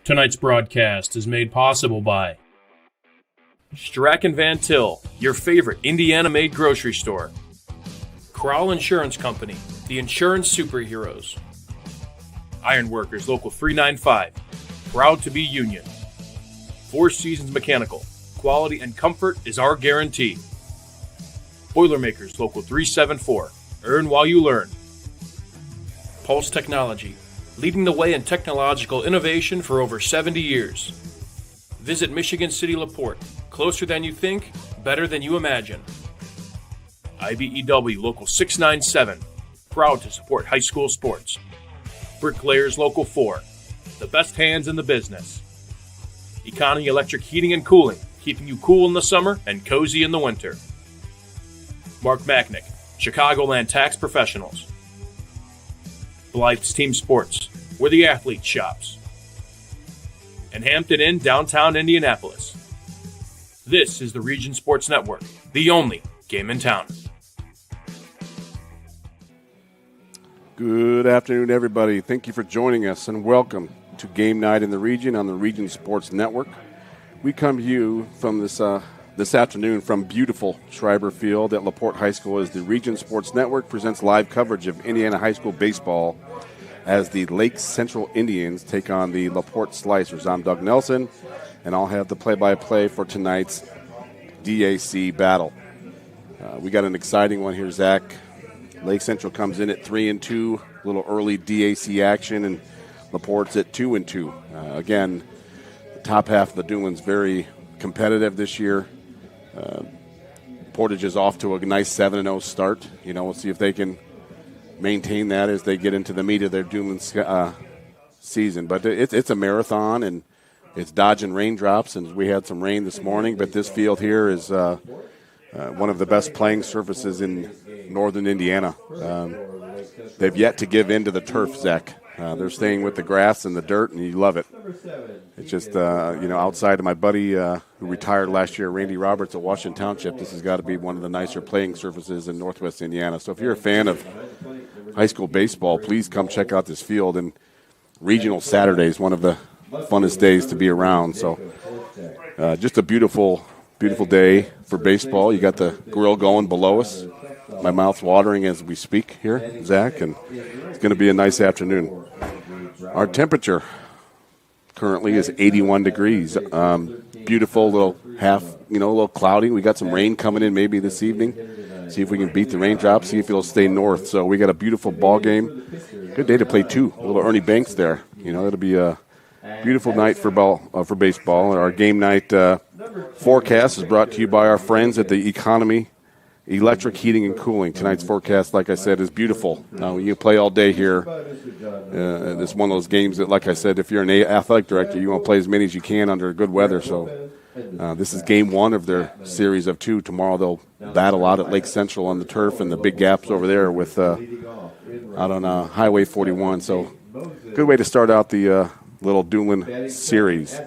Tonight's broadcast is made possible by Strack & Van Til, your favorite Indiana-made grocery store. Crowell Insurance Company, the insurance superheroes. Ironworkers Local 395, proud to be union. Four Seasons Mechanical, quality and comfort is our guarantee. Boilermakers Local 374, earn while you learn. Pulse Technology, leading the way in technological innovation for over 70 years. Visit Michigan City LaPorte, closer than you think, better than you imagine. IBEW Local 697, proud to support high school sports. Bricklayers Local 4, the best hands in the business. Economy Electric Heating and Cooling, keeping you cool in the summer and cozy in the winter. Mark Macknick, Chicagoland Tax Professionals. Blythe's Team Sports, where the athlete shops. And Hampton Inn, downtown Indianapolis. This is the Region Sports Network, the only game in town. Good afternoon, everybody. Thank you for joining us, and welcome to Game Night in the Region on the Region Sports Network. We come to you from this afternoon from beautiful Schreiber Field at LaPorte High School as the Region Sports Network presents live coverage of Indiana high school baseball as the Lake Central Indians take on the LaPorte Slicers. I'm Doug Nelson, and I'll have the play-by-play for tonight's DAC battle. We got an exciting one here, Zach. Lake Central comes in at 3-2, a little early DAC action, and LaPorte's at 2-2. Again, the top half of the Doolins very competitive this year. Portage is off to a nice 7-0 start. We'll see if they can maintain that as they get into the meat of their Doolin season. But it's a marathon, and it's dodging raindrops, and we had some rain this morning. But this field here is one of the best playing surfaces in northern Indiana. They've yet to give in to the turf, Zach. They're staying with the grass and the dirt, and you love it. It's just, outside of my buddy who retired last year, Randy Roberts at Washington Township, this has got to be one of the nicer playing surfaces in northwest Indiana. So if you're a fan of high school baseball, please come check out this field. And regional Saturday is one of the funnest days to be around. So just a beautiful, beautiful day for baseball. You got the grill going below us. My mouth's watering as we speak here, Zach, and it's going to be a nice afternoon. Our temperature currently is 81 degrees. Beautiful little a little cloudy. We got some rain coming in maybe this evening. See if we can beat the raindrops, see if it'll stay north. So we got a beautiful ball game. Good day to play, too. A little Ernie Banks there. It'll be a beautiful night for baseball. And our game night forecast is brought to you by our friends at the Economy Electric Heating and Cooling. Tonight's forecast, like I said, is beautiful. Now, you play all day here. It's one of those games that, like I said, if you're an athletic director, you want to play as many as you can under good weather. So this is game one of their series of two. Tomorrow they'll battle out at Lake Central on the turf and the big gaps over there with out on Highway 41. So good way to start out the little Doolin series.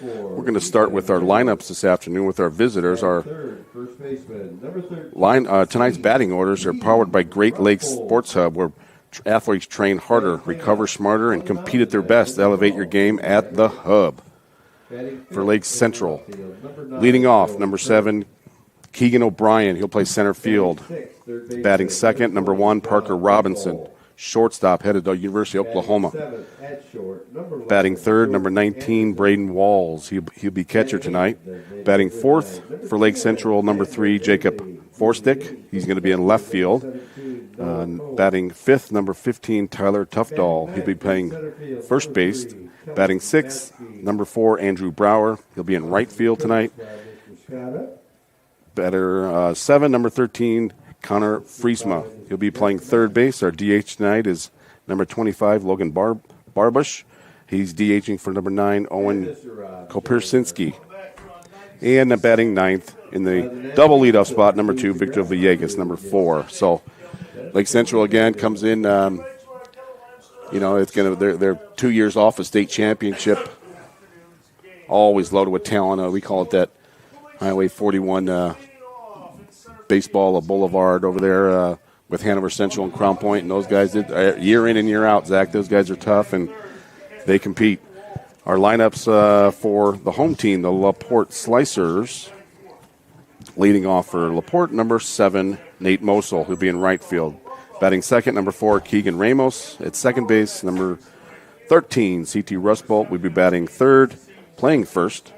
We're going to start with our lineups this afternoon with our visitors. Our tonight's batting orders are powered by Great Lakes Sports Hub, where athletes train harder, recover smarter, and compete at their best. Elevate your game at the Hub. For Lake Central, leading off, number 7, Keegan O'Brien. He'll play center field. Batting second, number 1, Parker Robinson. Shortstop, headed to University of Oklahoma. Batting third, number 19, Braden Walls. He'll be catcher tonight. Batting fourth for Lake Central, number 3, Jacob Forstick. He's going to be in left field. Batting fifth, number 15, Tyler Tufdahl. He'll be playing first base. Batting sixth, number 4, Andrew Brower. He'll be in right field tonight. Batter 7, number 13, Connor Friesma. He'll be playing third base. Our DH tonight is number 25, Logan Barbush. He's DHing for number 9, Owen Kopiersinski. And batting ninth in the double leadoff spot, number 2, Victor Villegas, number 4. So Lake Central again comes in. It's they're 2 years off a state championship. Always loaded with talent. We call it that Highway 41 baseball, a boulevard over there with Hanover Central and Crown Point, and those guys did year in and year out. Zach, those guys are tough and they compete. Our lineups for the home team, the LaPorte Slicers. Leading off for LaPorte, number 7, Nate Mosel, who'll be in right field. Batting second, number 4, Keegan Ramos. At second base, number 13, C.T. Rustbolt, will be batting third, playing first.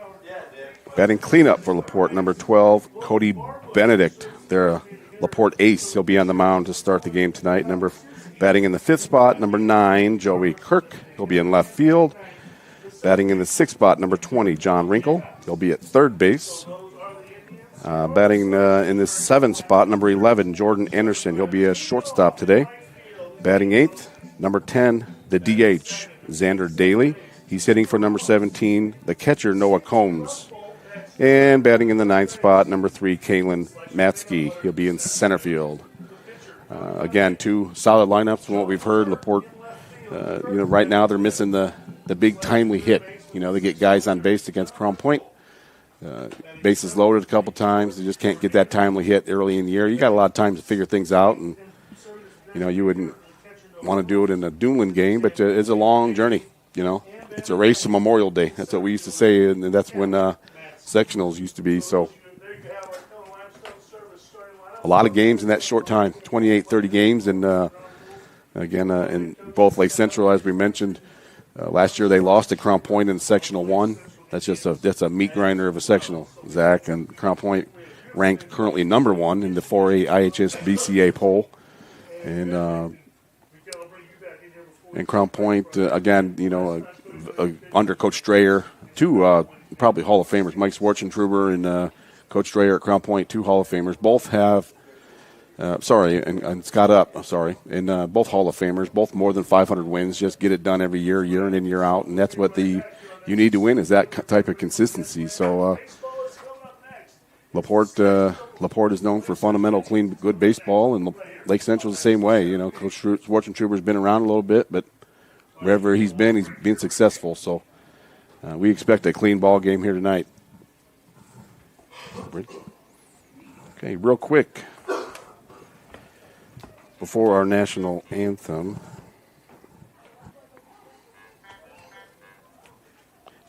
Batting cleanup for LaPorte, number 12, Cody Benedict. They're a LaPorte ace. He'll be on the mound to start the game tonight. Batting in the fifth spot, number 9, Joey Kirk. He'll be in left field. Batting in the sixth spot, number 20, John Wrinkle. He'll be at third base. Batting in the seventh spot, number 11, Jordan Anderson. He'll be a shortstop today. Batting eighth, number 10, the DH, Xander Daly. He's hitting for number 17, the catcher, Noah Combs. And batting in the ninth spot, number 3, Kalen Matsky. He'll be in center field. Again, two solid lineups from what we've heard. LaPorte, right now they're missing the big timely hit. They get guys on base against Crown Point. Bases loaded a couple times. They just can't get that timely hit early in the year. You got a lot of time to figure things out, and you wouldn't want to do it in a Duneland game, but it's a long journey. It's a race to Memorial Day. That's what we used to say, and that's when sectionals used to be. So a lot of games in that short time, 28, 30 games, and again in both Lake Central, as we mentioned, last year they lost to Crown Point in sectional 1. That's a meat grinder of a sectional, Zach. And Crown Point ranked currently number 1 in the 4A IHS BCA poll. And Crown Point, again, under Coach Strayer, two probably Hall of Famers, Mike Schwartzentruber and Coach Strayer at Crown Point, 2 Hall of Famers. Both have, and Scott Up, and both Hall of Famers, both more than 500 wins. Just get it done every year in and year out. And that's what you need to win, is that type of consistency. So LaPorte is known for fundamental, clean, good baseball, and Lake Central's the same way. Coach Schwartzentruber's been around a little bit, but wherever he's been successful. So we expect a clean ball game here tonight. Okay, real quick, before our national anthem,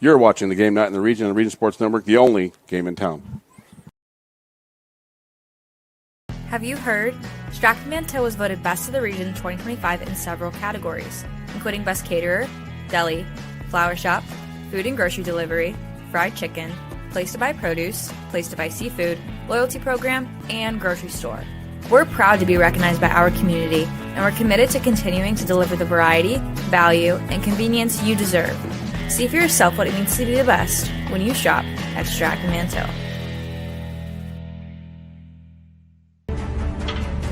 you're watching the game night in the region on the Region Sports Network, the only game in town. Have you heard? Stratton Manteau was voted Best of the Region 2025 in several categories, including Best Caterer, Deli, Flower Shop, Food and Grocery Delivery, Fried Chicken, Place to Buy Produce, Place to Buy Seafood, Loyalty Program, and Grocery Store. We're proud to be recognized by our community, and we're committed to continuing to deliver the variety, value, and convenience you deserve. See for yourself what it means to be the best when you shop at Stratton Manteau.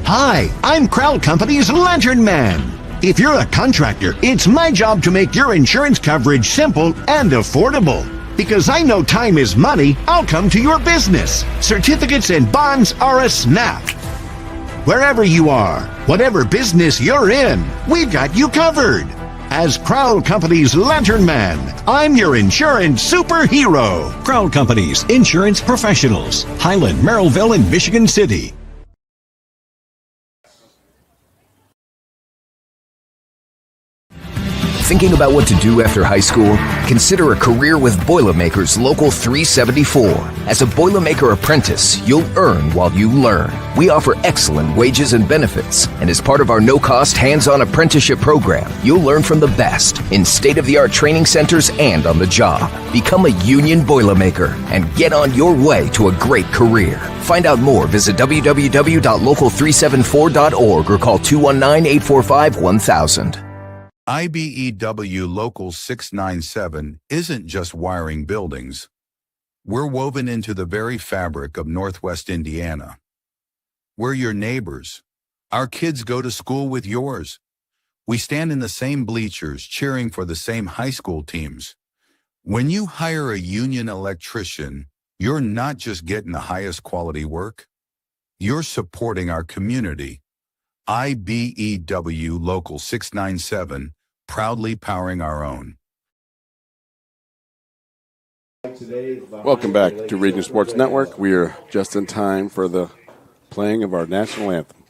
Hi, I'm Crowd Company's Lantern Man. If you're a contractor, it's my job to make your insurance coverage simple and affordable. Because I know time is money, I'll come to your business. Certificates and bonds are a snap. Wherever you are, whatever business you're in, we've got you covered. As Crowd Company's Lantern Man, I'm your insurance superhero. Crowd Company's Insurance Professionals, Highland, Merrillville, and Michigan City. Thinking about what to do after high school? Consider a career with Boilermakers Local 374. As a Boilermaker apprentice, you'll earn while you learn. We offer excellent wages and benefits, and as part of our no-cost hands-on apprenticeship program, you'll learn from the best in state-of-the-art training centers and on the job. Become a union Boilermaker and get on your way to a great career. Find out more, visit www.local374.org or call 219-845-1000. IBEW Local 697 isn't just wiring buildings. We're woven into the very fabric of Northwest Indiana. We're your neighbors. Our kids go to school with yours. We stand in the same bleachers cheering for the same high school teams. When you hire a union electrician, you're not just getting the highest quality work. You're supporting our community. IBEW Local 697, proudly powering our own. Welcome back to Region Sports Network. We are just in time for the playing of our national anthem.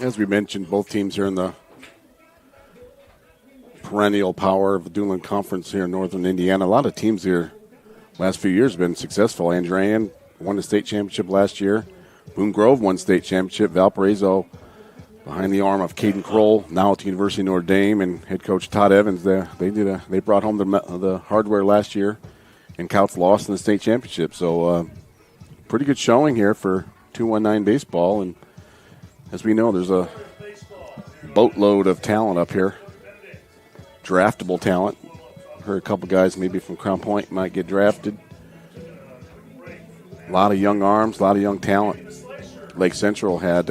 As we mentioned, both teams here in the perennial power of the Duneland Conference here in northern Indiana. A lot of teams here last few years have been successful. Andrean won the state championship last year. Boone Grove won state championship. Valparaiso, behind the arm of Caden Kroll, now at the University of Notre Dame, and head coach Todd Evans. They brought home the hardware last year, and Couts lost in the state championship. So pretty good showing here for 219 baseball. And as we know, there's a boatload of talent up here, draftable talent. Heard a couple guys maybe from Crown Point might get drafted. A lot of young arms, a lot of young talent. Lake Central had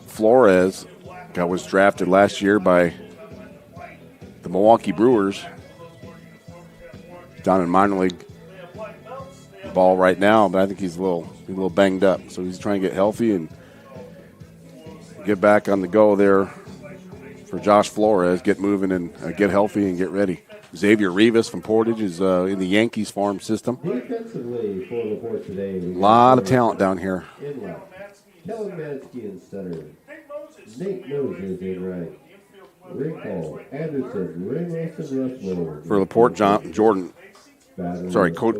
Flores, guy was drafted last year by the Milwaukee Brewers. Down in minor league ball right now, but I think he's a little banged up. So he's trying to get healthy and get back on the go there for Josh Flores. Get moving and get healthy and get ready. Xavier Rivas from Portage is in the Yankees farm system. Defensively for LaPorte today, A lot of talent down here. in left. Kellen Mansky in center. Nate Moses in right. Rick Hall, Anderson, Ramos, and Russ Little. For LaPorte,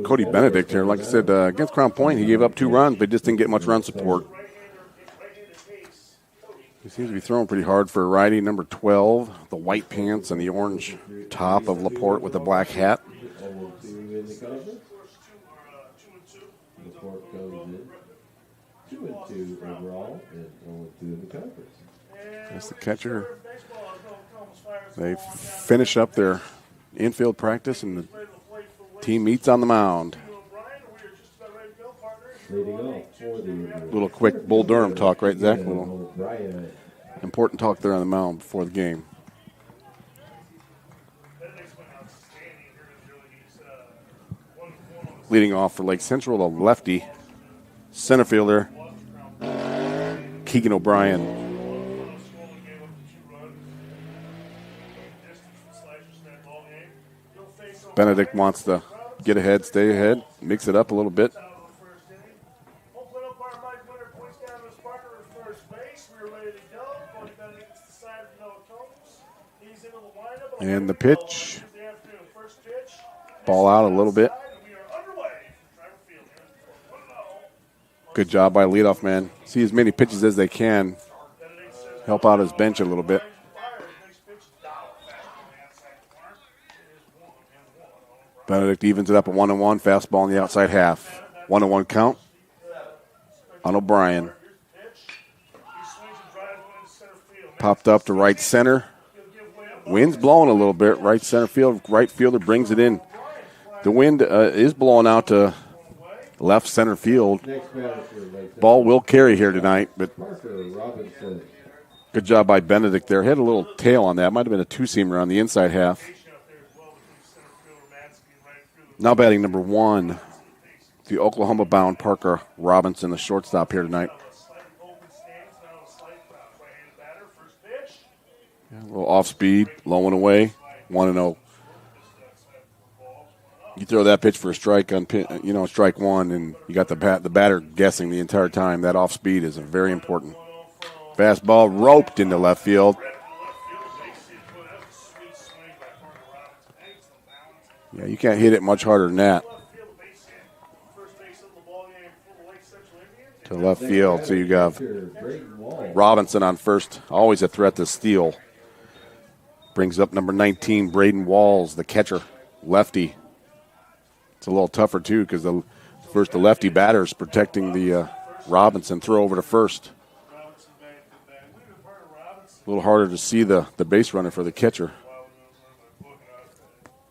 Cody Benedict here. Like I said, against Crown Point, he gave up 2 runs, but just didn't get much run support. He seems to be throwing pretty hard for a righty. Number 12, the white pants and the orange top of LaPorte with the black hat. LaPorte goes in 2-2 overall and 0-2 in the conference. That's the catcher. They finish up their infield practice, and the team meets on the mound. Leading off for the Little quick Bull Durham talk, right, Zach? Little important talk there on the mound before the game. Leading off for Lake Central, the lefty center fielder, Keegan O'Brien. Benedict wants to get ahead, stay ahead, mix it up a little bit. And the pitch. Ball out a little bit. Good job by leadoff man. See as many pitches as they can. Help out his bench a little bit. Benedict evens it up at 1-1. Fastball on the outside half. 1-1 count on O'Brien. Popped up to right center. Wind's blowing a little bit. Right center field. Right fielder brings it in. The wind is blowing out to left center field. Ball will carry here tonight, but good job by Benedict there. Had a little tail on that. Might have been a two-seamer on the inside half. Now batting number 1, the Oklahoma-bound Parker Robinson, the shortstop here tonight. A little off speed, low and away, 1-0. You throw that pitch for a strike on, strike 1, and you got the batter guessing the entire time. That off speed is very important. Fastball roped into left field. Yeah, you can't hit it much harder than that. To left field, so you got Robinson on first. Always a threat to steal. Brings up number 19, Braden Walls, the catcher, lefty. It's a little tougher, too, because the lefty batter is protecting the Robinson throw over to first. A little harder to see the base runner for the catcher.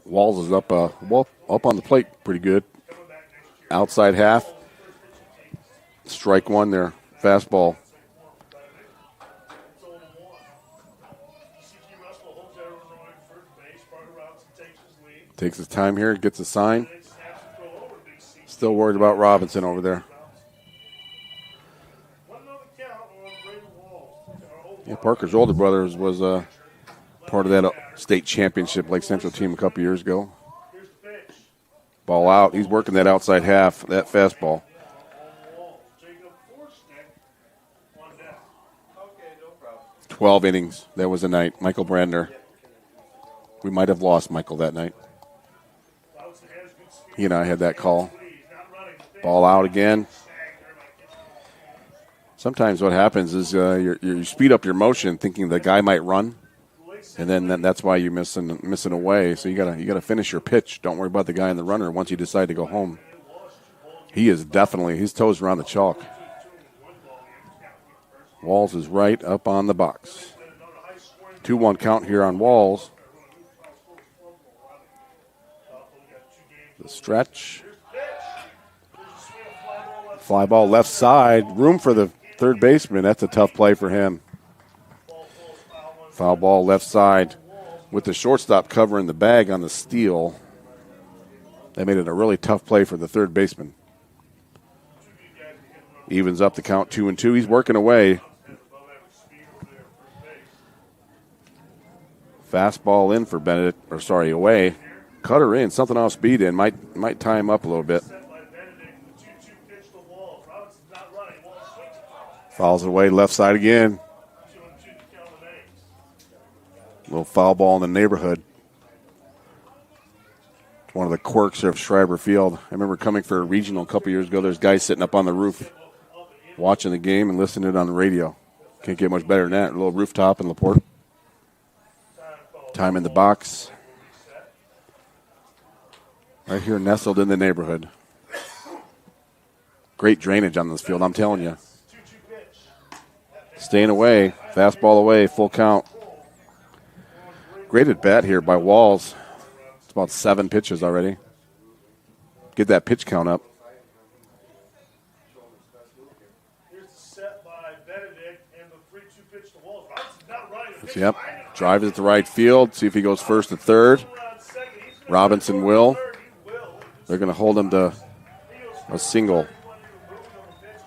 Walls is up on the plate pretty good. Outside half. Strike 1 there. Fastball. Takes his time here, gets a sign. Still worried about Robinson over there. Yeah, Parker's older brother was part of that state championship Lake Central team a couple years ago. Ball out. He's working that outside half, that fastball. 12 innings. That was the night. Michael Brandner. We might have lost Michael that night. He and I had that call. Ball out again. Sometimes what happens is you speed up your motion thinking the guy might run, and then that's why you're missing away. So you gotta finish your pitch. Don't worry about the guy in the runner once you decide to go home. He is definitely, his toes are on the chalk. Walls is right up on the box. 2-1 count here on Walls. The stretch. Fly ball left side. Room for the third baseman. That's a tough play for him. Foul ball left side with the shortstop covering the bag on the steal. That made it a really tough play for the third baseman. Evens up the count 2-2. He's working away. Fastball in for Benedict, away. Cutter in, something off speed in. Might tie him up a little bit. Fouls it away, left side again. Little foul ball in the neighborhood. It's one of the quirks of Schreiber Field. I remember coming for a regional a couple years ago. There's guys sitting up on the roof watching the game and listening to it on the radio. Can't get much better than that. A little rooftop in LaPorte. Time in the box. Right here nestled in the neighborhood. Great drainage on this field, I'm telling you. Staying away. Fastball away. Full count. Great at bat here by Walls. It's about 7 pitches already. Get that pitch count up. Yep. Drive it to right field. See if he goes first to third. Robinson will. They're going to hold him to a single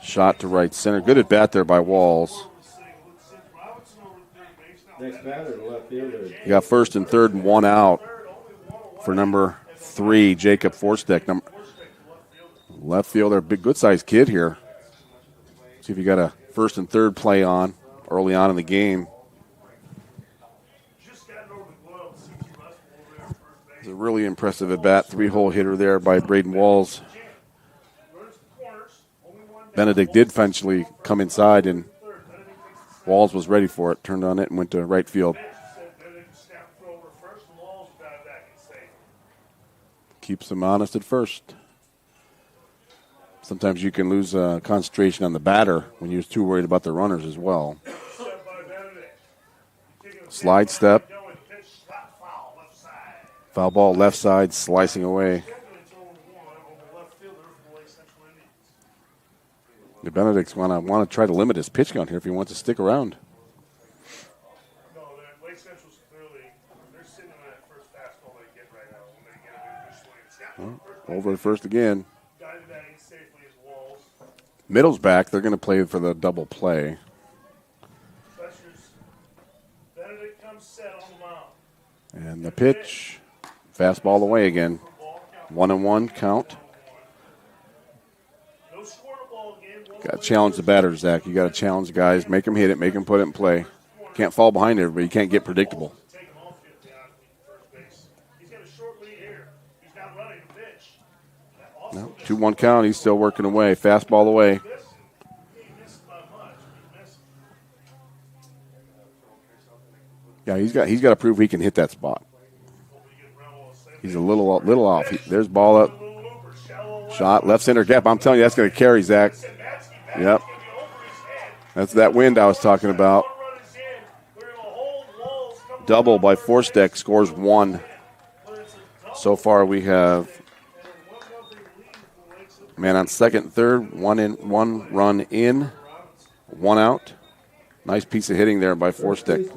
shot to right center. Good at bat there by Walls. Next batter, left fielder. You got first and third and 1 out for number 3, Jacob Forstek. Left fielder, big good-sized kid here. See if you got a first and third play on early on in the game. It's a really impressive at-bat, 3-hole hitter there by Braden Walls. Benedict did eventually come inside, and Walls was ready for it, turned on it, and went to right field. Keeps him honest at first. Sometimes you can lose concentration on the batter when you're too worried about the runners as well. Slide step. Foul ball left side, slicing away. The Benedict's want to try to limit his pitch count here if he wants to stick around. Well, over at first again. Middle's back. They're going to play for the double play. And the pitch. Fastball away again. 1-1 count. Got to challenge the batter, Zach. You got to challenge the guys. Make them hit it. Make them put it in play. Can't fall behind everybody. You can't get predictable. No, 2-1 count. He's still working away. Fastball away. Yeah, he's got to prove he can hit that spot. He's a little off. There's ball up. Shot, left center gap. I'm telling you, that's going to carry, Zach. Yep. That's that wind I was talking about. Double by Forstek, scores 1. So far we have man on second, third, 1 run in, 1 out. Nice piece of hitting there by Forstek.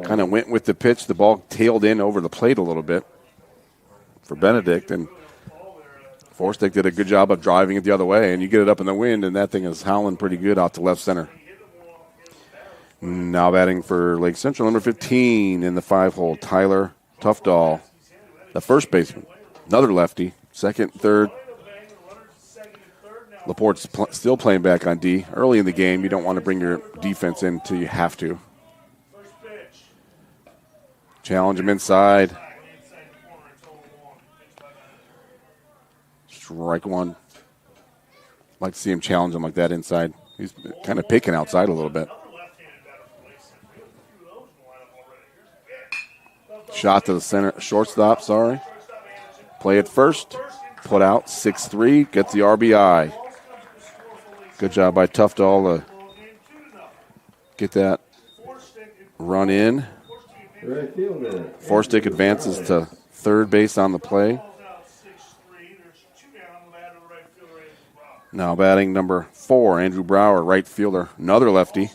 Kind of went with the pitch. The ball tailed in over the plate a little bit for Benedict, and Forstek did a good job of driving it the other way, and you get it up in the wind, and that thing is howling pretty good out to left center. Now batting for Lake Central, number 15 in the 5-hole, Tyler Tufdahl, the first baseman. Another lefty, second, third. LaPorte's still playing back on D. Early in the game, you don't want to bring your defense in until you have to. Challenge him inside. Strike one. Like to see him challenge him like that inside. He's kind of picking outside a little bit. Shot to the center, shortstop, sorry. Play it first. Put out 6-3. Gets the RBI. Good job by Tuftal to get that run in. Forstick advances to third base on the play. Now batting number 4, Andrew Brower, right fielder, another lefty.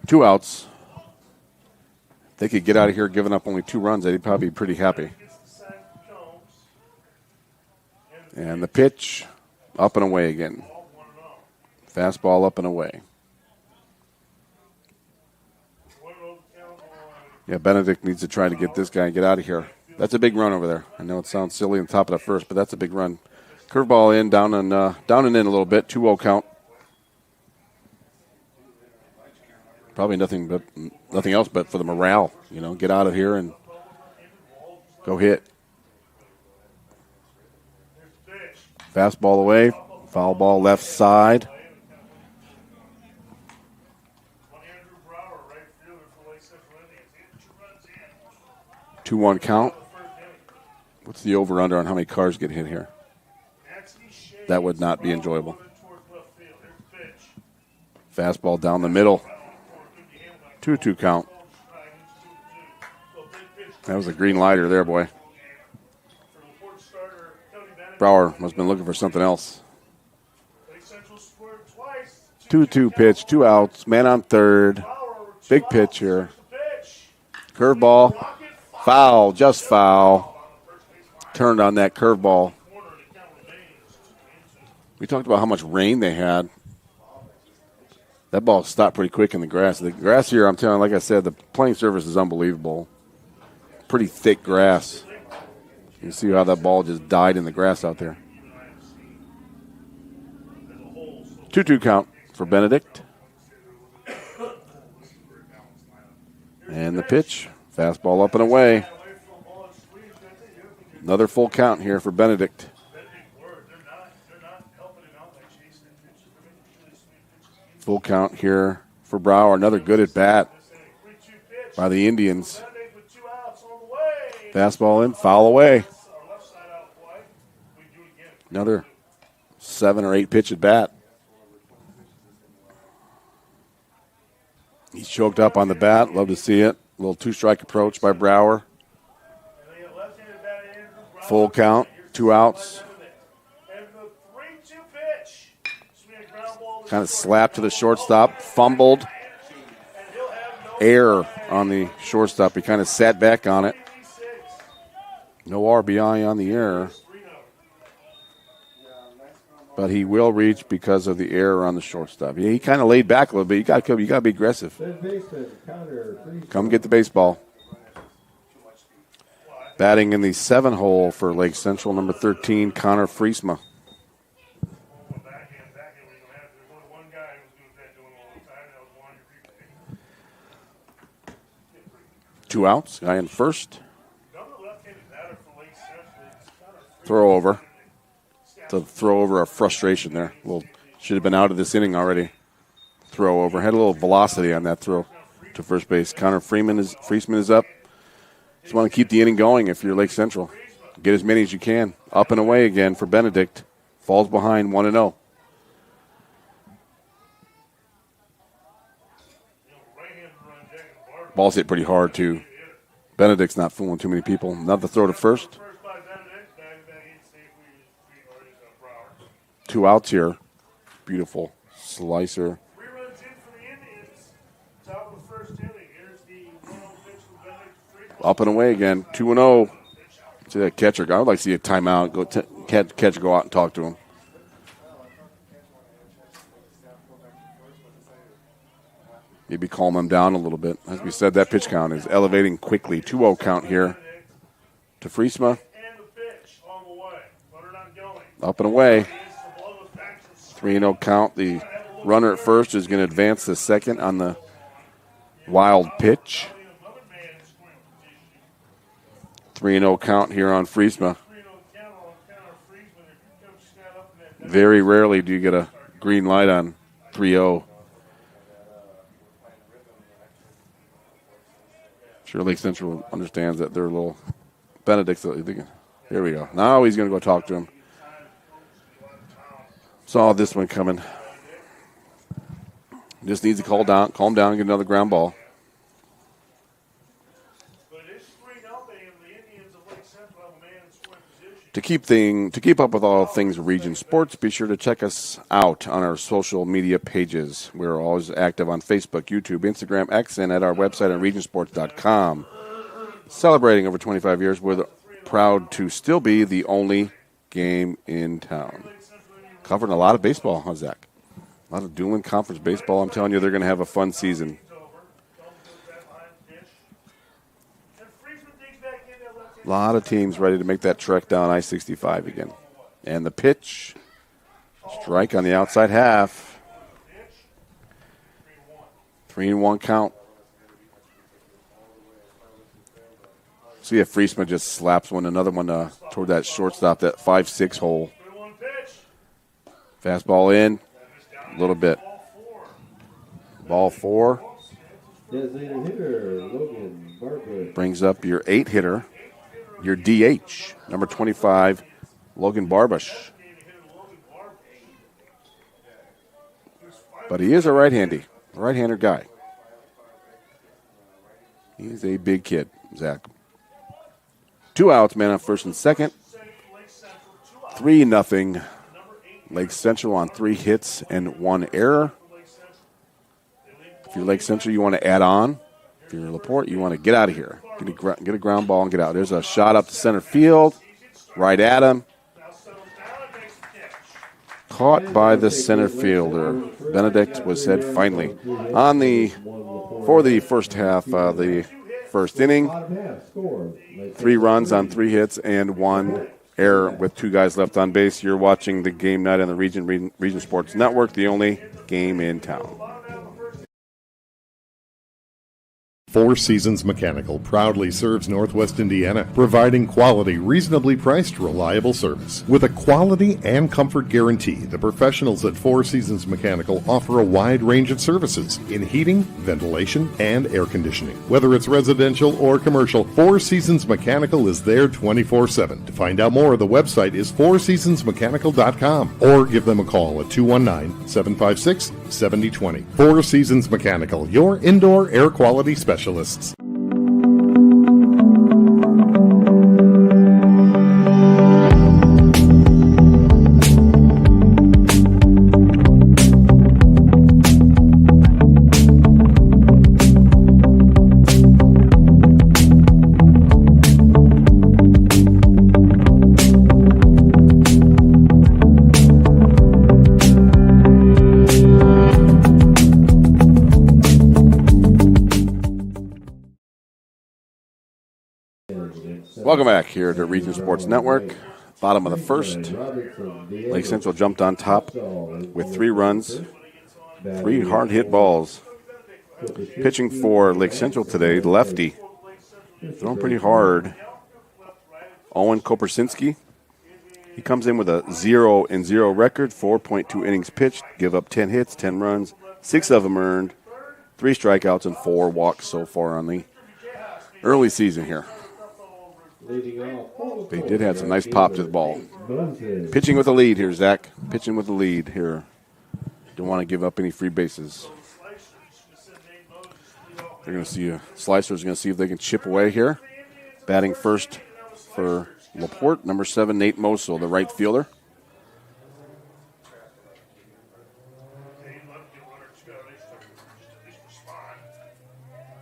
2 outs. If they could get out of here giving up only 2 runs, they'd probably be pretty happy. And the pitch, up and away again. Fastball up and away. Yeah, Benedict needs to try to get this guy and get out of here. That's a big run over there. I know it sounds silly on top of the first, but that's a big run. Curveball in, down and in a little bit. 2-0 count. Probably nothing else but for the morale. You know, get out of here and go hit. Fastball away. Foul ball left side. 2-1 count. What's the over-under on how many cars get hit here? That would not be enjoyable. Fastball down the middle. 2-2 count. That was a green lighter there, boy. Brower must have been looking for something else. 2-2 pitch, 2 outs, man on third. Big pitch here. Curveball. Foul, just foul. Turned on that curveball. We talked about how much rain they had. That ball stopped pretty quick in the grass. The grass here, I'm telling you, like I said, the playing surface is unbelievable. Pretty thick grass. You can see how that ball just died in the grass out there. 2-2 count for Benedict. And the pitch. Fastball up and away. Another full count here for Benedict. Full count here for Brower. Another good at bat by the Indians. Fastball in, foul away. Another 7 or 8 pitch at bat. He's choked up on the bat. Love to see it. A little 2-strike approach by Brower. Full count, 2 outs. Kind of slapped to the shortstop, fumbled. Error on the shortstop. He kind of sat back on it. No RBI on the error. But he will reach because of the error on the shortstop. He kind of laid back a little bit. You got to be aggressive. Come get the baseball. Batting in the 7 hole for Lake Central, number 13, Connor Friesma. Two outs, guy in first. Throw over. To throw over a frustration there. Well, should have been out of this inning already. Throw over. Had a little velocity on that throw to first base. Connor Friesman is up. Just want to keep the inning going if you're Lake Central. Get as many as you can. Up and away again for Benedict. Falls behind 1-0. Ball's hit pretty hard, too. Benedict's not fooling too many people. Another throw to first. 2 outs here. Beautiful slicer. Up and away again. 2-0. See that catcher. I would like to see a timeout. Catcher go out and talk to him. Maybe calm him down a little bit. As we said, that pitch count is elevating quickly. 2-0 count here to Friesma. Up and away. 3-0 count. The runner at first is going to advance to second on the wild pitch. 3-0 count here on Friesma. Very rarely do you get a green light on 3-0. Sure, Lake Central understands that they're a little Benedict's. Here we go. Now he's going to go talk to him. Saw this one coming. Just needs to calm down, and get another ground ball. To keep up with all things Region Sports, be sure to check us out on our social media pages. We're always active on Facebook, YouTube, Instagram, X, and at our website on regionsports.com. Celebrating over 25 years, we're proud to still be the only game in town. Covering a lot of baseball, huh, Zach? A lot of Dueling Conference baseball. I'm telling you, they're going to have a fun season. A lot of teams ready to make that trek down I-65 again. And the pitch, strike on the outside half. 3-1 count. See if Friesma just slaps another one toward that shortstop, that 5-6 hole. Fastball in, a little bit. Ball 4. Designated hitter, Logan Barbush. Brings up your 8 hitter. Your DH, number 25, Logan Barbush. But he is a right-hander guy. He's a big kid, Zach. 2 outs, man on first and second. 3-0. Lake Central on 3 hits and 1 error. If you're Lake Central, you want to add on. If you're LaPorte, you want to get out of here. Get a ground ball and get out. There's a shot up to center field. Right at him. Caught by the center fielder. Benedict was said finally. For the first half of the first inning, 3 runs on 3 hits and 1 error with 2 guys left on base. You're watching the game night on the Region Sports Network, the only game in town. Four Seasons Mechanical proudly serves Northwest Indiana, providing quality, reasonably priced, reliable service. With a quality and comfort guarantee, the professionals at Four Seasons Mechanical offer a wide range of services in heating, ventilation, and air conditioning. Whether it's residential or commercial, Four Seasons Mechanical is there 24/7. To find out more, the website is fourseasonsmechanical.com or give them a call at 219-756-7020. Four Seasons Mechanical, your indoor air quality specialist. Welcome back here to Region Sports Network. Bottom of the first. Lake Central jumped on top with 3 runs, 3 hard-hit balls. Pitching for Lake Central today, lefty. Throwing pretty hard. Owen Kopersinski. He comes in with a 0-0 record, 4.2 innings pitched, give up 10 hits, 10 runs, 6 of them earned, 3 strikeouts, and 4 walks so far on the early season here. They did have some nice pop to the ball. Pitching with a lead here, Zach. Pitching with a lead here. Don't want to give up any free bases. They're going to see Slicer's going to see if they can chip away here. Batting first for LaPorte, number 7, Nate Mosel, the right fielder.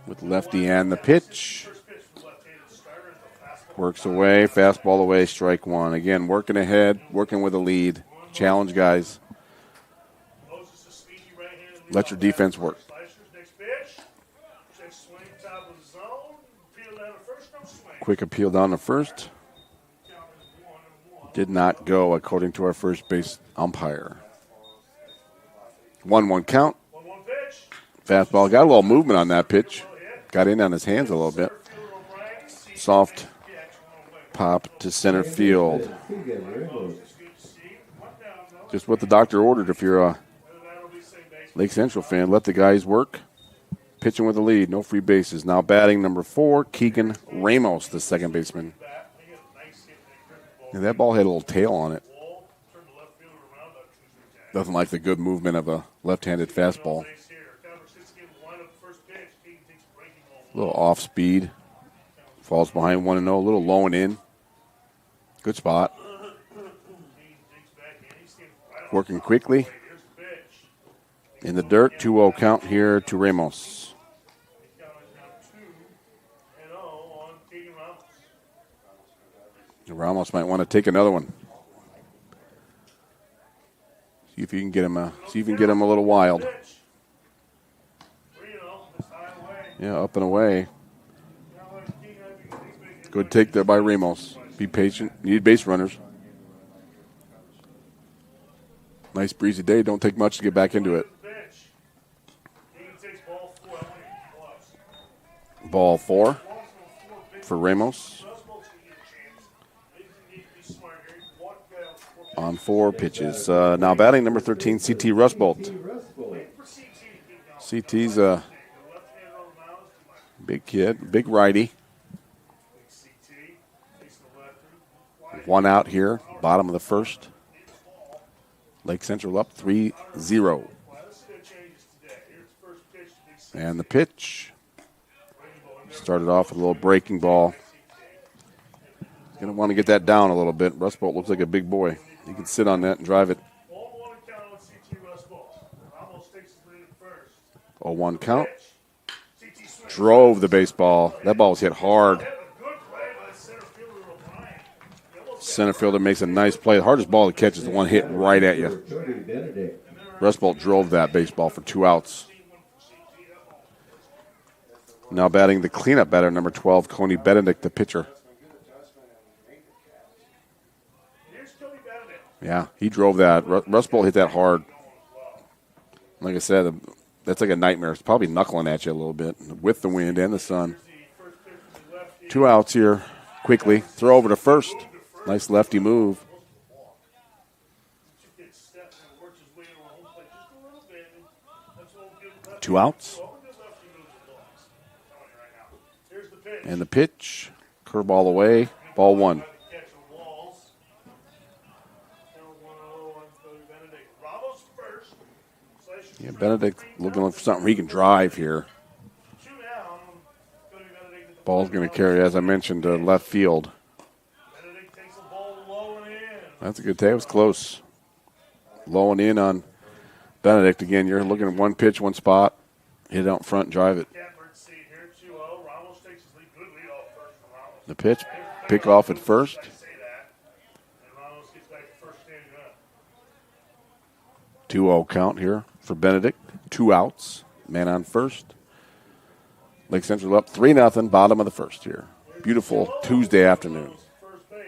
With lefty and the pitch. Works away, fastball away, strike 1. Again, working ahead, working with a lead. Challenge, guys. Let your defense work. Quick appeal down to first. Did not go according to our first base umpire. 1-1 count. Fastball. Got a little movement on that pitch. Got in on his hands a little bit. Soft pop to center field. Just what the doctor ordered if you're a Lake Central fan. Let the guys work. Pitching with the lead. No free bases. Now batting number 4, Keegan Ramos, the second baseman. And that ball had a little tail on it. Doesn't like the good movement of a left-handed fastball. A little off speed. Falls behind 1-0. A little low and in. Good spot. Working quickly. In the dirt. 2-0 count here to Ramos. Ramos might want to take another one. See if you can get him a little wild. Yeah, up and away. Good take there by Ramos. Be patient. You need base runners. Nice breezy day. Don't take much to get back into it. Ball 4 for Ramos. On 4 pitches. Now batting number 13, CT Rustbolt. CT's a big kid, big righty. 1 out here, bottom of the first. Lake Central up 3-0. And the pitch. Started off with a little breaking ball. Going to want to get that down a little bit. Rustbolt looks like a big boy. He can sit on that and drive it. 0-1 count. Drove the baseball. That ball was hit hard. Center fielder makes a nice play. The hardest ball to catch is the one hit right at you. Rustbolt drove that baseball for 2 outs. Now batting the cleanup batter, number 12, Coney Benedict, the pitcher. Yeah, he drove that. Rustbolt hit that hard. Like I said, that's like a nightmare. It's probably knuckling at you a little bit with the wind and the sun. 2 outs here quickly. Throw over to first. Nice lefty move. 2 outs. And the pitch. Curveball away. Ball 1. Yeah, Benedict looking for something he can drive here. Ball's going to carry, as I mentioned, to left field. That's a good take. It was close. Low and in on Benedict. Again, you're looking at one pitch, one spot. Hit it out front and drive it. The pitch, pick off at first. 2-0 count here for Benedict. 2 outs. Man on first. Lake Central up 3-0, bottom of the first here. Beautiful Tuesday afternoon.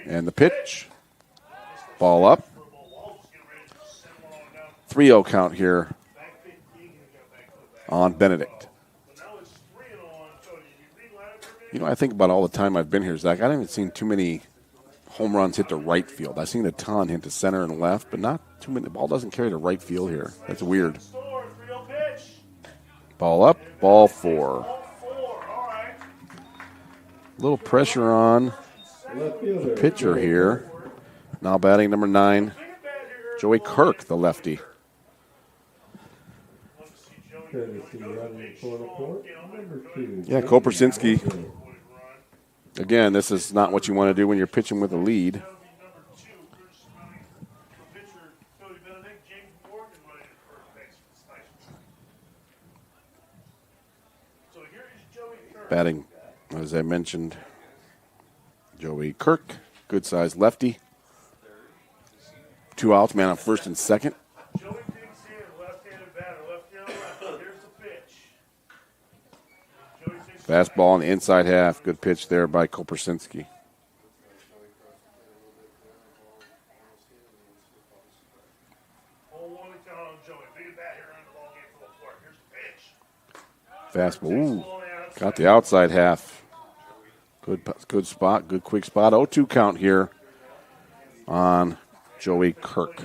And the pitch. Ball up. 3-0 count here on Benedict. You know, I think about all the time I've been here, Zach. I haven't seen too many home runs hit to right field. I've seen a ton hit to center and left, but not too many. The ball doesn't carry to right field here. That's weird. Ball up, ball 4. A little pressure on the pitcher here. Now batting number 9, Joey Kirk, the lefty. Yeah, Kopersinski. Again, this is not what you want to do when you're pitching with a lead. Batting, as I mentioned, Joey Kirk, good-sized lefty. 2 outs, man on first and second. Fastball on the inside half. Good pitch there by Kopersinski. Fastball. Ooh, got the outside half. Good spot, good quick spot. 0-2 count here on Joey Kirk.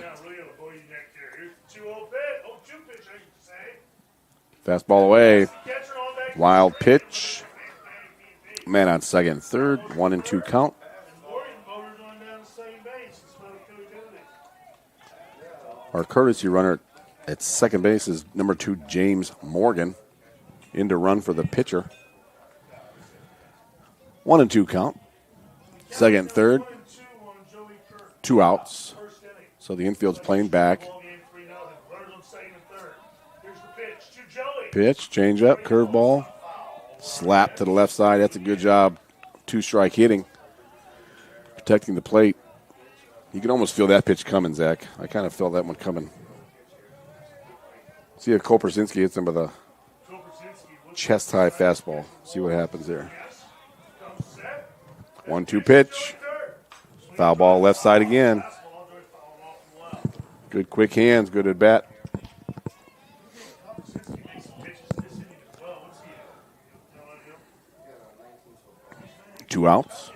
Fastball away. Wild pitch. Man on second, third. 1-2 count. Our courtesy runner at second base is number 2, James Morgan. In to run for the pitcher. 1-2 count. Second, third. 2 outs. So the infield's playing back. Pitch, change up, curveball. Slap to the left side. That's a good job. 2-strike hitting. Protecting the plate. You can almost feel that pitch coming, Zach. I kind of felt that one coming. See if Kopersinski hits him with a chest-high fastball. See what happens there. 1-2 pitch. Foul ball left side again. Good quick hands, good at bat. Two outs.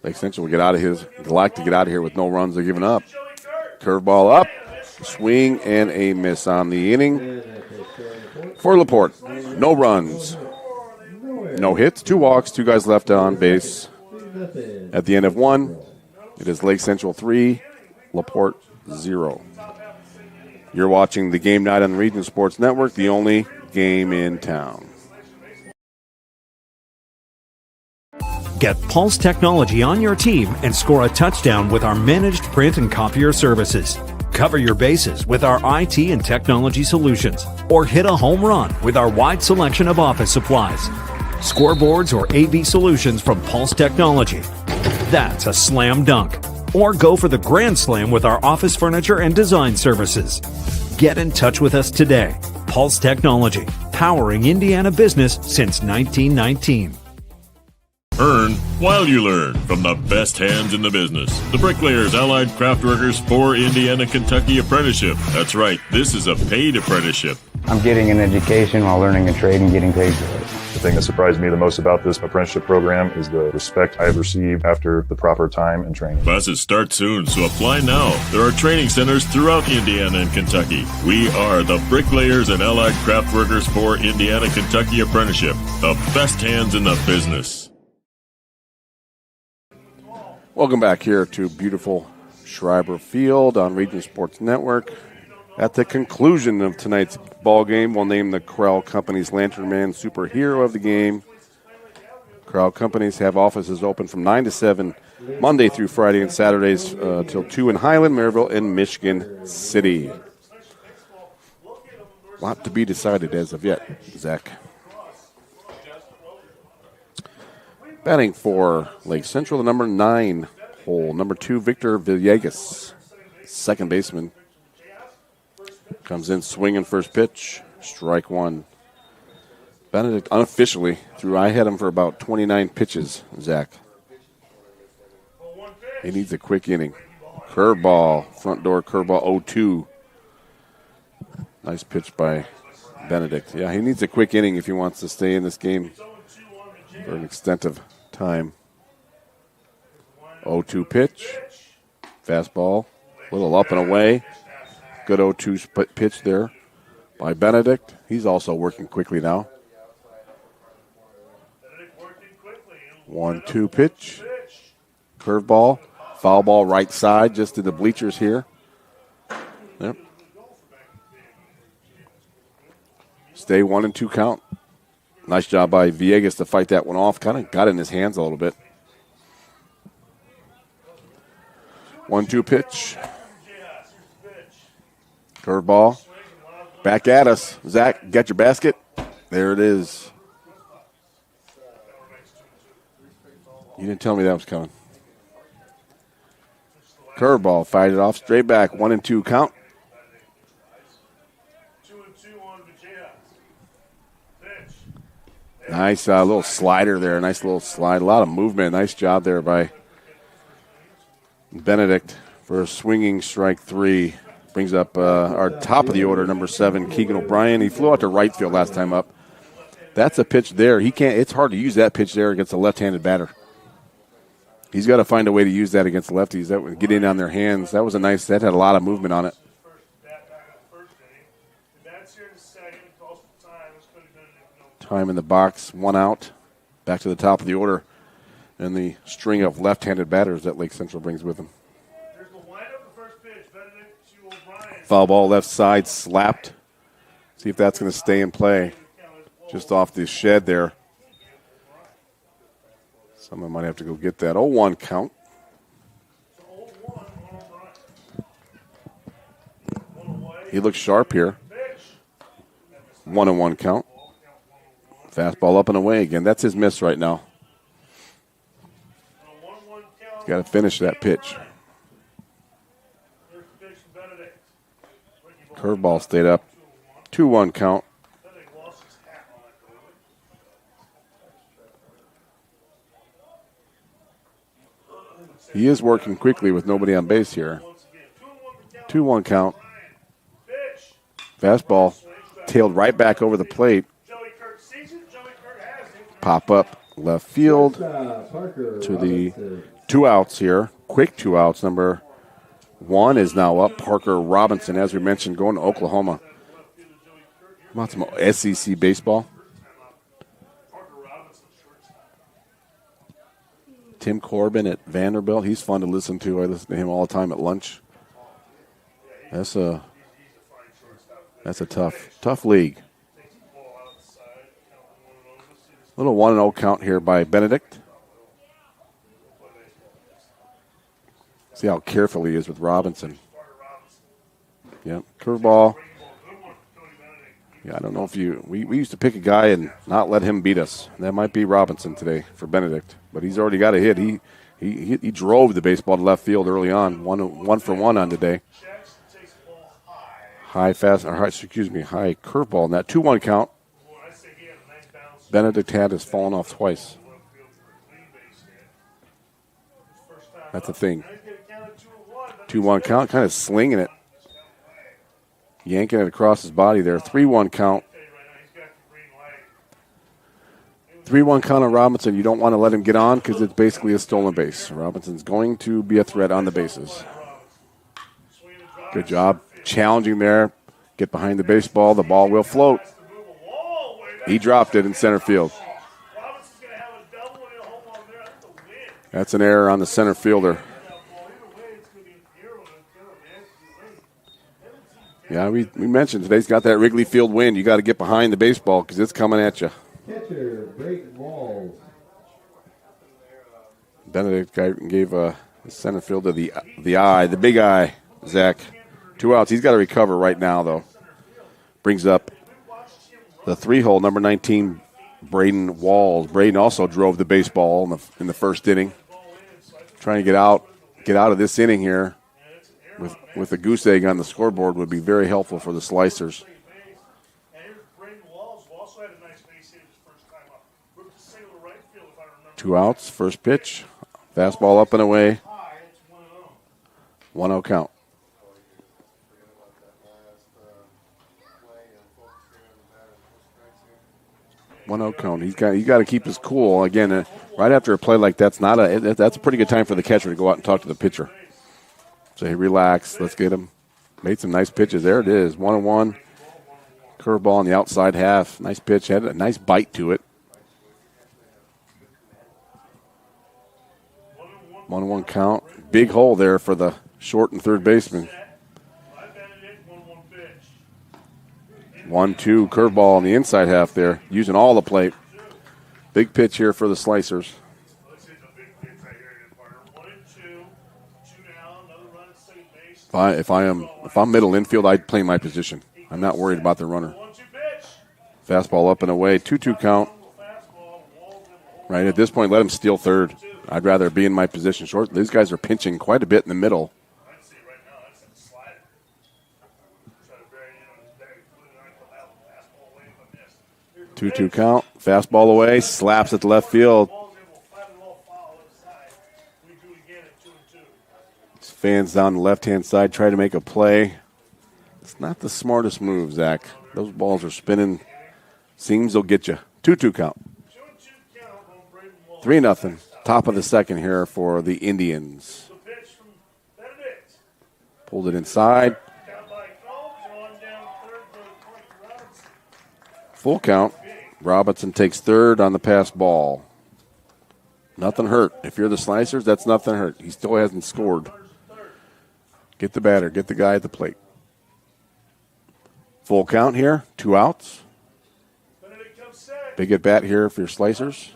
Lake Central will get out of here. They'd like to get out of here with no runs. They're giving up. Curveball up. Swing and a miss on the inning. For LaPorte, no runs, no hits, 2 walks, 2 guys left on base. At the end of 1, it is Lake Central 3, LaPorte 0. You're watching the game night on the Region Sports Network, the only game in town. Get Pulse Technology on your team and score a touchdown with our managed print and copier services. Cover your bases with our IT and technology solutions, or hit a home run with our wide selection of office supplies. Scoreboards or AV solutions from Pulse Technology. That's a slam dunk. Or go for the grand slam with our office furniture and design services. Get in touch with us today. Pulse Technology, powering Indiana business since 1919. Earn while you learn from the best hands in the business. The Bricklayers Allied Craft Workers for Indiana, Kentucky Apprenticeship. That's right, this is a paid apprenticeship. I'm getting an education while learning a trade and getting paid for it. The thing that surprised me the most about this apprenticeship program is the respect I have received after the proper time and training. Classes start soon, so apply now. There are training centers throughout Indiana and Kentucky. We are the Bricklayers and Allied Craft Workers for Indiana, Kentucky Apprenticeship. The best hands in the business. Welcome back here to beautiful Schreiber Field on Region Sports Network. At the conclusion of tonight's ball game, we'll name the Corral Companies Lantern Man Superhero of the game. Corral Companies have offices open from 9 to 7 Monday through Friday and Saturdays till 2 in Highland, Maryville, and Michigan City. A lot to be decided as of yet, Zach. Batting for Lake Central, the number 9 hole. Number 2, Victor Villegas, second baseman. Comes in swinging first pitch, strike 1. Benedict unofficially threw. I had him for about 29 pitches, Zach. He needs a quick inning. Curveball, front door curveball, 0-2. Nice pitch by Benedict. Yeah, he needs a quick inning if he wants to stay in this game for an extent of time. 0-2 pitch. Fastball. A little up and away. Good 0-2 pitch there by Benedict. He's also working quickly now. 1-2 pitch. Curveball. Foul ball right side just to the bleachers here. Yep. Stay 1-2 count. Nice job by Villegas to fight that one off. Kind of got in his hands a little bit. 1-2 pitch. Curveball. Back at us. Zach, got your basket? There it is. You didn't tell me that was coming. Curveball, fired it off straight back. 1-2 count. Nice little slider there. Nice little slide. A lot of movement. Nice job there by Benedict for a swinging strike 3. Brings up our top of the order, number 7, Keegan O'Brien. He flew out to right field last time up. That's a pitch there. He can't. It's hard to use that pitch there against a left-handed batter. He's got to find a way to use that against lefties. That would get in on their hands. That was a nice. That had a lot of movement on it. Time in the box, 1 out. Back to the top of the order, and the string of left-handed batters that Lake Central brings with them. Foul ball left side, slapped. See if that's going to stay in play. Just off the shed there. Someone might have to go get that. 0-1 count. He looks sharp here. 1-1 count. Fastball up and away again. That's his miss right now. He's got to finish that pitch. Curveball stayed up. 2-1 count. He is working quickly with nobody on base here. 2-1 count. Fastball tailed right back over the plate. Pop up left field to the 2 outs here. Quick 2 outs. Number 1 is now up. Parker Robinson, as we mentioned, going to Oklahoma. How about some SEC baseball? Tim Corbin at Vanderbilt. He's fun to listen to. I listen to him all the time at lunch. That's a tough league. Little 1-0 count here by Benedict. See how careful he is with Robinson. Yeah, curveball. Yeah, I don't know if we used to pick a guy and not let him beat us. That might be Robinson today for Benedict, but he's already got a hit. He drove the baseball to left field early on. 1 for 1 on today. High curveball in that 2-1 count. Benedict has fallen off twice. That's the thing. 2-1 count, kind of slinging it. Yanking it across his body there. 3-1 count. 3-1 count on Robinson. You don't want to let him get on because it's basically a stolen base. Robinson's going to be a threat on the bases. Good job challenging there. Get behind the baseball. The ball will float. He dropped it in center field. That's an error on the center fielder. Yeah, we mentioned today's got that Wrigley Field wind. You got to get behind the baseball because it's coming at you. Catcher, Brayton Walls. Benedict gave center fielder the big eye, Zach. 2 outs. He's got to recover right now, though. Brings up the 3-hole, number 19, Braden Walls. Braden also drove the baseball in the first inning. Trying to get out of this inning here with a goose egg on the scoreboard would be very helpful for the Slicers. 2 outs, first pitch. Fastball up and away. 1-0 count. 1-0 count. He's got to keep his cool. Again, right after a play like that's a pretty good time for the catcher to go out and talk to the pitcher. Say, relax, let's get him. Made some nice pitches. There it is, 1-1. Curveball on the outside half. Nice pitch. Had a nice bite to it. 1-1 count. Big hole there for the short and third baseman. 1-2 curveball on the inside half there, using all the plate. Big pitch here for the Slicers. If I'm middle infield, I'd play my position. I'm not worried about the runner. Fastball up and away, 2-2 count. Right at this point, let him steal third. I'd rather be in my position short. These guys are pinching quite a bit in the middle. 2-2 count. Fastball away. Slaps at the left field. Fans down the left-hand side try to make a play. It's not the smartest move, Zach. Those balls are spinning. Seems they'll get you. 2-2 count. 3-0. Top of the second here for the Indians. Pulled it inside. Full count. Robinson takes third on the pass ball. Nothing hurt. If you're the Slicers, that's nothing hurt. He still hasn't scored. Get the batter. Get the guy at the plate. Full count here. 2 outs. Big at bat here for your Slicers.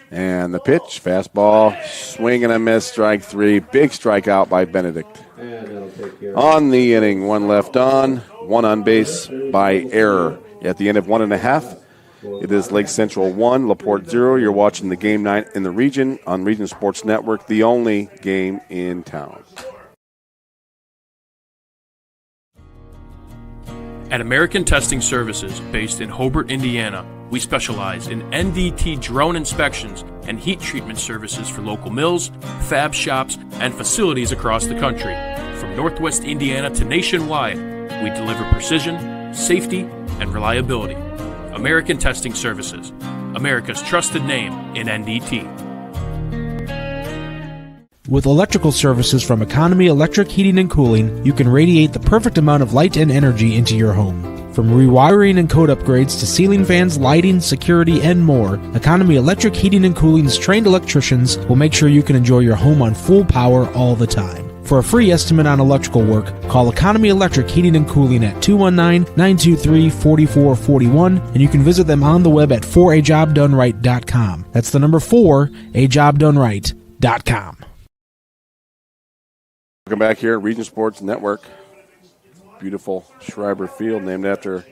And the pitch. Fastball. Swing and a miss. Strike 3. Big strikeout by Benedict. On the inning. 1 left on. 1 on base by error. At the end of 1.5. It is Lake Central 1, LaPorte 0. You're watching the game night in the region on Region Sports Network, the only game in town. At American Testing Services, based in Hobart, Indiana, we specialize in NDT drone inspections and heat treatment services for local mills, fab shops, and facilities across the country. From Northwest Indiana to nationwide, we deliver precision, safety, and reliability. American Testing Services, America's trusted name in NDT. With electrical services from Economy Electric Heating and Cooling, you can radiate the perfect amount of light and energy into your home. From rewiring and code upgrades to ceiling fans, lighting, security, and more, Economy Electric Heating and Cooling's trained electricians will make sure you can enjoy your home on full power all the time. For a free estimate on electrical work, call Economy Electric Heating and Cooling at 219-923-4441, and you can visit them on the web at 4ajobdoneright.com. That's the number 4ajobdoneright.com. Welcome back here at Region Sports Network. Beautiful Schreiber Field, named after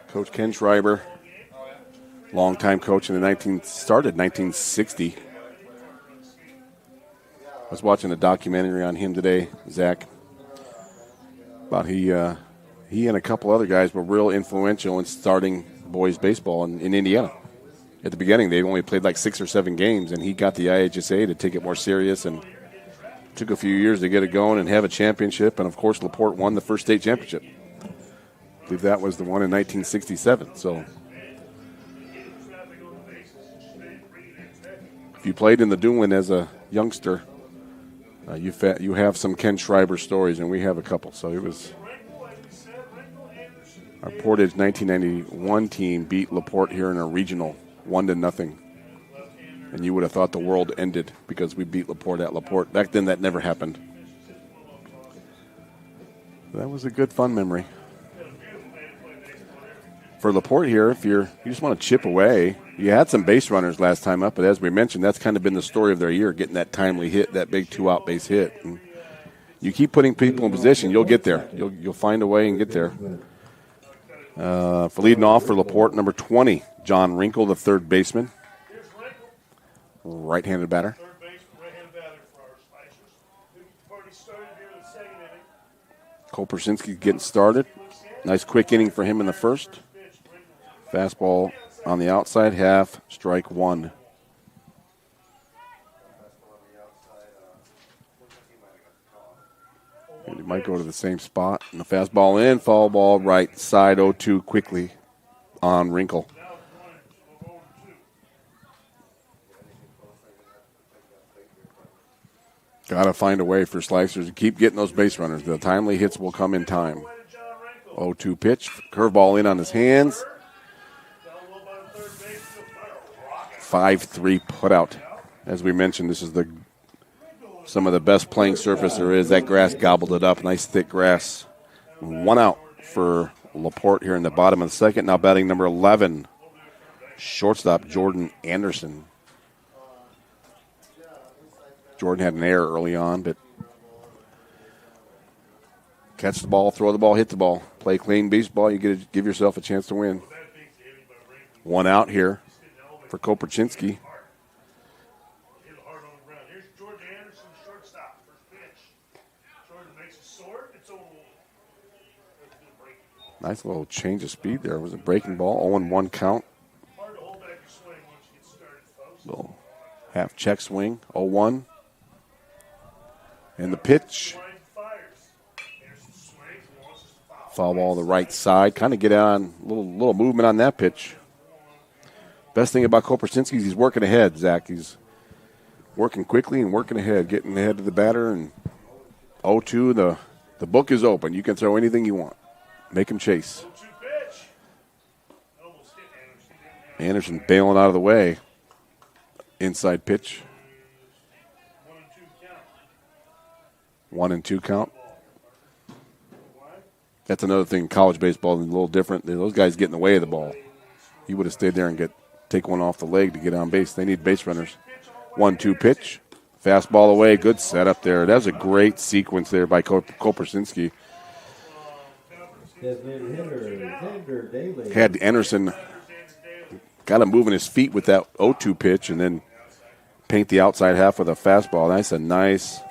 Coach Ken Schreiber, longtime coach in the started 1960. I was watching a documentary on him today, Zach, about he and a couple other guys were real influential in starting boys baseball in Indiana. At the beginning, they only played like 6 or 7 games, and he got the IHSA to take it more serious, and took a few years to get it going and have a championship. And, of course, LaPorte won the first state championship. I believe that was the one in 1967. So if you played in the Doolin as a youngster, you have some Ken Schreiber stories, and we have a couple. So it was our Portage 1991 team beat LaPorte here in a regional 1-0, and you would have thought the world ended because we beat LaPorte at LaPorte. Back then, that never happened. That was a good, fun memory. For LaPorte here, if you just want to chip away, you had some base runners last time up, but as we mentioned, that's kind of been the story of their year, getting that timely hit, that big 2-out base hit. And you keep putting people in position, you'll get there. You'll find a way and get there. For leading off for LaPorte, number 20, John Wrinkle, the third baseman. Right-handed batter. Cole Persinski's getting started. Nice quick inning for him in the first. Fastball on the outside, half, strike 1. And he might go to the same spot. And the fastball in, foul ball right side, 0-2 quickly on Wrinkle. Got to find a way for Slicers to keep getting those base runners. The timely hits will come in time. 0-2 pitch, curveball in on his hands. 5-3 putout. As we mentioned, this is some of the best playing surface there is. That grass gobbled it up. Nice thick grass. 1 out for LaPorte here in the bottom of the second. Now batting number 11, shortstop Jordan Anderson. Jordan had an error early on, but catch the ball, throw the ball, hit the ball. Play clean baseball, you get to give yourself a chance to win. 1 out here for Koperczynski. Nice little change of speed there. It was a breaking ball, 0-1 count. Little half check swing, 0-1. And the pitch. Foul ball on the right side. Kind of get on a little movement on that pitch. Best thing about Kopersinski is he's working ahead, Zach. He's working quickly and working ahead, getting ahead of the batter. And 0-2, the book is open. You can throw anything you want. Make him chase. Anderson bailing out of the way. Inside pitch. 1-2 count. That's another thing in college baseball is a little different. Those guys get in the way of the ball. He would have stayed there and take one off the leg to get on base. They need base runners. 1-2 pitch. Fastball away. Good setup there. That was a great sequence there by Kopersinski. Had Anderson got him moving his feet with that 0-2 pitch and then paint the outside half with a fastball. That's a nice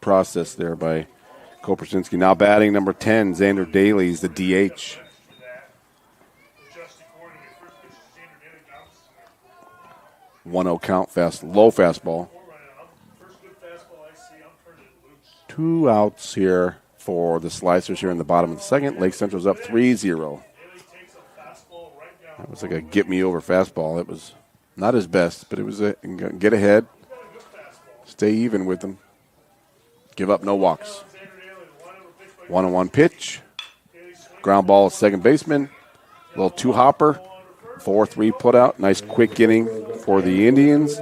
process there by Kopersinski. Now batting number 10, Xander Daly is the DH. One-0 count, low fastball. 2 outs here for the Slicers here in the bottom of the second. Lake Central's up 3-0. That was like a get-me-over fastball. It was not his best, but it was get ahead, stay even with them, give up no walks. 1-1 pitch. Ground ball at second baseman. A little two-hopper. 4-3 putout. Nice quick inning for the Indians.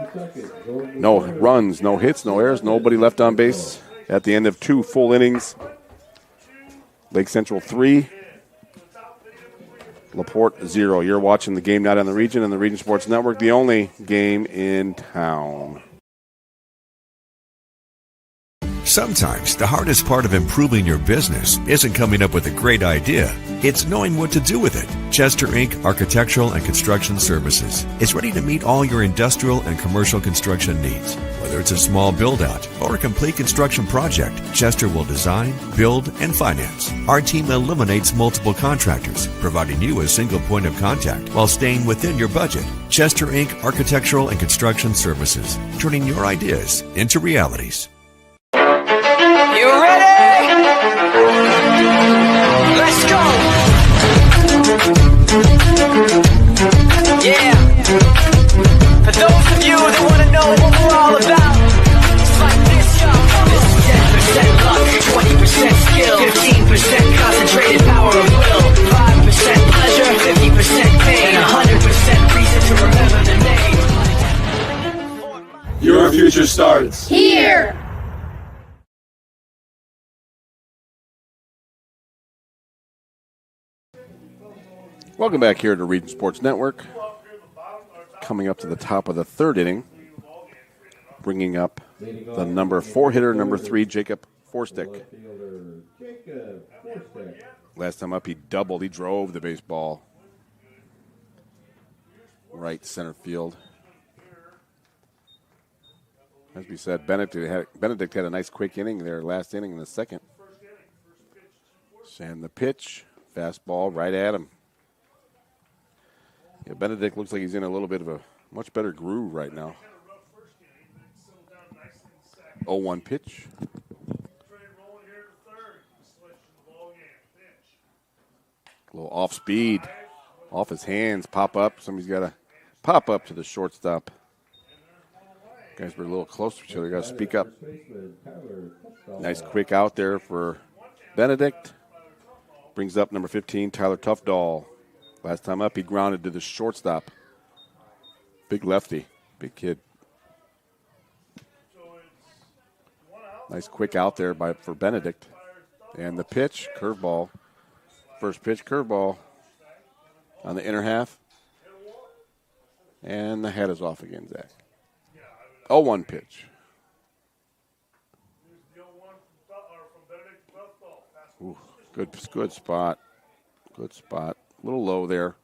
No runs, no hits, no errors. Nobody left on base at the end of 2 full innings. Lake Central 3. LaPorte 0. You're watching the Game Night on the Region and the Region Sports Network, the only game in town. Sometimes the hardest part of improving your business isn't coming up with a great idea. It's knowing what to do with it. Chester Inc. Architectural and Construction Services is ready to meet all your industrial and commercial construction needs. Whether it's a small build-out or a complete construction project, Chester will design, build, and finance. Our team eliminates multiple contractors, providing you a single point of contact while staying within your budget. Chester Inc. Architectural and Construction Services, turning your ideas into realities. You ready? Let's go! Yeah! For those of you that want to know what we're all about, it's like this, y'all. This is 10% luck, 20% skill, 15% concentrated power of will, 5% pleasure, 50% pain, 100% reason to remember the name. Your future starts here! Welcome back here to Region Sports Network. Coming up to the top of the third inning, bringing up the number 4 hitter, number 3, Jacob Forstick. Last time up, he doubled. He drove the baseball right center field. As we said, Benedict had a nice quick inning there, last inning in the second. And the pitch, fastball right at him. Yeah, Benedict looks like he's in a little bit of a much better groove right now. 0-1 pitch. A little off speed, off his hands, pop up. Somebody's got to pop up to the shortstop. Guys were a little close to each other. Got to speak up. Nice quick out there for Benedict. Brings up number 15, Tyler Tuffdahl. Last time up, he grounded to the shortstop. Big lefty, big kid. Nice quick out there for Benedict. And the pitch, curveball. First pitch, curveball on the inner half. And the head is off again, Zach. 0-1 pitch. Ooh, good spot. Good spot. A little low there.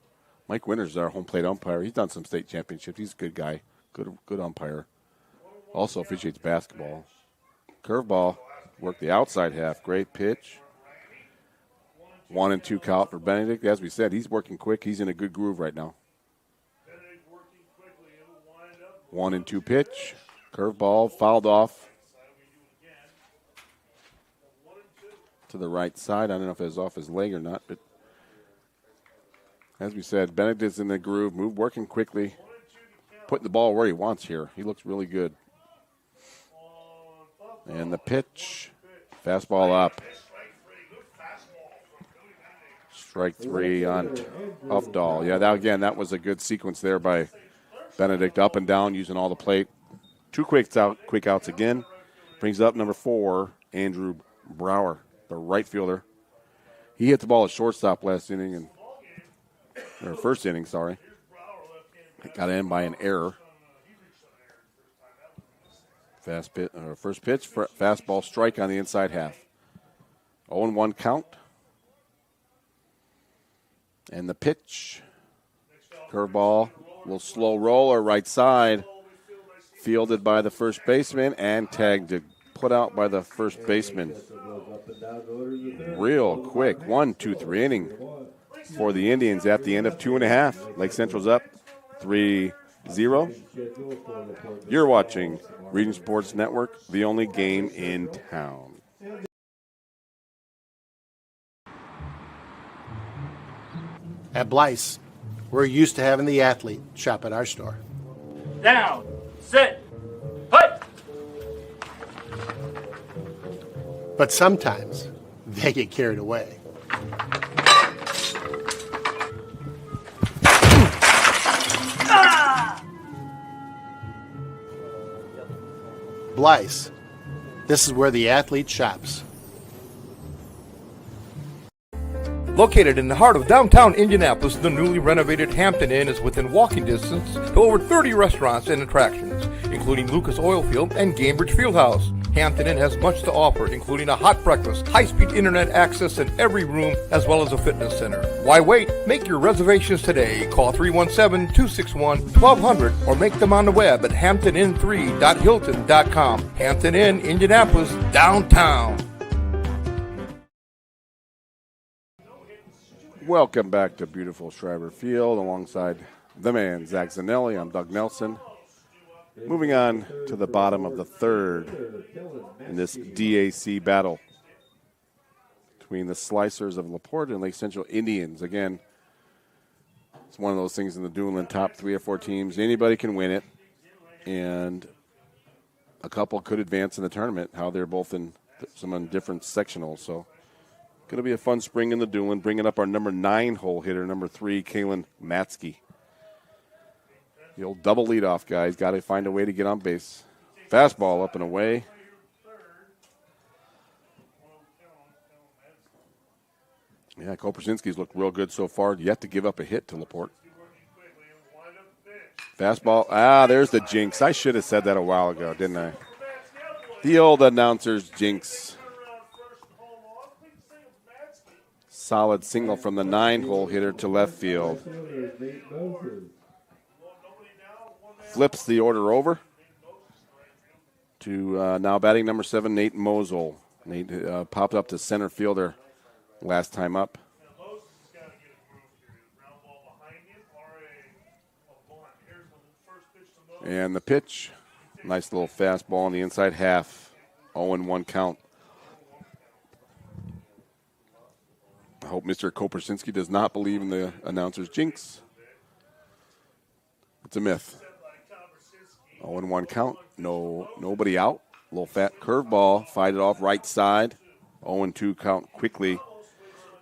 Mike Winters is our home plate umpire. He's done some state championships. He's a good guy. Good umpire. Also officiates basketball. Curveball. Work the outside half. Great pitch. 1-2 count for Benedict. As we said, he's working quick. He's in a good groove right now. 1-2 pitch. Curveball. Fouled off. to the right side. I don't know if it was off his leg or not, but as we said, Benedict's in the groove, working quickly, putting the ball where he wants here. He looks really good. And the pitch, fastball up. Strike 3 on Huffdahl. Yeah, that was a good sequence there by Benedict, up and down, using all the plate. 2 quick outs again. Brings up number 4, Andrew Brower, the right fielder. He hit the ball at shortstop first inning, sorry. Got in by an error. First pitch, fastball strike on the inside half. 0-1 count. And the pitch, curveball, little slow roller, right side, fielded by the first baseman and tagged, put out by the first baseman. Real quick, 1-2-3 inning for the Indians at the end of 2.5. Lake Central's up 3-0. You're watching Region Sports Network, the only game in town. At Blyce, we're used to having the athlete shop at our store. Down, sit, put. But sometimes they get carried away. Blyce, this is where the athlete shops. Located in the heart of downtown Indianapolis, the newly renovated Hampton Inn is within walking distance to over 30 restaurants and attractions, including Lucas Oilfield and Gamebridge Fieldhouse. Hampton Inn has much to offer, including a hot breakfast, high-speed internet access in every room, as well as a fitness center. Why wait? Make your reservations today. Call 317-261-1200 or make them on the web at hamptonin3.hilton.com. Hampton Inn, Indianapolis, downtown. Welcome back to beautiful Schreiber Field alongside the man, Zach Zanelli. I'm Doug Nelson. Moving on to the bottom of the third in this DAC battle between the Slicers of LaPorte and Lake Central Indians. Again, it's one of those things in the dueling top 3 or 4 teams. Anybody can win it, and a couple could advance in the tournament, how they're both in some different sectionals. So going to be a fun spring in the dueling. Bringing up our number 9 hole hitter, number 3, Kalen Matzke. The old double leadoff guy. He's got to find a way to get on base. Fastball up and away. Yeah, Kopersinski's looked real good so far. Yet to give up a hit to LaPorte. Fastball. There's the jinx. I should have said that a while ago, didn't I? The old announcer's jinx. Solid single from the 9-hole hitter to left field. Flips the order over to now batting number 7, Nate Mosel. Nate popped up to center fielder last time up. And the pitch, nice little fastball on the inside half, 0-1 count. I hope Mr. Kopersinski does not believe in the announcer's jinx. It's a myth. 0-1 count. Nobody out. Little fat curveball. Fight it off right side. 0-2 count quickly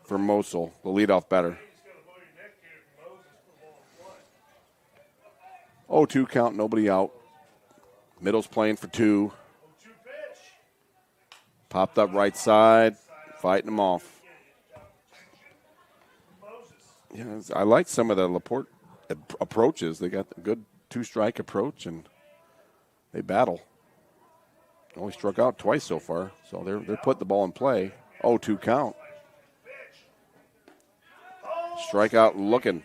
for Mosel, the leadoff batter. 0-2 count. Nobody out. Middle's playing for 2. Popped up right side. Fighting them off. Yeah, I like some of the LaPorte approaches. They got a good 2-strike approach, and they battle. Only struck out twice so far, so they're putting the ball in play. 0-2 count. Strikeout looking.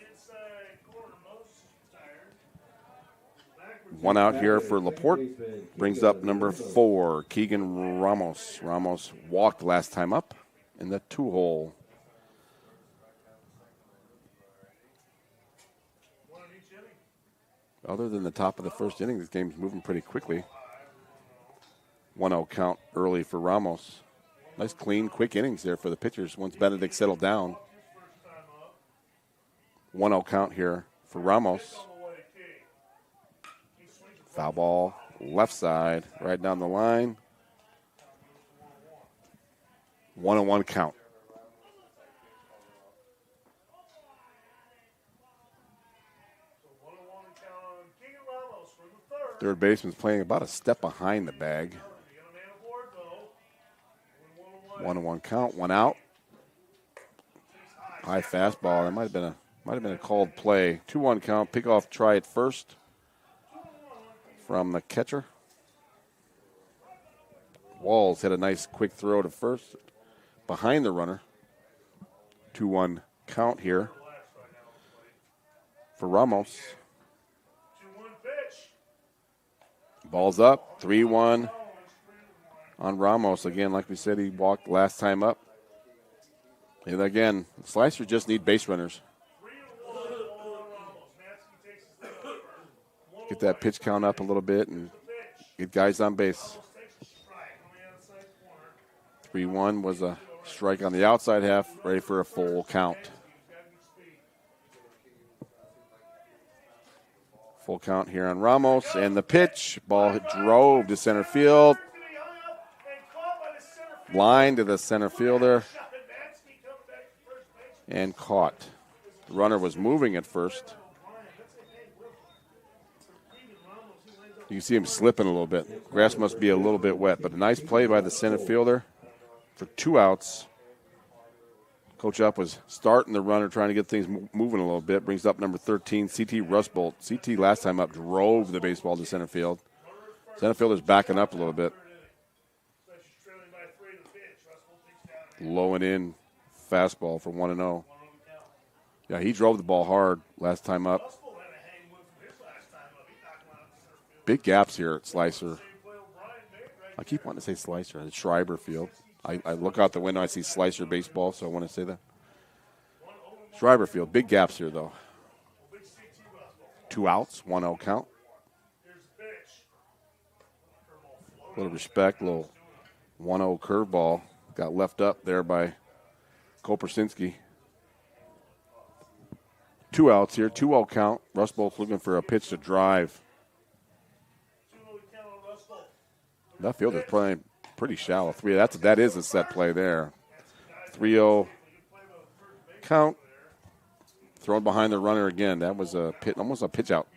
1 out here for LaPorte. Brings up number 4, Keegan Ramos. Ramos walked last time up in the 2-hole. Other than the top of the first inning, this game's moving pretty quickly. 1-0 count early for Ramos. Nice, clean, quick innings there for the pitchers once Benedict settled down. 1-0 count here for Ramos. Foul ball, left side, right down the line. 1-1 count. Third baseman's playing about a step behind the bag. 1-1 count, 1 out. High fastball. That might have been a called play. 2-1 count. Pick off. Try it first from the catcher. Walls had a nice quick throw to first behind the runner. 2-1 count here for Ramos. Ball's up. 3-1 on Ramos. Again, like we said, he walked last time up. And again, Slicers just need base runners. Get that pitch count up a little bit and get guys on base. 3-1 was a strike on the outside half, ready for a full count. Full count here on Ramos, and the pitch. Ball drove to center field. Line to the center fielder. And caught. The runner was moving at first. You can see him slipping a little bit. Grass must be a little bit wet, but a nice play by the center fielder for 2 outs. Coach Up was starting the runner, trying to get things moving a little bit. Brings up number 13, CT Rustbolt. CT last time up drove the baseball to center field. Center fielder's backing up a little bit. Low and in fastball for 1-0. Yeah, he drove the ball hard last time up. Big gaps here at Slicer. I keep wanting to say Slicer. It's Schreiber Field. I look out the window, I see Slicer baseball, so I want to say that. Schreiber Field. Big gaps here, though. 2 outs, 1-0 count. A little respect, a little 1-0 curveball. Got left up there by Kopersinski. 2 outs here, 2-0 count. Rustbolt's looking for a pitch to drive. That field is playing pretty shallow. That is a set play there. 3-0 count. Thrown behind the runner again. That was almost a pitch out.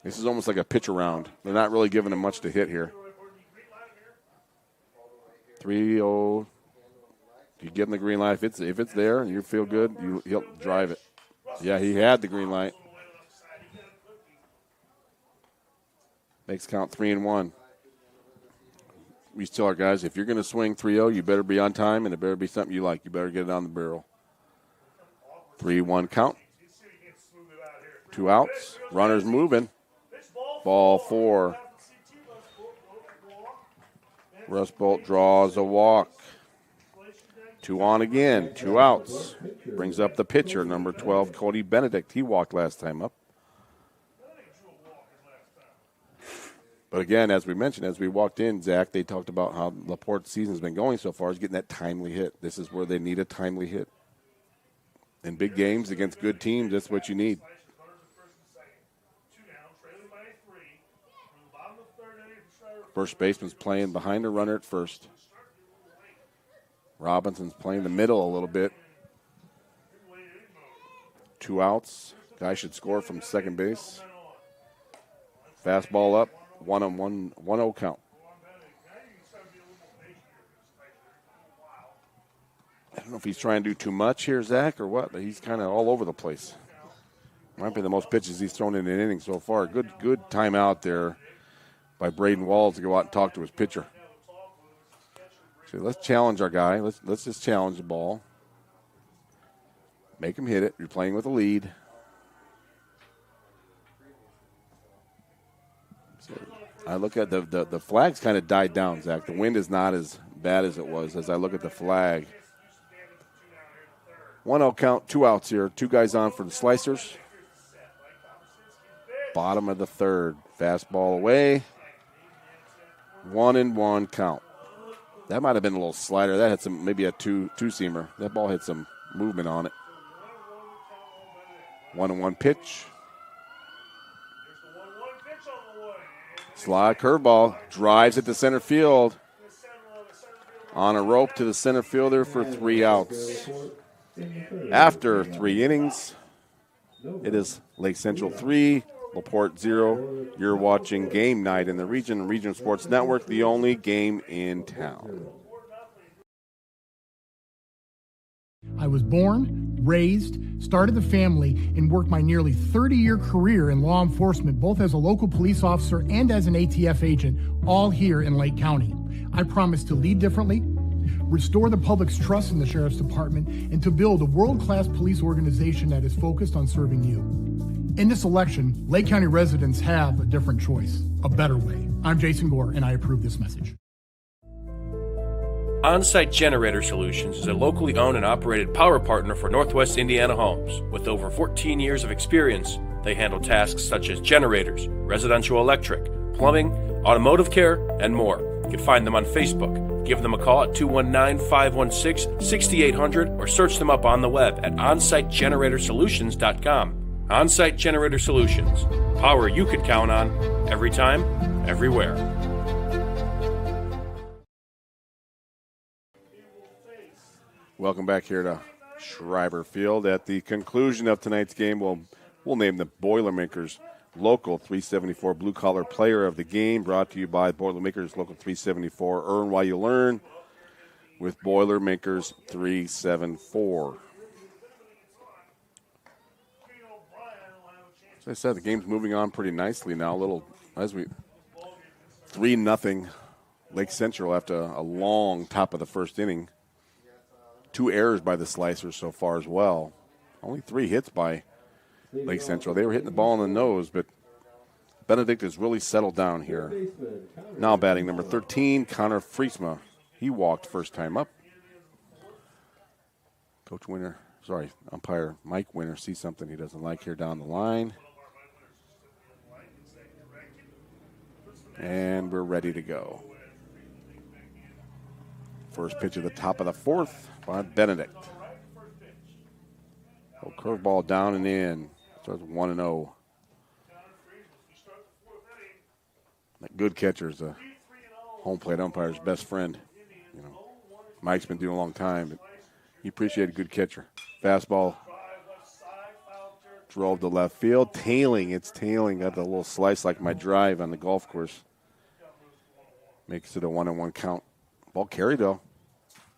This is almost like a pitch around. They're not really giving him much to hit here. 3-0. You give him the green light. If it's there and you feel good, he'll drive it. Yeah, he had the green light. Makes count 3-1. We tell our guys, if you're going to swing 3-0, you better be on time, and it better be something you like. You better get it on the barrel. 3-1 count. 2 outs. Runners moving. Ball 4. Rustbolt draws a walk. 2 on again. 2 outs. Brings up the pitcher, number 12, Cody Benedict. He walked last time up. But again, as we mentioned, as we walked in, Zach, they talked about how LaPorte's season's been going so far is getting that timely hit. This is where they need a timely hit. In big games against good teams, that's what you need. First baseman's playing behind the runner at first. Robinson's playing the middle a little bit. 2 outs. Guy should score from second base. Fastball up. 1-0 count. I don't know if he's trying to do too much here, Zach, or what, but he's kind of all over the place. Might be the most pitches he's thrown in an inning so far. Good timeout there by Braden Walls to go out and talk to his pitcher. So let's challenge our guy. Let's just challenge the ball. Make him hit it. You're playing with a lead. So I look at the flag's kind of died down, Zach. The wind is not as bad as it was as I look at the flag. 1-0 count, 2 outs here. 2 guys on for the Slicers. Bottom of the third. Fastball away. 1-1 count. That might have been a little slider. That had some, maybe a two-seamer. That ball had some movement on it. 1-1 pitch. Slide curveball. Drives it to center field. On a rope to the center fielder for 3 outs. After 3 innings, it is Lake Central 3, LaPorte 0. You're watching Game Night in the Region Sports Network, the only game in town. I was born, raised, started the family, and worked my nearly 30-year career in law enforcement, both as a local police officer and as an ATF agent, all here in Lake County. I promise to lead differently, restore the public's trust in the Sheriff's Department, and to build a world-class police organization that is focused on serving you. In this election, Lake County residents have a different choice, a better way. I'm Jason Gore, and I approve this message. On-Site Generator Solutions is a locally owned and operated power partner for Northwest Indiana homes. With over 14 years of experience, they handle tasks such as generators, residential electric, plumbing, automotive care, and more. You can find them on Facebook. Give them a call at 219-516-6800 or search them up on the web at onsitegeneratorsolutions.com. On-Site Generator Solutions. Power you could count on every time, everywhere. Welcome back here to Schreiber Field. At the conclusion of tonight's game, we'll name the Boilermakers Local 374 Blue Collar Player of the Game, brought to you by Boilermakers Local 374. Earn while you learn with Boilermakers 374. As I said, the game's moving on pretty nicely now. 3-0 Lake Central after a long top of the first inning. 2 errors by the Slicers so far as well. Only 3 hits by Lake Central. They were hitting the ball in the nose, but Benedict has really settled down here. Now batting number 13, Connor Friesma. He walked first time up. Umpire Mike Winter sees something he doesn't like here down the line. And we're ready to go. First pitch at the top of the 4th by Benedict. Curveball down and in. Starts 1-0. That good catcher is a home plate umpire's best friend. Mike's been doing a long time, but he appreciated a good catcher. Fastball drove to left field. It's tailing. Got the little slice like my drive on the golf course. Makes it a 1-1 count. Ball carried, though.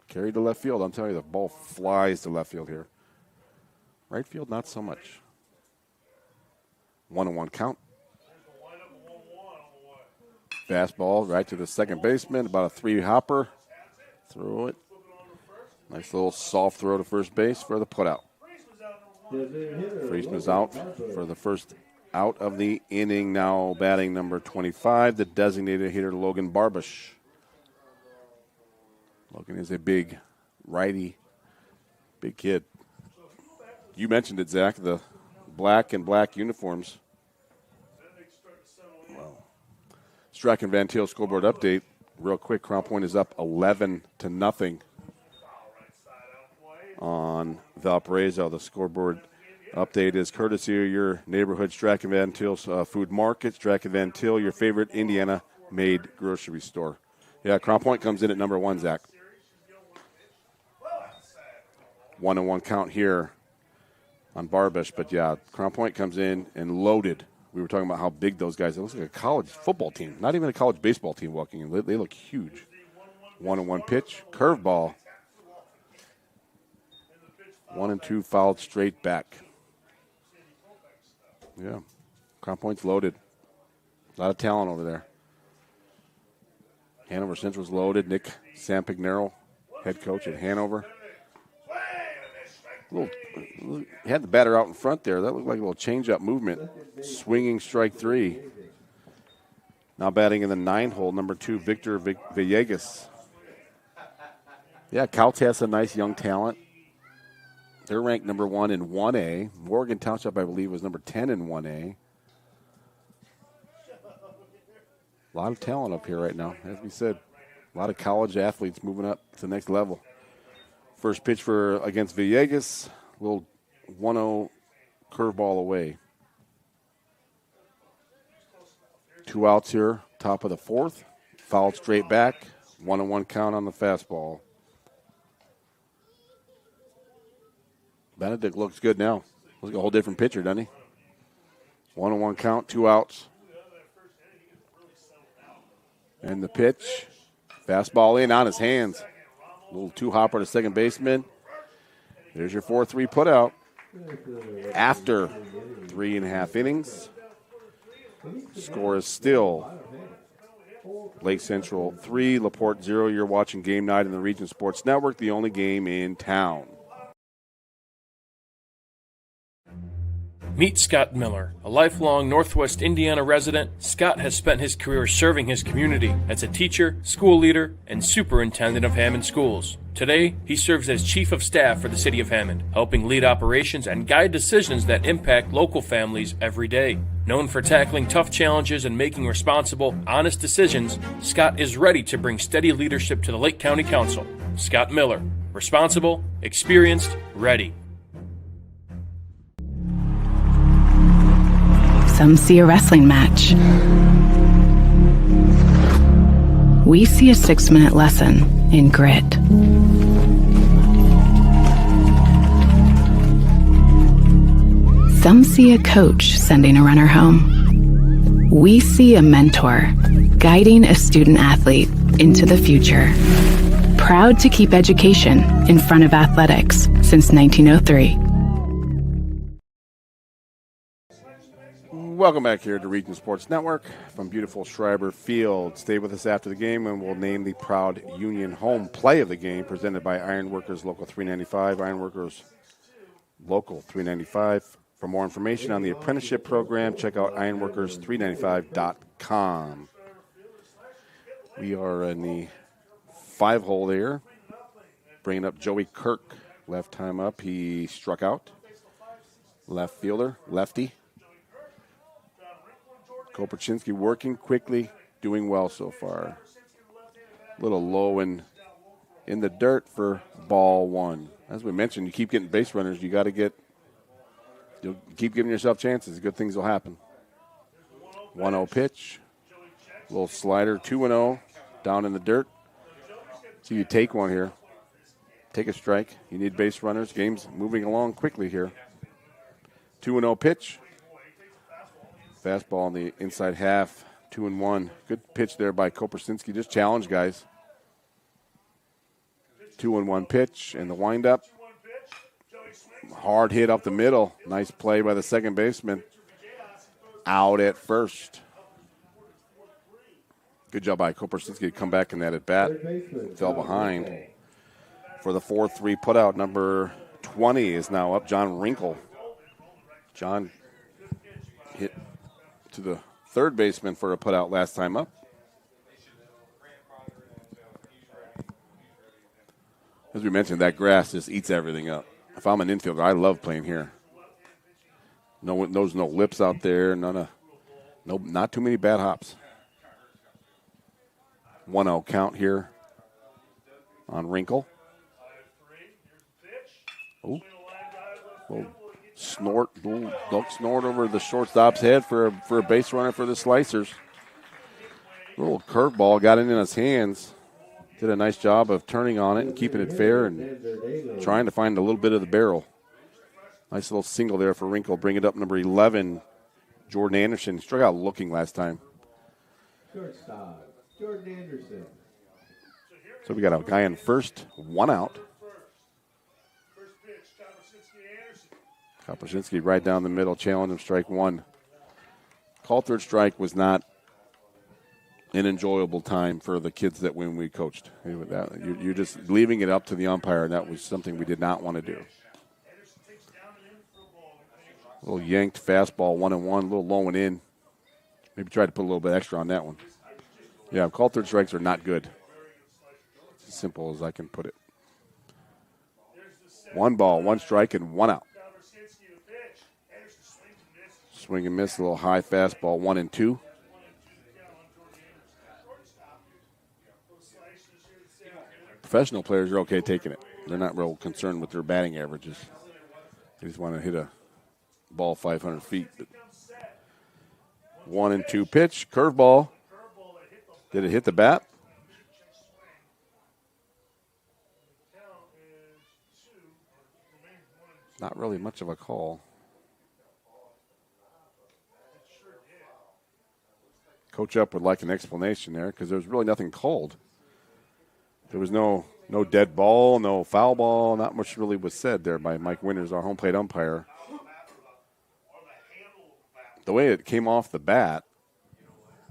Carried to left field. I'm telling you, the ball flies to left field here. Right field, not so much. 1-1 count. Fastball right to the second baseman. About a 3-hopper. Throw it. Nice little soft throw to first base for the putout. Friesman's out for the first out of the inning. Now batting number 25, the designated hitter Logan Barbush. Logan is a big righty, big kid. You mentioned it, Zach, the black and black uniforms. Wow. Strachan Van Til scoreboard update. Real quick, Crown Point is up 11-0 on Valparaiso. The scoreboard update is courtesy of your neighborhood Strachan Van Til food market. Strachan Van Til, your favorite Indiana-made grocery store. Yeah, Crown Point comes in at number 1, Zach. 1-1 count here on Barbush, but yeah, Crown Point comes in and loaded. We were talking about how big those guys are. It looks like a college football team, not even a college baseball team walking in. They look huge. 1-1 pitch, curveball. 1-2 fouled straight back. Yeah, Crown Point's loaded. A lot of talent over there. Hanover Central's loaded. Nick Sampignero, head coach at Hanover. Had the batter out in front there. That looked like a little change-up movement. Swinging strike 3. Now batting in the 9-hole, number 2, Victor Villegas. Yeah, Couts has a nice young talent. They're ranked number 1 in 1A. Morgan Township, I believe, was number 10 in 1A. A lot of talent up here right now, as we said. A lot of college athletes moving up to the next level. First pitch for against Villegas, little 1-0 curveball away. 2 outs here, top of the fourth. Fouled straight back. 1-1 count on the fastball. Benedict looks good now. Looks like a whole different pitcher, doesn't he? 1-1 count, 2 outs. And the pitch. Fastball in on his hands. A little too hopper to second baseman. There's your 4-3 putout. After 3.5 innings. Score is still Lake Central 3, LaPorte 0. You're watching Game Night in the Region Sports Network, the only game in town. Meet Scott Miller, a lifelong Northwest Indiana resident. Scott has spent his career serving his community as a teacher, school leader, and superintendent of Hammond schools. Today, he serves as chief of staff for the city of Hammond, helping lead operations and guide decisions that impact local families every day. Known for tackling tough challenges and making responsible, honest decisions, Scott is ready to bring steady leadership to the Lake County Council. Scott Miller, responsible, experienced, ready. Some see a wrestling match. We see a 6-minute lesson in grit. Some see a coach sending a runner home. We see a mentor guiding a student athlete into the future. Proud to keep education in front of athletics since 1903. Welcome back here to Region Sports Network from beautiful Schreiber Field. Stay with us after the game and we'll name the proud Union home play of the game presented by Ironworkers Local 395. Ironworkers Local 395. For more information on the apprenticeship program, check out ironworkers395.com. We are in the 5-hole there. Bringing up Joey Kirk. Left time up. He struck out. Left fielder. Lefty. Kopaczynski working quickly, doing well so far. A little low in the dirt for ball one. As we mentioned, you keep getting base runners. You got to you'll keep giving yourself chances. Good things will happen. 1-0 pitch. A little slider, 2-0, down in the dirt. So you take one here. Take a strike. You need base runners. Game's moving along quickly here. 2-0 pitch. Fastball on the inside half, 2-1. Good pitch there by Kopaczynski. Just challenge guys. 2-1 pitch and the windup. Hard hit up the middle. Nice play by the second baseman. Out at first. Good job by Kopaczynski to come back in that at bat. Fell behind. For the 4-3 putout, number 20 is now up. John Wrinkle. John hit to the third baseman for a putout last time up. As we mentioned, that grass just eats everything up. If I'm an infielder, I love playing here. No lips out there. Not too many bad hops. 1-0 count here on Wrinkle. Oh, little snort over the shortstop's head for a base runner for the Slicers. Little curveball got it in his hands. Did a nice job of turning on it and keeping it fair and trying to find a little bit of the barrel. Nice little single there for Wrinkle. Bring it up, number 11, Jordan Anderson. Struck out looking last time. Shortstop, Jordan Anderson. So we got a guy in first, 1 out. Kopaczynski right down the middle, challenge him, strike one. Call third strike was not an enjoyable time for the kids that when we coached. You're just leaving it up to the umpire, and that was something we did not want to do. A little yanked fastball, 1-1, a little low and in. Maybe try to put a little bit extra on that one. Yeah, call third strikes are not good. It's as simple as I can put it. 1 ball, 1 strike, and 1 out. Swing and miss, a little high fastball, 1-2. Professional players are okay taking it. They're not real concerned with their batting averages. They just want to hit a ball 500 feet. But 1-2 pitch, curveball. Did it hit the bat? Not really much of a call. Coach Up would like an explanation there because there was really nothing called. There was no dead ball, no foul ball. Not much really was said there by Mike Winters, our home plate umpire. The way it came off the bat,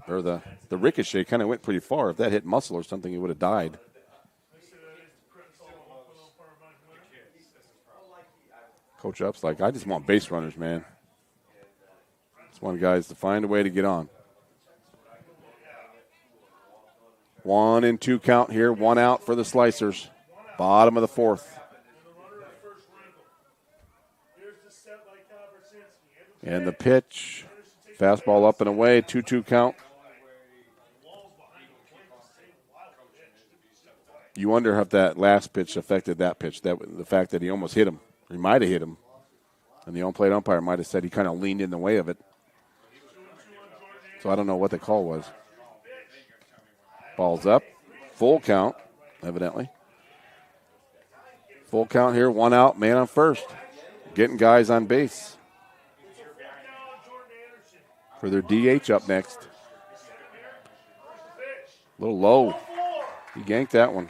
or the ricochet kind of went pretty far. If that hit muscle or something, he would have died. Coach Up's like, I just want base runners, man. Just want guys to find a way to get on. 1-2 count here, 1 out for the Slicers. Bottom of the fourth. And the pitch, fastball up and away, 2-2 count. You wonder if that last pitch affected that pitch, the fact that he almost hit him. He might have hit him. And the home plate umpire might have said he kind of leaned in the way of it. So I don't know what the call was. Ball's up. Full count, evidently. Full count here, 1 out, man on first. Getting guys on base. For their DH up next. A little low. He yanked that one.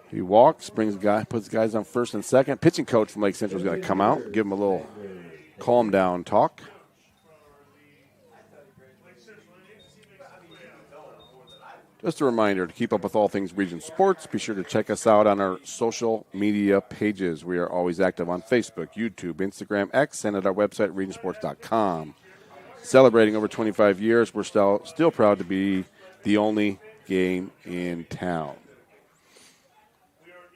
He walks, puts guys on first and second. Pitching coach from Lake Central is going to come out, give him a little calm down talk. Just a reminder to keep up with all things Region Sports. Be sure to check us out on our social media pages. We are always active on Facebook, YouTube, Instagram, X, and at our website, regionsports.com. Celebrating over 25 years, we're still proud to be the only game in town.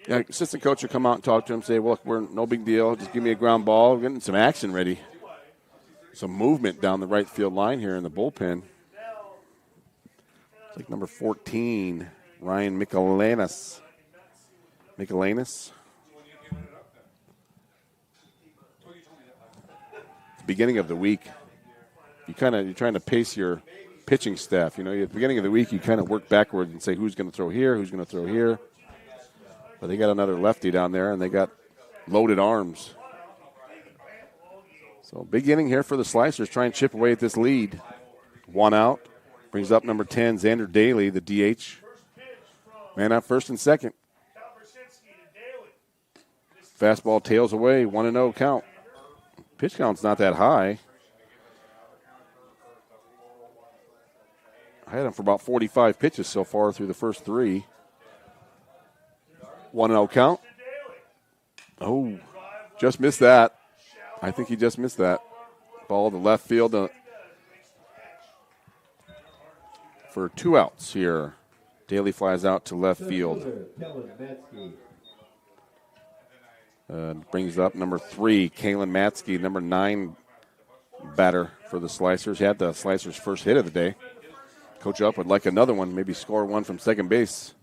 Yeah, assistant coach will come out and talk to him, say, well, look, we're no big deal. Just give me a ground ball. We're getting some action ready. Some movement down the right field line here in the bullpen. It's like number 14, Ryan Michelanis. Beginning of the week, you're trying to pace your pitching staff. You know, at the beginning of the week, you kind of work backwards and say who's going to throw here, who's going to throw here. But they got another lefty down there, and they got loaded arms. So big inning here for the Slicers, trying to chip away at this lead. 1 out. Brings up number 10, Xander Daly, the DH. Man out first and second. Fastball tails away, 1-0 count. Pitch count's not that high. I had him for about 45 pitches so far through the first 3. 1-0 count. Oh, just missed that. I think he just missed that. Ball to left field for 2 outs here. Daly flies out to left field. Brings up number 3, Kalen Matsky, number 9 batter for the Slicers. He had the Slicers' first hit of the day. Coach Up would like another one, maybe score one from second base.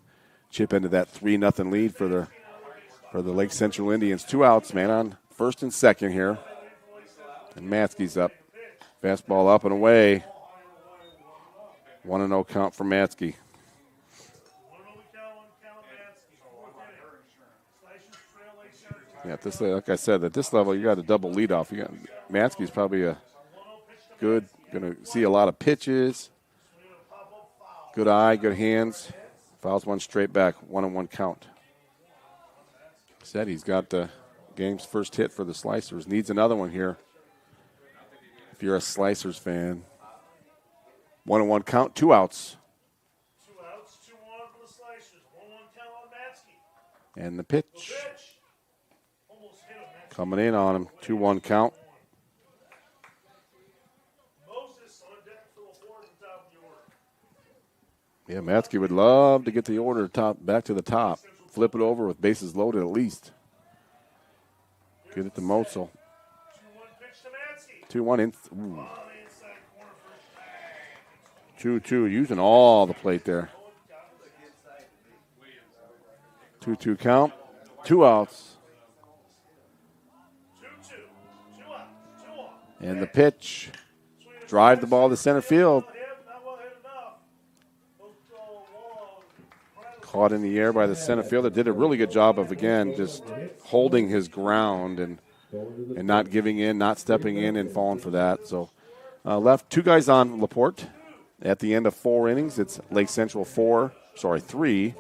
Chip into that 3-0 lead for the Lake Central Indians. 2 outs, man on first and second here. And Matsky's up. Fastball up and away. 1-0 count for Matsky. Yeah, like I said, at this level, you got a double leadoff. Matsky's probably going to see a lot of pitches. Good eye, good hands. Fouls one straight back, 1-1 count. Said he's got the game's first hit for the Slicers. Needs another one here if you're a Slicers fan. 1-1 count, 2 outs. 2 outs, 2-1 for the Slicers. 1-1 count on Matsky. And the pitch. Coming in on him, 2-1 count. Yeah, Matsky would love to get the order back to the top. Flip it over with bases loaded at least. Get it to Mosel. 2-1 in. Ooh. 2-2, using all the plate there. 2-2 count, 2 outs. And the pitch, drive the ball to center field. Caught in the air by the center fielder. Did a really good job of, again, just holding his ground and not giving in, not stepping in and falling for that. So left 2 guys on LaPorte at the end of 4 innings. It's Lake Central 3.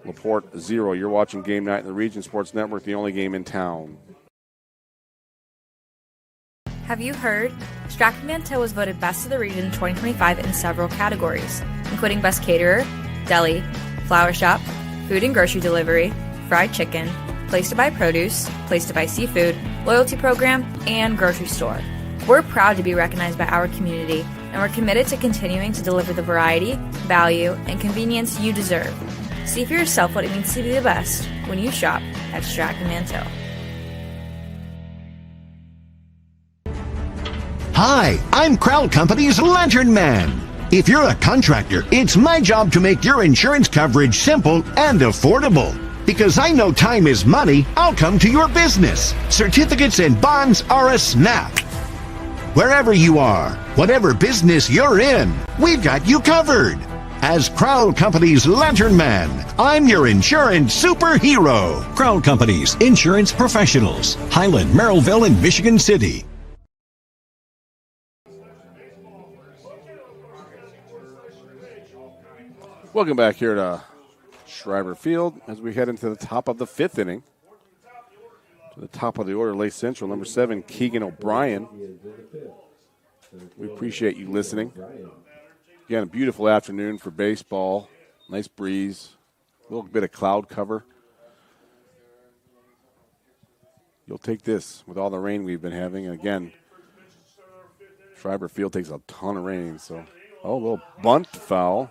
LaPorte 0. You're watching Game Night in the Region Sports Network, the only game in town. Have you heard? Stratton Manteau was voted Best of the Region 2025 in several categories, including Best Caterer, Deli, Flower Shop, Food and Grocery Delivery, Fried Chicken, Place to Buy Produce, Place to Buy Seafood, Loyalty Program, and Grocery Store. We're proud to be recognized by our community, and we're committed to continuing to deliver the variety, value, and convenience you deserve. See for yourself what it means to be the best when you shop at Stratton Manteau. Hi, I'm Crowd Company's Lantern Man. If you're a contractor, it's my job to make your insurance coverage simple and affordable. Because I know time is money, I'll come to your business. Certificates and bonds are a snap. Wherever you are, whatever business you're in, we've got you covered. As Crowd Company's Lantern Man, I'm your insurance superhero. Crowd Companies, insurance professionals. Highland, Merrillville, and Michigan City. Welcome back here to Schreiber Field as we head into the top of the 5th inning. To the top of the order, Lake Central, number 7, Keegan O'Brien. We appreciate you listening. Again, a beautiful afternoon for baseball. Nice breeze, a little bit of cloud cover. You'll take this with all the rain we've been having. And again, Schreiber Field takes a ton of rain. So, a little bunt foul.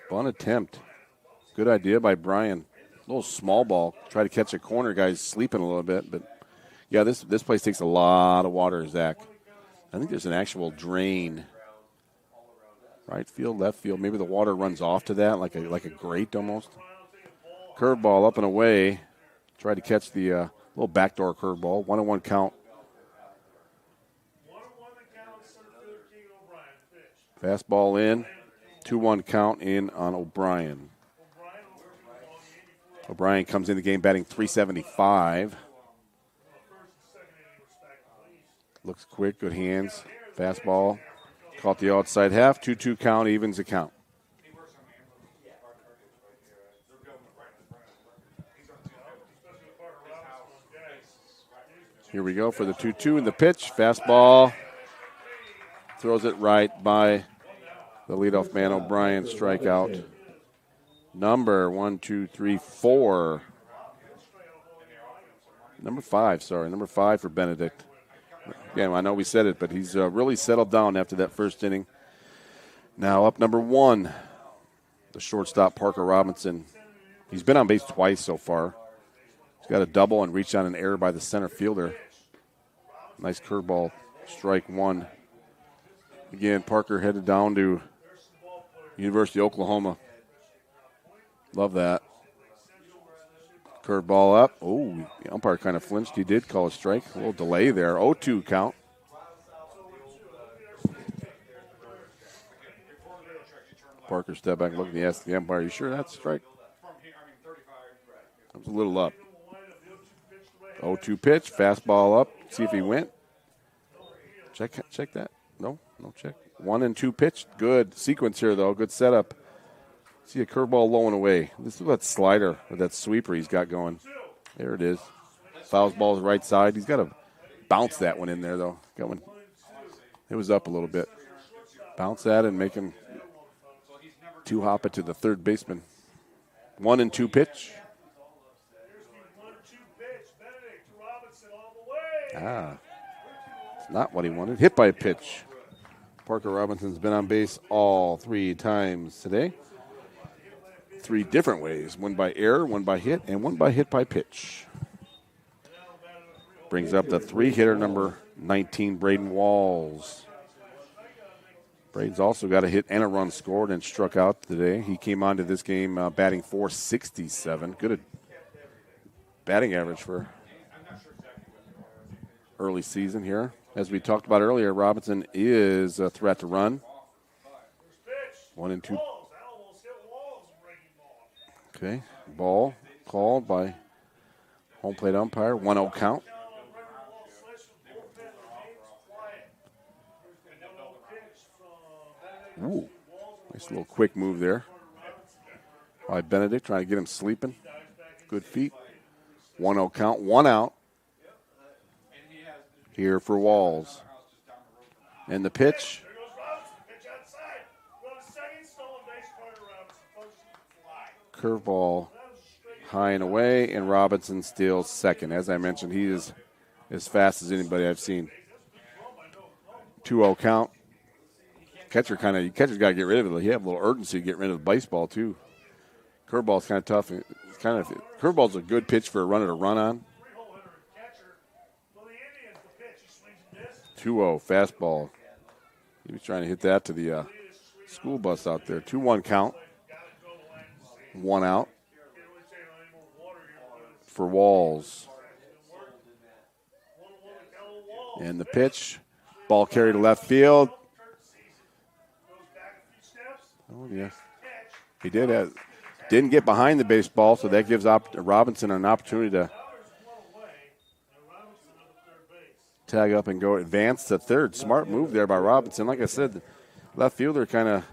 Bunt attempt. Good idea by Brian. A little small ball. Try to catch a corner. Guy's sleeping a little bit. But, yeah, this place takes a lot of water, Zach. I think there's an actual drain. Right field, left field. Maybe the water runs off to that like a grate almost. Curveball up and away. Try to catch the little backdoor curveball. 1-1 count. Fastball in. 2-1 count in on O'Brien. O'Brien comes in the game batting .375. Looks quick, good hands. Fastball. Caught the outside half. 2-2 count, evens the count. Here we go for the 2-2 and the pitch. Fastball. Throws it right by the leadoff man, O'Brien. Strikeout. Number 4. Number 5 for Benedict. Again, I know we said it, but he's really settled down after that first inning. Now up number 1, the shortstop, Parker Robinson. He's been on base twice so far. He's got a double and reached on an error by the center fielder. Nice curveball, strike 1. Again, Parker headed down to University of Oklahoma. Love that. Curveball up. Oh, the umpire kind of flinched. He did call a strike. A little delay there. 0-2 count. Parker stepped back and looked and he asked the umpire, "You sure that's a strike?" That was a little up. 0-2 pitch. Fastball up. See if he went. Check that. No check. 1-2 pitch. Good sequence here, though. Good setup. See a curveball low and away. This is that slider or that sweeper he's got going. There it is. Fouls ball's right side. He's got to bounce that one in there, though. Got one. It was up a little bit. Bounce that and make him two-hop it to the third baseman. 1-2 pitch. It's not what he wanted. Hit by a pitch. Parker Robinson's been on base all 3 times today. 3 different ways. One by error, one by hit, and one by hit by pitch. Brings up the 3-hitter, number 19, Braden Walls. Braden's also got a hit and a run scored and struck out today. He came onto this game batting .467. Good batting average for early season here. As we talked about earlier, Robinson is a threat to run. 1-2. Okay, ball called by home plate umpire. 1-0 count. Ooh, nice little quick move there by Benedict, trying to get him sleeping. Good feet. 1-0 count, 1 out here for Walls. And the pitch. Curveball high and away, and Robinson steals second. As I mentioned, he is as fast as anybody I've seen. 2-0 count. Catcher's got to get rid of it. He have a little urgency to get rid of the baseball too. Curveball's kind of tough. Curveball's a good pitch for a runner to run on. 2-0 fastball. He was trying to hit that to the school bus out there. 2-1 count. 1 out for Walls. And the pitch. Ball carried to left field. Oh, yeah. He didn't get behind the baseball, so that gives Robinson an opportunity to tag up and go advance to third. Smart move there by Robinson. Like I said, the left fielder kind of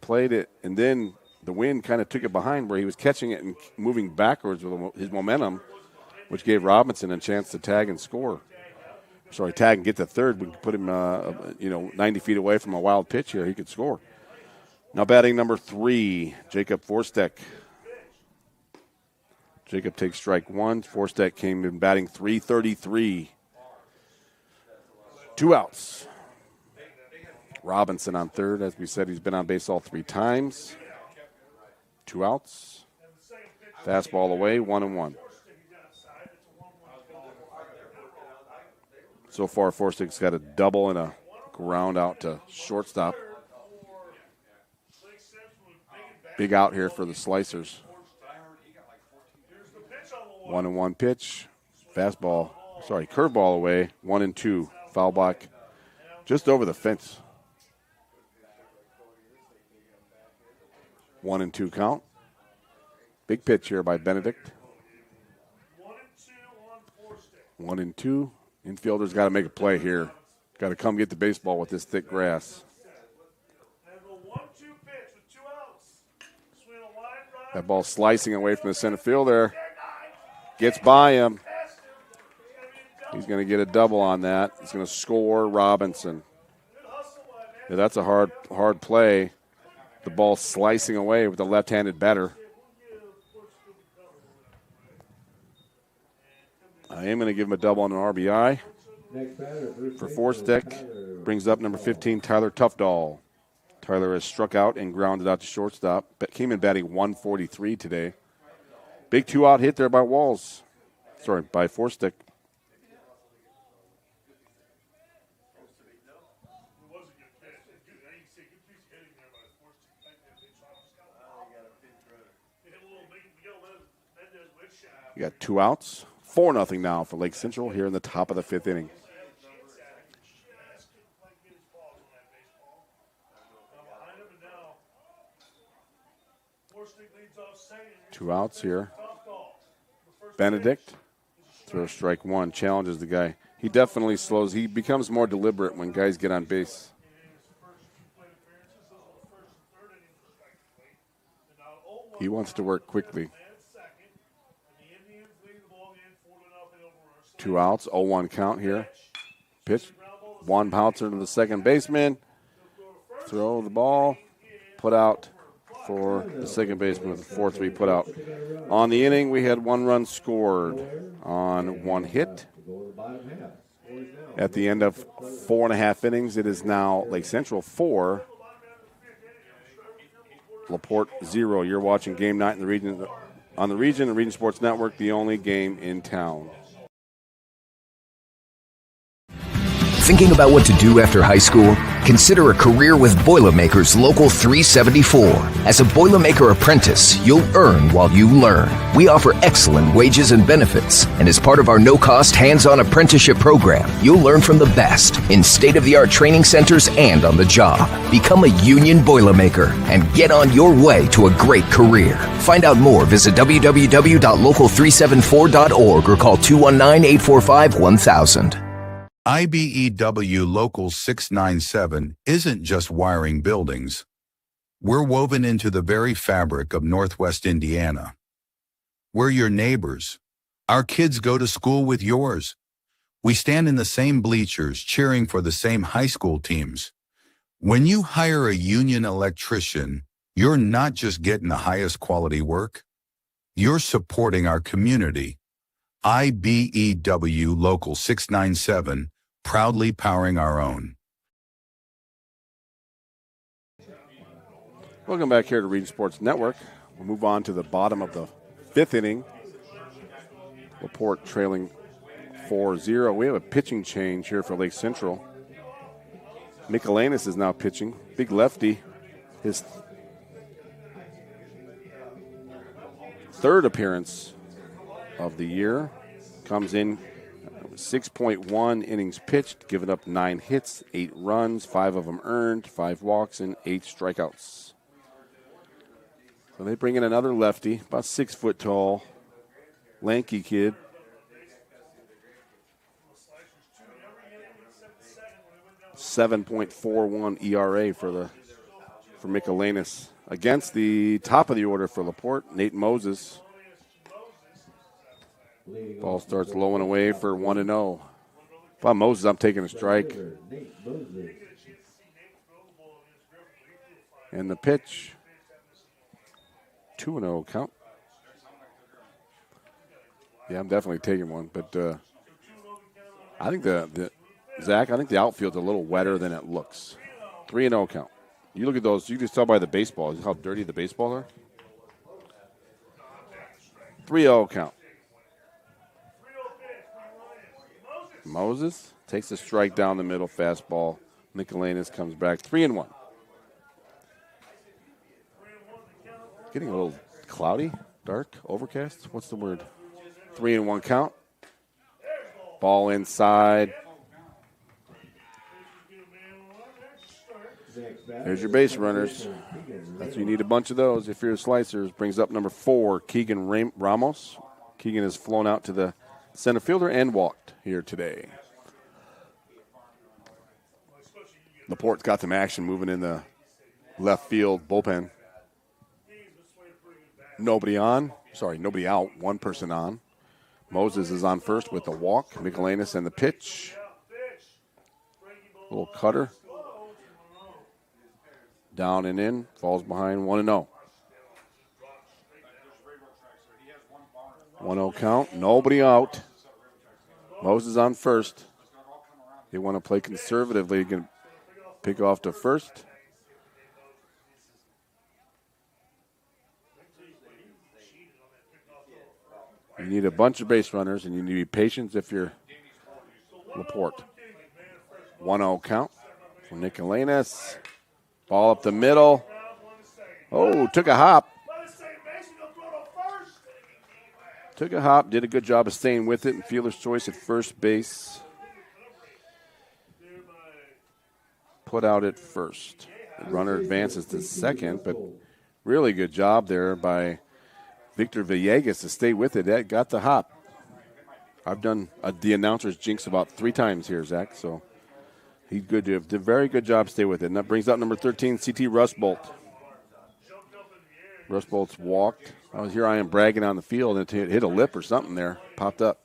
played it, and then the wind kind of took it behind where he was catching it and moving backwards with his momentum, which gave Robinson a chance to tag and score. Tag and get to third. We could put him 90 feet away from a wild pitch here. He could score. Now batting number 3, Jacob Forstek. Jacob takes strike 1. Forstek came in batting .333. 2 outs. Robinson on third. As we said, he's been on base all 3 times. 2 outs. Fastball away, 1-1. So far, Forstek's got a double and a ground out to shortstop. Big out here for the Slicers. 1-1 pitch. Curveball away. 1-2. Foul back just over the fence. 1-2 count. Big pitch here by Benedict. 1-2. Infielders got to make a play here. Got to come get the baseball with this thick grass. That ball slicing away from the center field there. Gets by him. He's going to get a double on that. He's going to score Robinson. Yeah, that's a hard play. The ball slicing away with the left-handed batter. I am going to give him a double on an RBI. For Forstek, brings up number 15, Tyler Tufdahl. Tyler has struck out and grounded out to shortstop, but came in batting .143 today. Big 2-out hit there by by Forstek. You got 2 outs. 4-0 now for Lake Central here in the top of the 5th inning. Two outs here. Benedict throws strike 1, challenges the guy. He definitely slows. He becomes more deliberate when guys get on base. He wants to work quickly. 2 outs, 0-1 count here. Pitch, 1 bouncer to the second baseman. Throw the ball, put out for the second baseman with a 4-3 put out. On the inning, we had 1 run scored on 1 hit. At the end of 4.5 innings, it is now Lake Central 4, LaPorte 0. You're watching Game Night in the Region on the Region Sports Network, the only game in town. Thinking about what to do after high school? consider a career with Boilermakers Local 374. As a Boilermaker apprentice, you'll earn while you learn. We offer excellent wages and benefits, and as part of our no-cost hands-on apprenticeship program, you'll learn from the best in state-of-the-art training centers and on the job. Become a union Boilermaker and get on your way to a great career. Find out more. Visit www.local374.org or call 219-845-1000. IBEW Local 697 isn't just wiring buildings. We're woven into the very fabric of Northwest Indiana. We're your neighbors. Our kids go to school with yours. We stand in the same bleachers cheering for the same high school teams. When you hire a union electrician, you're not just getting the highest quality work. You're supporting our community. IBEW Local 697, proudly powering our own. Welcome back here to Region Sports Network. We'll move on to the bottom of the fifth inning. LaPorte trailing 4-0. We have a pitching change here for Lake Central. Michelanis is now pitching. Big lefty. His third appearance of the year. Comes in 6.1 innings pitched, giving up 9 hits, 8 runs, 5 of them earned, 5 walks, and 8 strikeouts. So they bring in another lefty, about 6 foot tall, lanky kid. .41 ERA for Michelanis. Against the top of the order for LaPorte, Nate Moses. Ball starts low and away for 1-0. Bob Moses, I'm taking a strike. And the pitch, 2-0 count. Yeah, I'm definitely taking one. But I think Zach, I think the outfield's a little wetter than it looks. 3-0 count. You look at those, you can just tell by the baseball how dirty the baseballs are. 3-0 count. Moses takes a strike down the middle, fastball. Michelanis comes back, 3-1. Getting a little cloudy, dark, overcast. What's the word? 3-1 count. Ball inside. There's your base runners. That's you need a bunch of those if you're a slicers. Brings up number 4, Keegan Ramos. Keegan has flown out to the center fielder and walked here today. LaPorte's got some action moving in the left field bullpen. Nobody out. One person on. Moses is on first with the walk. Michelanis and the pitch. Little cutter. Down and in. Falls behind 1-0. 1-0 count. Nobody out. Moses on first. They want to play conservatively. You can pick off to first. You need a bunch of base runners, and you need to be patient if you're LaPorte. 1-0 count for Michelanis. Ball up the middle. Oh, took a hop. Took a hop, did a good job of staying with it, and fielder's choice at first base. Put out at first. The runner advances to second, but really good job there by Victor Villegas to stay with it. That got the hop. I've done the announcer's jinx about 3 times here, Zach, so he's good. Did a very good job to stay with it. And that brings up number 13, CT Rustbolt. Rustbolt's walked. Here I am bragging on the field, and it hit a lip or something there. Popped up.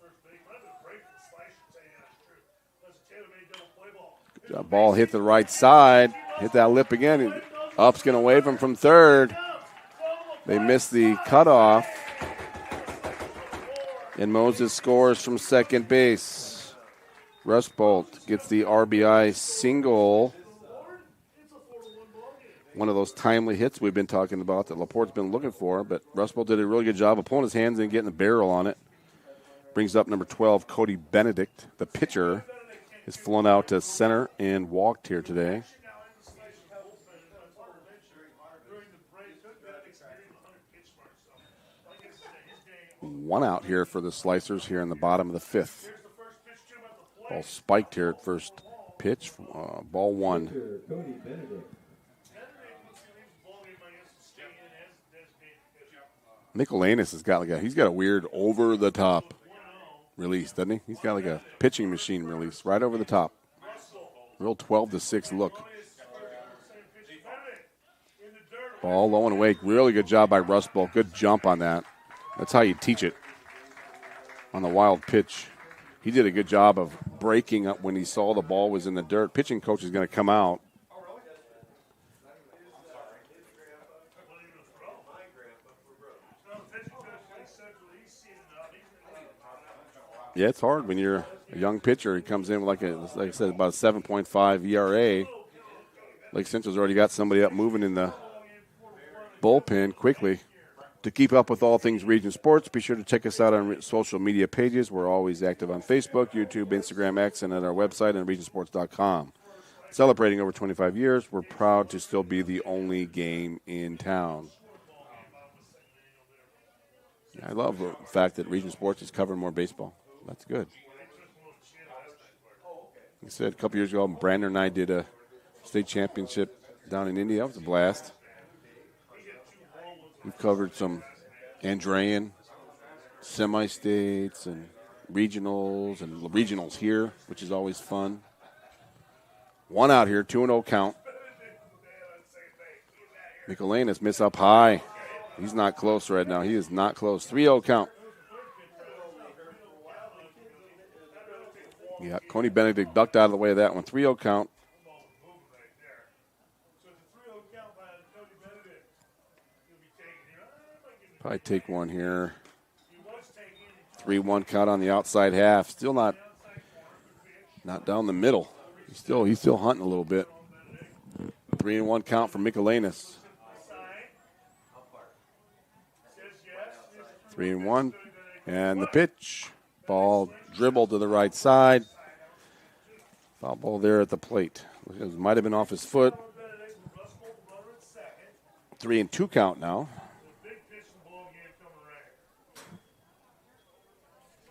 Good job. Ball hit the right side. Hit that lip again. Up's going to wave him from third. They missed the cutoff. And Moses scores from second base. Rustbolt gets the RBI single. One of those timely hits we've been talking about that LaPorte's been looking for, but Rustbolt did a really good job of pulling his hands in and getting the barrel on it. Brings up number 12, Cody Benedict. The pitcher has flown out to center and walked here today. One out here for the Slicers here in the bottom of the 5th. Ball spiked here at first pitch. Ball 1. Michelanis has got he's got a weird over the top release, doesn't he? He's got like a pitching machine release right over the top. Real 12-6 look. Ball low and away. Really good job by Rustbolt. Good jump on that. That's how you teach it on the wild pitch. He did a good job of breaking up when he saw the ball was in the dirt. Pitching coach is going to come out. Yeah, it's hard when you're a young pitcher. He comes in with like I said, about a 7.5 ERA. Lake Central's already got somebody up moving in the bullpen quickly. To keep up with all things Region Sports, be sure to check us out on social media pages. We're always active on Facebook, YouTube, Instagram, X, and at our website at regionsports.com. Celebrating over 25 years, we're proud to still be the only game in town. I love the fact that Region Sports is covering more baseball. That's good. Like I said, a couple years ago, Brandon and I did a state championship down in India. That was a blast. We've covered some Andrean semi-states and regionals here, which is always fun. One out here, 2-0 count. Michelanis miss up high. He's not close right now. He is not close. 3-0 count. Yeah, Coney Benedict ducked out of the way of that one. 3-0 count. Probably take one here. 3-1 count on the outside half. Still not down the middle. He's still hunting a little bit. 3-1 count for Michelanis. 3-1. And the pitch. Ball dribbled to the right side. Foul ball there at the plate. It might have been off his foot. 3-2 count now.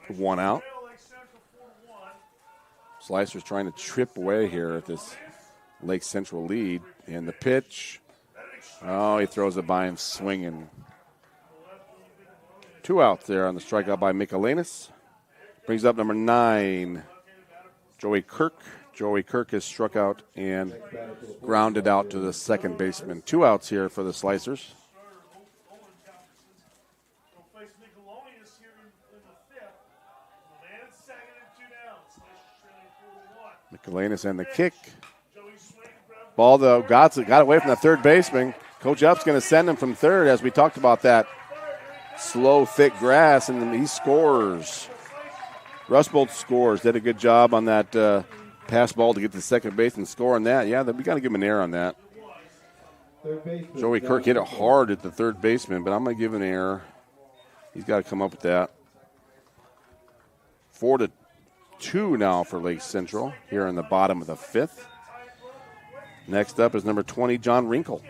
One out. Slicer's trying to trip away here at this Lake Central lead. And the pitch. Oh, he throws it by him swinging. 2 outs there on the strikeout by Michelanis. Brings up number 9, Joey Kirk. Joey Kirk has struck out and grounded out to the second baseman. 2 outs here for the Slicers. Michelanis and the kick. Ball, though, got away from the third baseman. Coach Up's going to send him from third, as we talked about that slow, thick grass, and he scores. Rustbolt scores. Did a good job on that pass ball to get to second base and score on that. Yeah, we got to give him an error on that. Joey Kirk hit it hard at the third baseman, but I'm going to give an error. He's got to come up with that. 4-2 now for Lake Central here in the bottom of the 5th. Next up is number 20, John Wrinkle.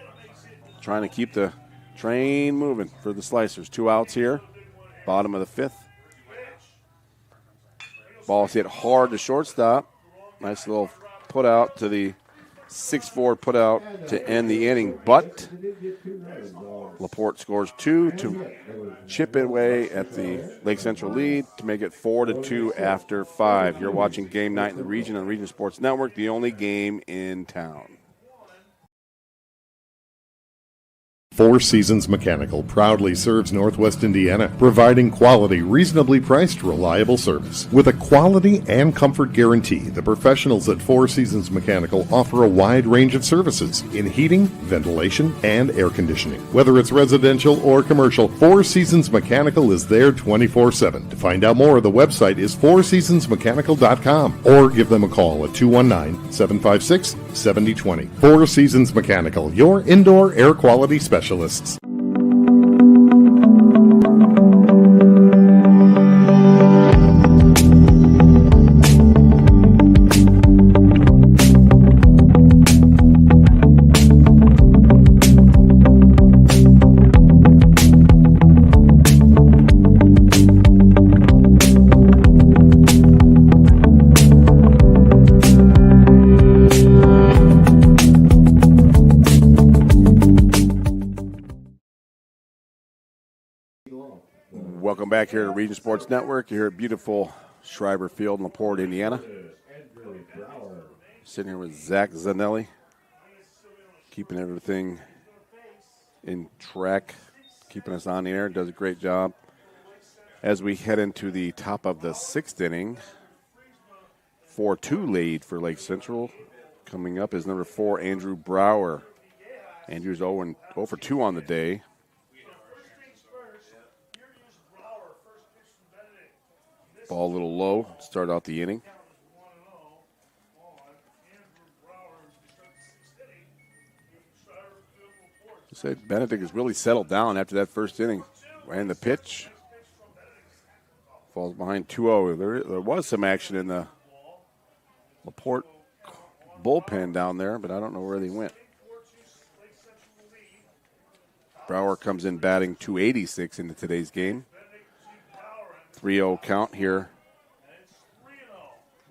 Trying to keep the train moving for the Slicers. 2 outs here, bottom of the 5th. Ball's hit hard to shortstop. Nice little put out to the 6-4 put out to end the inning. But LaPorte scores 2 to chip away at the Lake Central lead to make it 4-2 after 5. You're watching Game Night in the Region on Region Sports Network, the only game in town. Four Seasons Mechanical proudly serves Northwest Indiana, providing quality, reasonably priced, reliable service. With a quality and comfort guarantee, the professionals at Four Seasons Mechanical offer a wide range of services in heating, ventilation, and air conditioning. Whether it's residential or commercial, Four Seasons Mechanical is there 24/7. To find out more, the website is fourseasonsmechanical.com or give them a call at 219-756-7020. Four Seasons Mechanical, your indoor air quality specialist. back here at Region Sports Network. You're here at beautiful Schreiber Field in LaPorte, Indiana. Sitting here with Zach Zanelli, keeping everything in track, keeping us on the air. Does a great job. As we head into the top of the 6th inning, 4-2 lead for Lake Central. Coming up is number 4, Andrew Brower. Andrew's 0 for 2 on the day. Ball a little low, start out the inning. I said Benedict has really settled down after that first inning. Ran the pitch. Falls behind 2-0. There was some action in the LaPorte bullpen down there, but I don't know where they went. Brower comes in batting .286 into today's game. 3-0 count here.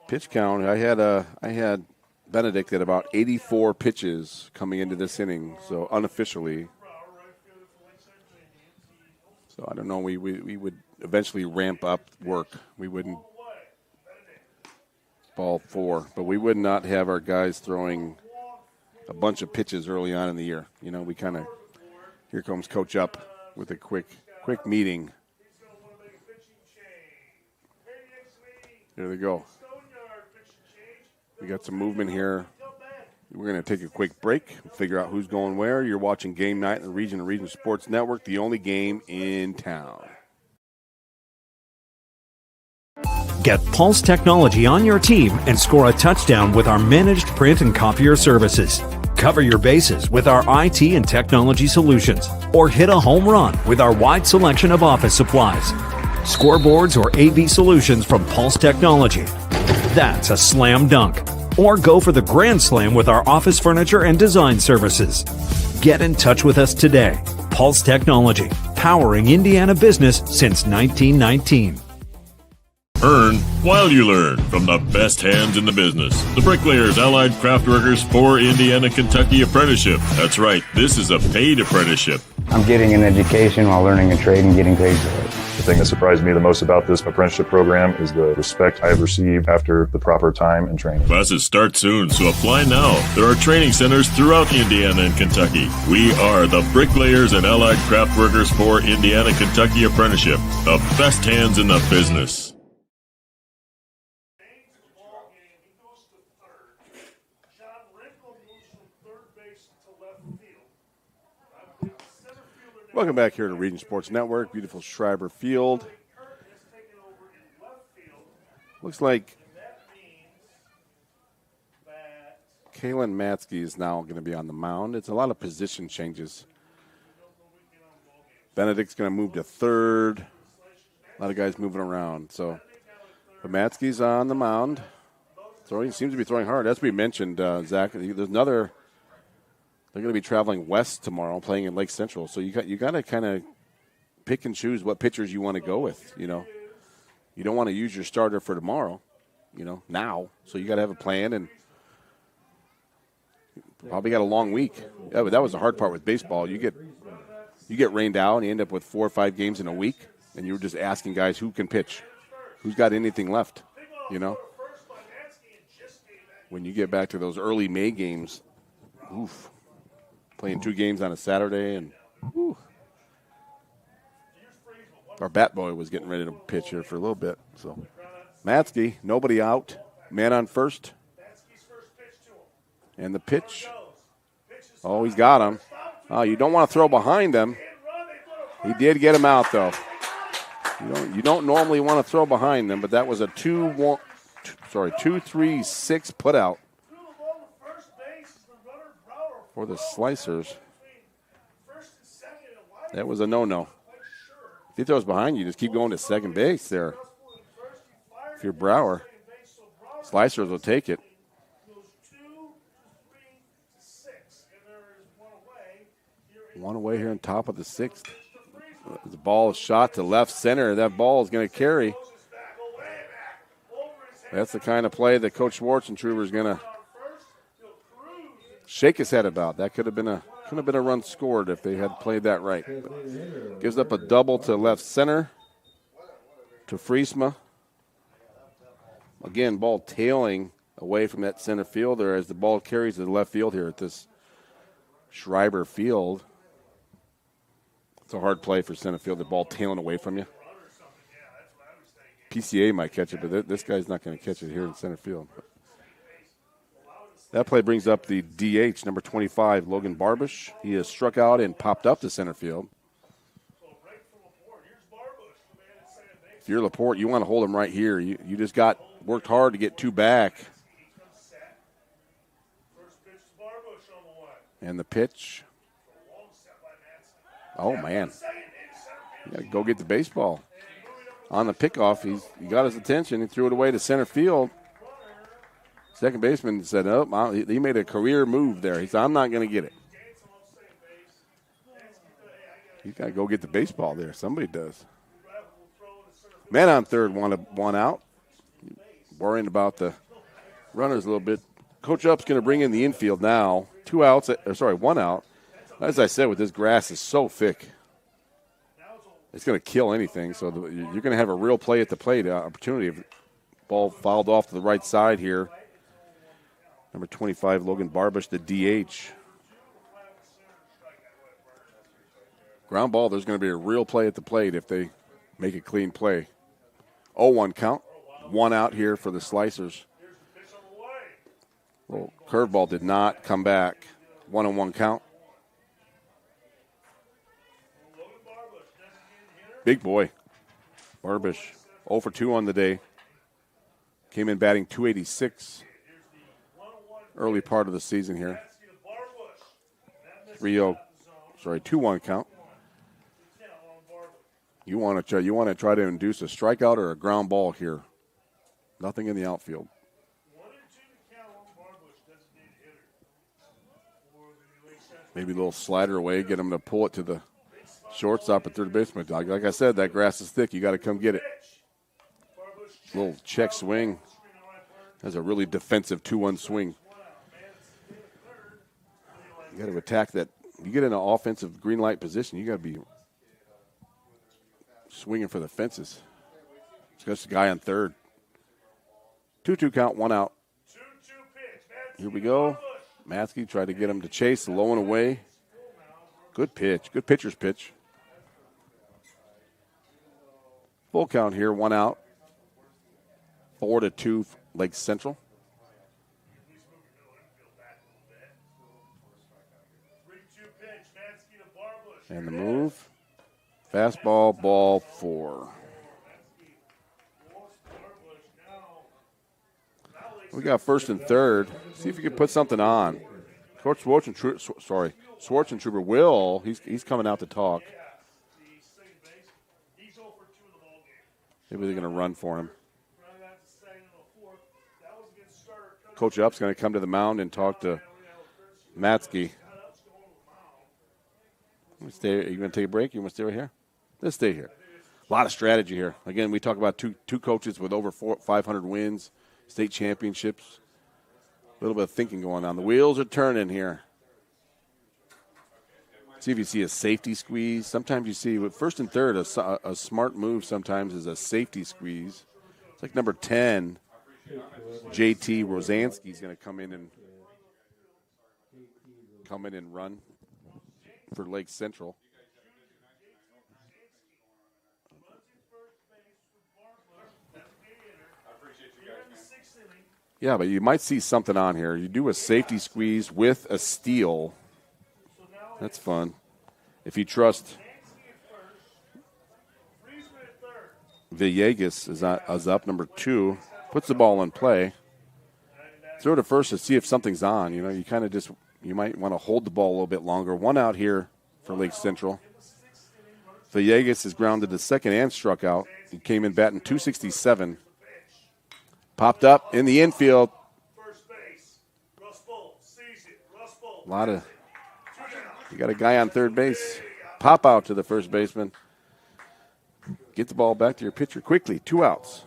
Pitch count, I had Benedict at about 84 pitches coming into this inning, so unofficially. So I don't know, we would eventually ramp up work. We wouldn't ball 4, but we would not have our guys throwing a bunch of pitches early on in the year. You know, we kind of, here comes Coach up with a quick meeting. There they go. We got some movement here. We're going to take a quick break, figure out who's going where. You're watching Game Night in the Region Sports Network, the only game in town. Get Pulse Technology on your team and score a touchdown with our managed print and copier services. Cover your bases with our IT and technology solutions, or hit a home run with our wide selection of office supplies. Scoreboards or AV solutions from Pulse Technology. That's a slam dunk. Or go for the grand slam with our office furniture and design services. Get in touch with us today. Pulse Technology, powering Indiana business since 1919. Earn while you learn from the best hands in the business. The Bricklayers Allied Craft Workers for Indiana Kentucky Apprenticeship. That's right, this is a paid apprenticeship. I'm getting an education while learning a trade and getting paid for it. The thing that surprised me the most about this apprenticeship program is the respect I have received after the proper time and training. Classes start soon, so apply now. There are training centers throughout Indiana and Kentucky. We are the Bricklayers and Allied Craft Workers for Indiana Kentucky Apprenticeship. The best hands in the business. Welcome back here to Region Sports Network, beautiful Schreiber Field. Looks like Kalen Matsky is now going to be on the mound. It's a lot of position changes. Benedict's going to move to third. A lot of guys moving around. So, but Matsky's on the mound. He seems to be throwing hard. As we mentioned, Zach, there's another. They're going to be traveling west tomorrow, playing in Lake Central. So you got to kind of pick and choose what pitchers you want to go with. You know, you don't want to use your starter for tomorrow. You know, now. So you got to have a plan, and probably got a long week. That was the hard part with baseball. You get rained out, and you end up with 4 or 5 games in a week, and you're just asking guys who can pitch, who's got anything left. You know, when you get back to those early May games, oof. Playing 2 games on a Saturday, and whew. Our bat boy was getting ready to pitch here for a little bit. So, Matsky, nobody out, man on first, and the pitch. Oh, he's got him. Oh, you don't want to throw behind him. He did get him out though. You don't normally want to throw behind them, but that was a 2-3-6 put out. For the Slicers. That was a no-no. If he throws behind you, just keep going to second base there. If you're Brower, Slicers will take it. 1 away here on top of the 6th. The ball is shot to left center. That ball is going to carry. That's the kind of play that Coach Schwartzentruber is going to shake his head about. That could have been a run scored if they had played that right. But gives up a double to left center. to Friesma. Again, ball tailing away from that center fielder as the ball carries to the left field here at this Schreiber Field. It's a hard play for center field, the ball tailing away from you. PCA might catch it, but this guy's not going to catch it here in center field. That play brings up the DH, number 25, Logan Barbush. He has struck out and popped up to center field. If you're LaPorte, you want to hold him right here. You just worked hard to get 2 back. And the pitch. Oh, man. You got to go get the baseball. On the pickoff, he got his attention. He threw it away to center field. Second baseman said, oh, he made a career move there. He said, I'm not going to get it. You got to go get the baseball there. Somebody does. Man on third, one out. Worrying about the runners a little bit. Coach Up's going to bring in the infield now. 1 out. As I said, with this grass is so thick, it's going to kill anything. So you're going to have a real play at the plate opportunity. If ball fouled off to the right side here. Number 25, Logan Barbush, the DH. Ground ball, there's going to be a real play at the plate if they make a clean play. 0-1 count. 1 out here for the Slicers. Well, curveball did not come back. 1-1 count. Big boy. Barbush, 0 for 2 on the day. Came in batting .286. Early part of the season here. 2-1 count. You want to try to induce a strikeout or a ground ball here. Nothing in the outfield. Maybe a little slider away, get him to pull it to the shortstop at third baseman. Like I said, that grass is thick. You got to come get it. Little check swing. That's a really defensive 2-1 swing. You got to attack that. You get in an offensive green light position, you got to be swinging for the fences. It's just a guy on third. 2-2 count, 1 out. Here we go. Maskey tried to get him to chase, low and away. Good pitch. Good pitcher's pitch. Full count here, 1 out. 4-2 Lake Central. And the move. Fastball, ball 4. We got first and third. See if you can put something on. Coach Schwartzentruber will. He's coming out to talk. Maybe they're going to run for him. Coach Up's going to come to the mound and talk to Matsky. Are you going to take a break? You want to stay right here? Let's stay here. A lot of strategy here. Again, we talk about two coaches with over 500 wins, state championships. A little bit of thinking going on. The wheels are turning here. See if you see a safety squeeze. Sometimes you see with first and third, a smart move sometimes is a safety squeeze. It's like number 10, JT Rosansky is going to come in and run for Lake Central. Yeah, but you might see something on here. You do a safety squeeze with a steal. That's fun. If you trust Villegas is up, number 2. Puts the ball in play. Throw to first to see if something's on. You might want to hold the ball a little bit longer. 1 out here for Lake Central. Villegas is grounded to second and struck out. He came in batting .267. Popped up in the infield. You got a guy on third base. Pop out to the first baseman. Get the ball back to your pitcher quickly. 2 outs.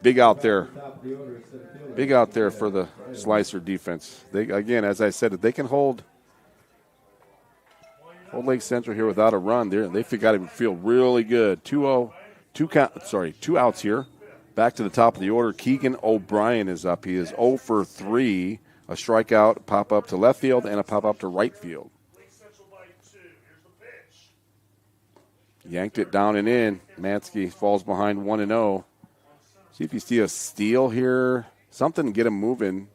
Big out there. Big out there for the Slicer defense. Again, as I said, if they can hold Lake Central here without a run, they've got to feel really good. 2-0 Two outs here. Back to the top of the order. Keegan O'Brien is up. He is 0 for 3. A strikeout, pop up to left field, and a pop up to right field. Yanked it down and in. Matsky falls behind 1-0. See if you see a steal here. Something to get him moving.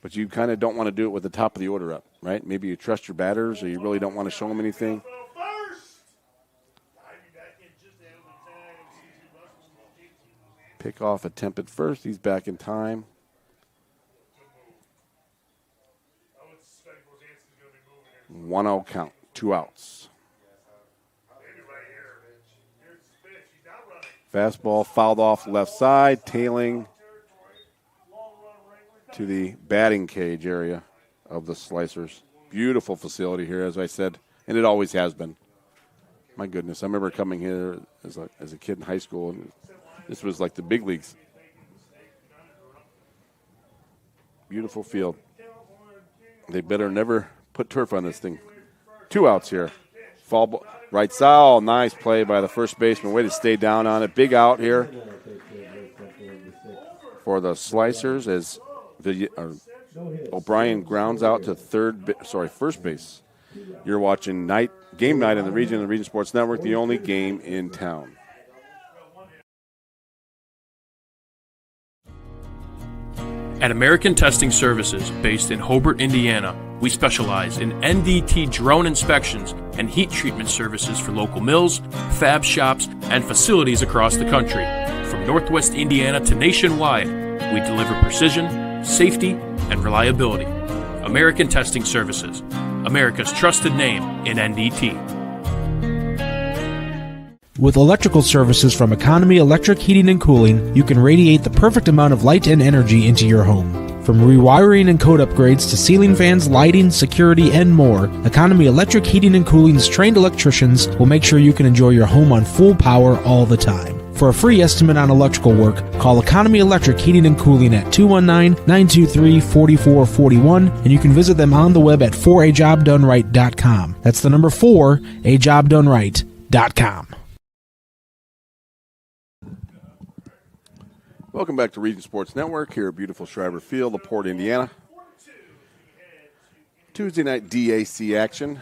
But you kind of don't want to do it with the top of the order up, right? Maybe you trust your batters or you really don't want to show them anything. Pickoff attempt at first. He's back in time. 1-0 count. 2 outs. Fastball fouled off left side, tailing to the batting cage area of the Slicers. Beautiful facility here, as I said, and it always has been. My goodness, I remember coming here as a kid in high school, and this was like the big leagues. Beautiful field. They better never put turf on this thing. 2 outs here. Fall ball, right side. Oh, nice play by the first baseman. Way to stay down on it. Big out here for the Slicers as O'Brien grounds out to first base. You're watching game night on the Region Sports Network, the only game in town. At American Testing Services, based in Hobart, Indiana, we specialize in NDT drone inspections and heat treatment services for local mills, fab shops, and facilities across the country. From Northwest Indiana to nationwide, we deliver precision, safety, and reliability. American Testing Services, America's trusted name in NDT. With electrical services from Economy Electric Heating and Cooling, you can radiate the perfect amount of light and energy into your home. From rewiring and code upgrades to ceiling fans, lighting, security, and more, Economy Electric Heating and Cooling's trained electricians will make sure you can enjoy your home on full power all the time. For a free estimate on electrical work, call Economy Electric Heating and Cooling at 219-923-4441, and you can visit them on the web at 4ajobdoneright.com. That's the number 4ajobdoneright.com. Welcome back to Region Sports Network here at beautiful Shriver Field, LaPorte, Indiana. Tuesday night DAC action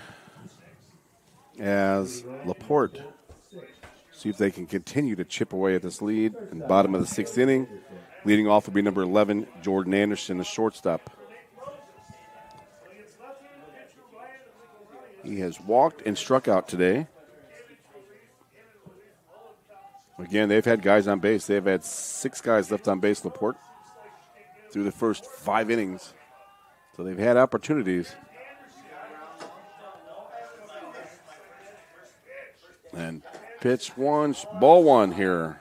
as LaPorte see if they can continue to chip away at this lead in the bottom of the 6th inning. Leading off will be number 11, Jordan Anderson, the shortstop. He has walked and struck out today. Again, they've had guys on base. They've had 6 guys left on base, LaPorte, through the first 5 innings. So they've had opportunities. And pitch 1, ball 1 here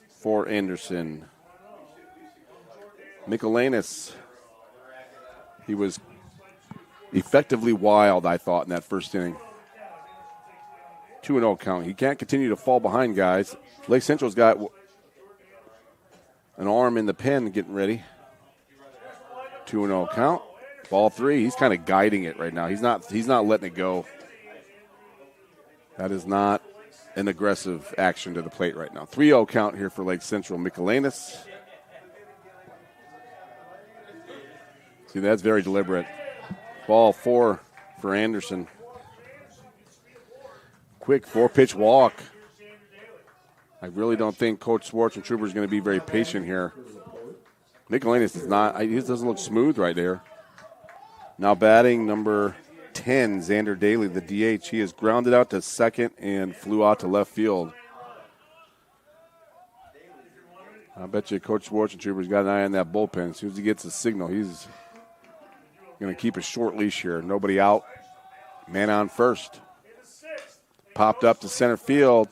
for Anderson. Michelanis, he was effectively wild, I thought, in that first inning. 2-0 count. He can't continue to fall behind guys. Lake Central's got an arm in the pen getting ready. 2-0 count. Ball 3. He's kind of guiding it right now. He's not letting it go. That is not an aggressive action to the plate right now. 3-0 count here for Lake Central. Michelanis. See, that's very deliberate. Ball 4 for Anderson. Quick 4-pitch walk. I really don't think Coach Schwartz and Trooper is going to be very patient here. Michelanis is not. He doesn't look smooth right there. Now batting number 10, Xander Daly, the DH. He is grounded out to second and flew out to left field. I bet you Coach Schwartz and Trooper's got an eye on that bullpen. As soon as he gets a signal, he's going to keep a short leash here. Nobody out. Man on first. Popped up to center field.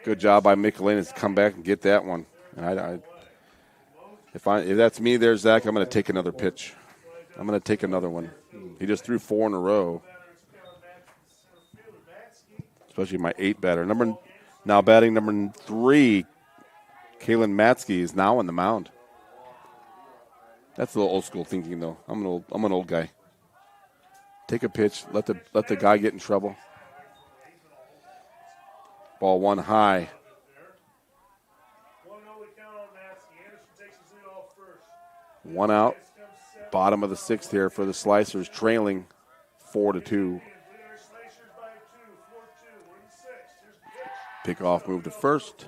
Good job by Michelanis to come back and get that one. If that's me there, Zach, I'm going to take another pitch. I'm going to take another one. He just threw 4 in a row. Especially my 8 batter. Now batting number 3, Kalen Matsky is now on the mound. That's a little old school thinking, though. I'm an old guy. Take a pitch. Let the guy get in trouble. Ball one high. 1 out. Bottom of the 6th here for the Slicers, trailing 4-2. Pickoff move to first.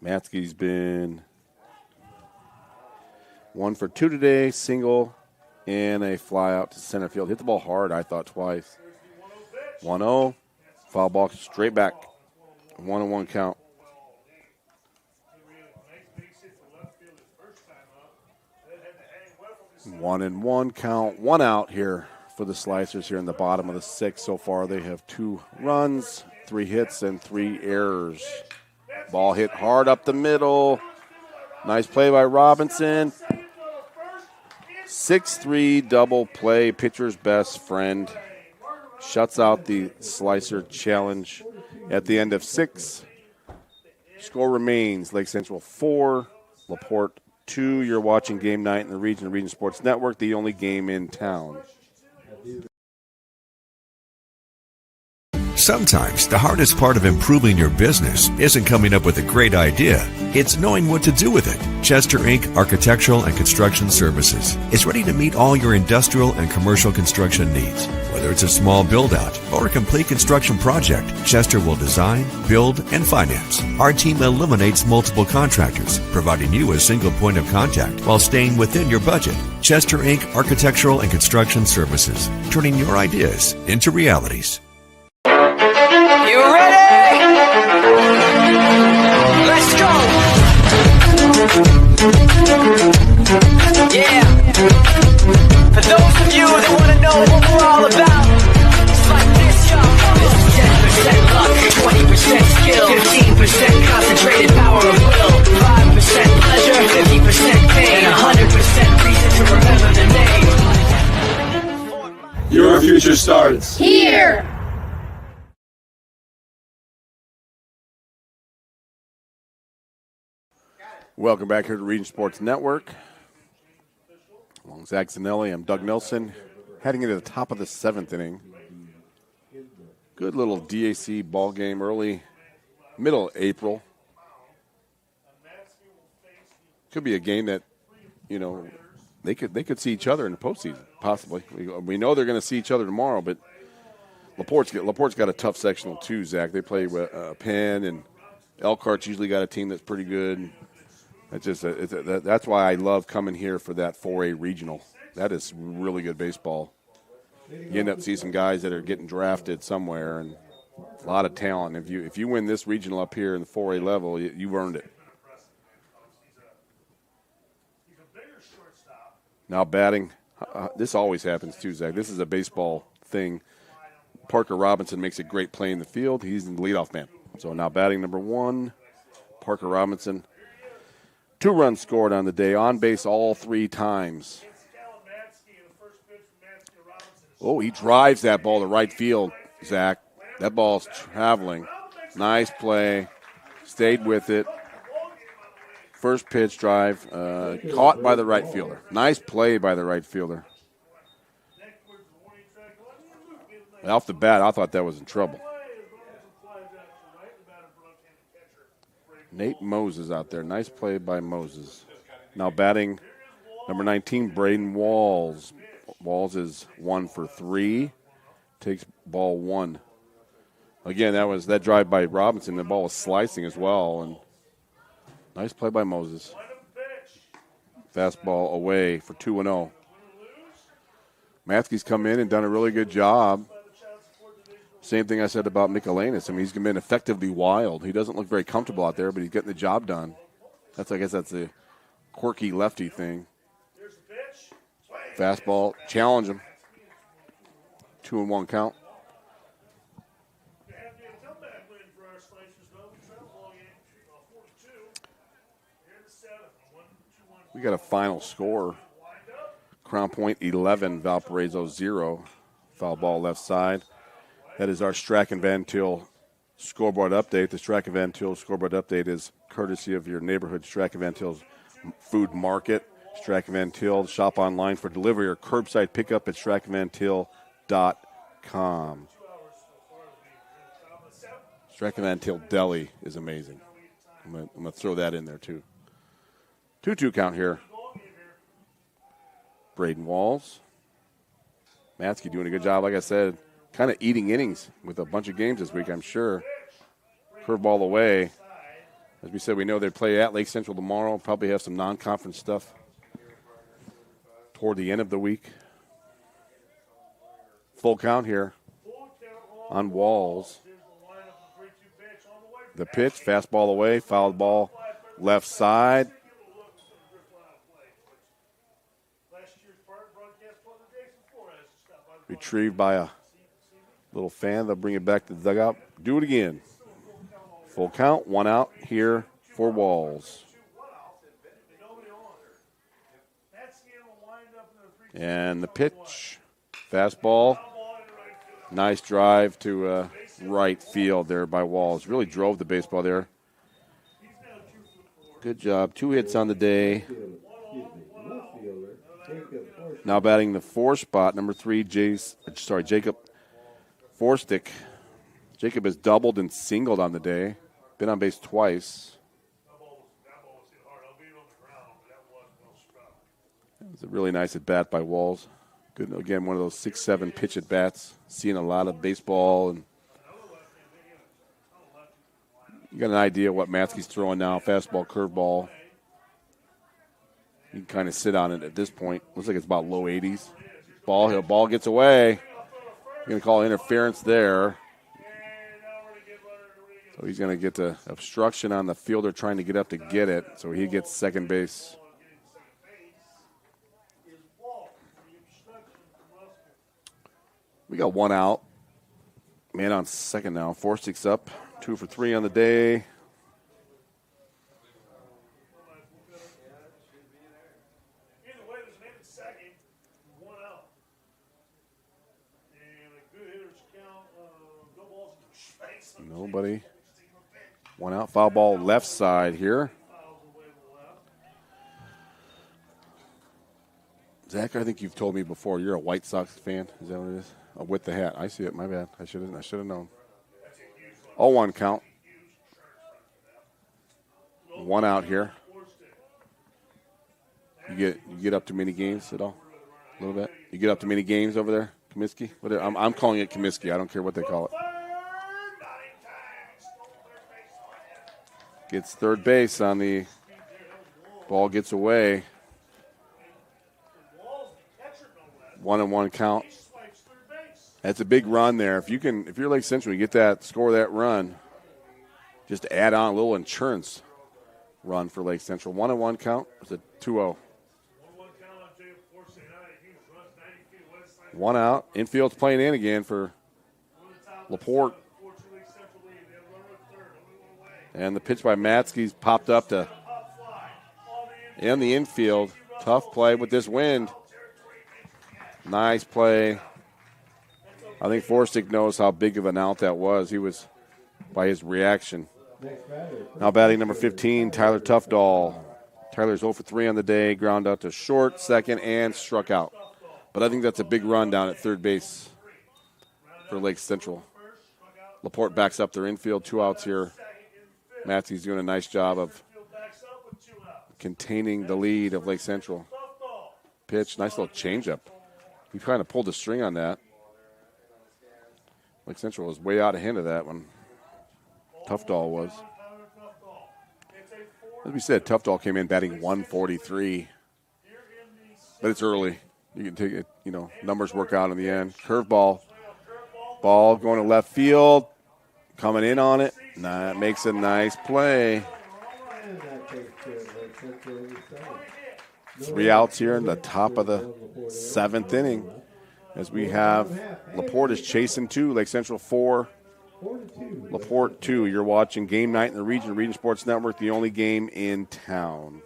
Matzke's been 1 for 2 today, single, and a fly out to center field. Hit the ball hard, I thought, twice. 1-0. Foul ball straight back. 1-1 count. 1-1 count. 1 out here for the Slicers here in the bottom of the 6th. So far they have 2 runs, 3 hits, and 3 errors. Ball hit hard up the middle. Nice play by Robinson. 6-3 double play. Pitcher's best friend. Shuts out the Slicer challenge at the end of 6. Score remains Lake Central 4, LaPorte 2. You're watching Game Night in the Region Sports Network, the only game in town. Sometimes the hardest part of improving your business isn't coming up with a great idea. It's knowing what to do with it. Chester Inc. Architectural and Construction Services is ready to meet all your industrial and commercial construction needs. Whether it's a small build-out or a complete construction project, Chester will design, build, and finance. Our team eliminates multiple contractors, providing you a single point of contact while staying within your budget. Chester Inc. Architectural and Construction Services, turning your ideas into realities. You ready? Let's go. Yeah. For those of you that want to know what we're all about, it's like this, y'all. This is 10% luck, 20% skill, 15% concentrated power of will, 5% pleasure, 50% pain, and 100% reason to remember the name. Your future starts here. Welcome back here to Region Sports Network. Along Zach Zanelli, I'm Doug Nelson. Heading into the top of the 7th inning. Good little DAC ball game middle April. Could be a game that, they could see each other in the postseason, possibly. We know they're going to see each other tomorrow, but LaPorte's got a tough sectional too, Zach. They play with Penn, and Elkhart's usually got a team that's pretty good. That's why I love coming here for that 4A regional. That is really good baseball. You end up seeing some guys that are getting drafted somewhere, and a lot of talent. If you win this regional up here in the 4A level, you've earned it. Now batting, this always happens too, Zach. This is a baseball thing. Parker Robinson makes a great play in the field. He's the leadoff man. So now batting number 1, Parker Robinson. 2 runs scored on the day, on base all 3 times. Oh, he drives that ball to right field, Zach. That ball's traveling. Nice play. Stayed with it. First pitch drive, caught by the right fielder. Nice play by the right fielder. Off the bat, I thought that was in trouble. Nate Moses out there. Nice play by Moses. Now batting number 19, Braden Walls. Walls is 1 for 3. Takes ball 1. Again, that drive by Robinson. The ball was slicing as well. And nice play by Moses. Fastball away for 2-0. Matzke's come in and done a really good job. Same thing I said about Michelanis. I mean, he's been effectively wild. He doesn't look very comfortable out there, but he's getting the job done. I guess that's a quirky lefty thing. Fastball, challenge him. 2-1 count. We got a final score. Crown Point 11, Valparaiso 0. Foul ball left side. That is our Strachan Van Til scoreboard update. The Strachan Van Til scoreboard update is courtesy of your neighborhood Strachan Van Til food market. Strachan Van Til, shop online for delivery or curbside pickup at strachanvantil.com. Strackenvantil.com. Strackenvantil Deli is amazing. I'm going to throw that in there, too. 2-2 count here. Braden Walls. Matsky doing a good job, like I said, kind of eating innings with a bunch of games this week, I'm sure. Curveball away. As we said, we know they play at Lake Central tomorrow. Probably have some non-conference stuff toward the end of the week. Full count here on Walls. The pitch, fastball away, fouled ball, left side. Retrieved by a little fan. They'll bring it back to the dugout. Do it again. Full count, 1 out here for Walls. And the pitch, fastball. Nice drive to right field there by Walls. Really drove the baseball there. Good job. 2 hits on the day. Now batting the 4 spot, number 3, Jacob Forstick. Jacob has doubled and singled on the day. Been on base twice. It was a really nice at bat by Walls. Good, again, one of those 6-7 pitch at bats. Seeing a lot of baseball, and you got an idea what Matsky's throwing now. Fastball, curveball. You can kind of sit on it at this point. Looks like it's about low 80s. Ball gets away. You're going to call interference there. So he's going to get the obstruction on the fielder trying to get up to get it. So he gets second base. We got 1 out. Man on second now. Forstick's up. 2 for 3 on the day. Nobody. 1 out. Foul ball left side here. Zach, I think you've told me before you're a White Sox fan. Is that what it is? Oh, with the hat. I see it. My bad. I should have known. 0-1 count. 1 out here. You get up to many games at all? A little bit. You get up to many games over there, Comiskey? I'm calling it Comiskey. I don't care what they call it. Gets third base on the ball, gets away. 1-1 count. That's a big run there. If you're Lake Central, you score that run, just to add on a little insurance run for Lake Central. 1-1 count. It's a 2-0. 1 out. Infield's playing in again for LaPorte. And the pitch by Matsky's popped up to in the infield. Tough play with this wind. Nice play. I think Forstick knows how big of an out that was. He was by his reaction. Now batting number 15, Tyler Tufdahl. Tyler's 0 for 3 on the day. Ground out to short, second, and struck out. But I think that's a big run down at third base for Lake Central. LaPorte backs up their infield. 2 outs here. Matsky's doing a nice job of containing the lead of Lake Central. Pitch, nice little changeup. We kind of pulled the string on that. Lake Central was way out ahead of that one. Tufdahl was. As we said, Tufdahl came in batting 143. But it's early. You can take it, numbers work out in the end. Curveball. Ball going to left field. Coming in on it. That makes a nice play. 3 outs here in the top of the 7th inning. As we have LaPorte is chasing 2, Lake Central 4, LaPorte 2. You're watching Game Night in the Region Sports Network, the only game in town.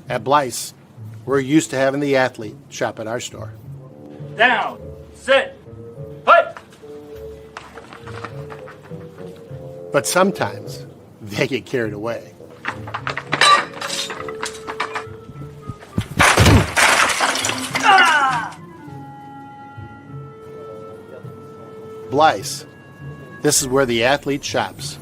At Blyce, we're used to having the athlete shop at our store. Down, sit, put. But sometimes they get carried away. Blyce. This is where the athlete shops.